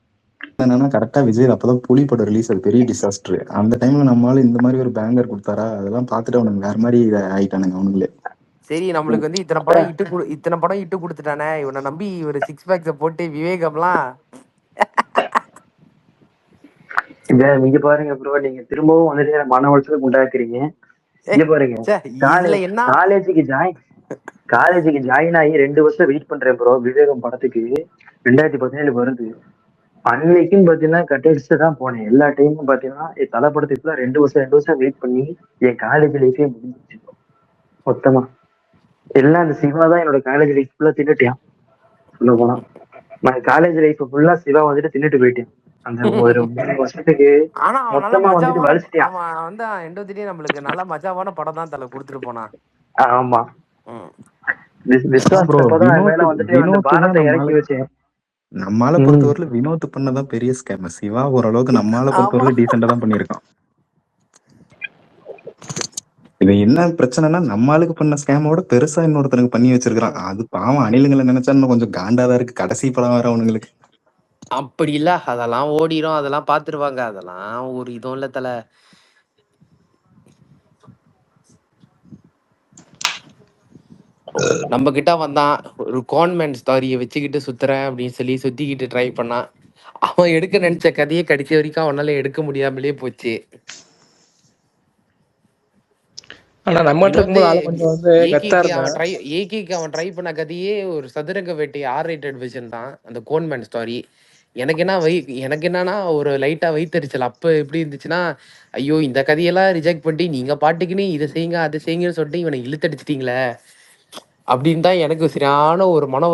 என்னன்னா, கரெக்டா விஜய் அப்பதான் புலி படம் ரிலீஸ், அது பெரிய டிசாஸ்டர். அந்த டைம்ல நம்மளால இந்த மாதிரி ஒரு பேங்கர் கொடுத்தாரா, அதெல்லாம் பார்த்துட்டு அவனுக்கு வேற மாதிரி ஆயிட்டானுங்க அவனுங்களே. சரி நம்மளுக்கு வந்து இத்தனை படம் இட்டு கொடுத்துட்டானே, இவனை நம்பி ஒரு 6 பேக்ஸை போட்டு விவேகம்லாம். நீங்க பாருங்க ப்ரோ, நீங்க திரும்பவும் வந்துட்டு மன உளைச்சலுக்கு உண்டாக்குறீங்க. இங்க பாருங்க, ச்சே, இதுல என்ன காலேஜுக்கு ஜாயின் ஆகி 2 வருஷம் வெயிட் பண்றேன் ப்ரோ. விவேகம் படத்துக்கு 2017 வருது. அன்னைக்கும் பாத்தீங்கன்னா கட்டடிச்சுட்டு தான் போனேன். எல்லா டைமும் பாத்தீங்கன்னா என் தலை படத்துக்கு 2 வருஷம் வெயிட் பண்ணி என் காலேஜ் லைஃபே முடிஞ்சிச்சு மொத்தமா. எல்லாம் அந்த சிவா தான் என்னோட காலேஜ் லைஃப் ஃபுல்லா தின்னுட்டேன். சொல்ல போனா நான் காலேஜ் லைஃப் ஃபுல்லா சிவா வந்துட்டு தின்னுட்டு போயிட்டேன். அந்த ஒரு 3 வருஷத்துக்கு ஆனா அவன் நல்ல மொத்தமா வந்துட்டு மஜாவான வலிச்சிட்டான். அவன் வந்து எண்டோத்திரியே நம்மளுக்கு நல்ல மஜாவான படம் தான் தலை கொடுத்துட்டு போனான். ஆமா, ம். ப்ரோ விசுவாசப்பதான் என் மேல வந்துட்டு அந்த வினோத் தான் பாரத்தை இறக்கி வச்சேன். நம்மால பொறுத்தவரையில வினோத் பண்ணதான் பெரிய ஸ்கேம். சிவா ஓரளவுக்கு நம்மால ஆமா. பொறுத்தவரையில டீசெண்டா தான் பண்ணியிருக்கான். இது என்ன பிரச்சனைனா, நம்மளுக்கு பண்ண ஸ்கேமோட பெருசா இன்னொருத்தனுக்கு பண்ணி வச்சிருக்கான். அது பாவம் அணிலுங்களை நினைச்சா இன்னும் கொஞ்சம் காண்டாதான் இருக்கு. கடைசி படம் வேற அவனுங்களுக்கு. அப்படி இல்ல, அதெல்லாம் ஓடிரும், அதெல்லாம் பாத்துருவாங்க, அதெல்லாம் ஒரு இதுவும் இல்ல தல. நம்ம கிட்ட வந்தான் ஒரு கான்மெண்ட் ஸ்டாரியை வச்சுக்கிட்டு சுத்துறேன் அப்படின்னு சொல்லி சுத்திக்கிட்டு ட்ரை பண்ணான். அவன் எடுக்க நினைச்ச கதையை கடைசி வரைக்கும் அவனால எடுக்க முடியாமலே போச்சு. ஆனா நம்மகிட்ட இருக்கும்போது ஆளு கொஞ்சம் வந்து கெத்தா ஏகேக்கு இருந்தான். அவன் ட்ரை பண்ண கதையே ஒரு சதுரங்க வேட்டை R-rated வெர்ஷன் தான் அந்த கோன்மேன் ஸ்டாரி. எனக்கு என்னன்னா ஒரு லைட்டா வைத்தறிச்சல் அப்ப எப்படி இருந்துச்சுன்னா, ஐயோ இந்த கதையெல்லாம் ரிஜெக்ட் பண்ணி நீங்க பாட்டுக்குன்னு இதை செய்யுங்க அதை செய்யுங்கன்னு சொல்லிட்டு இவனை இழுத்தடிச்சிட்டீங்களே அப்படின்னு தான் எனக்கு சரியான ஒரு மன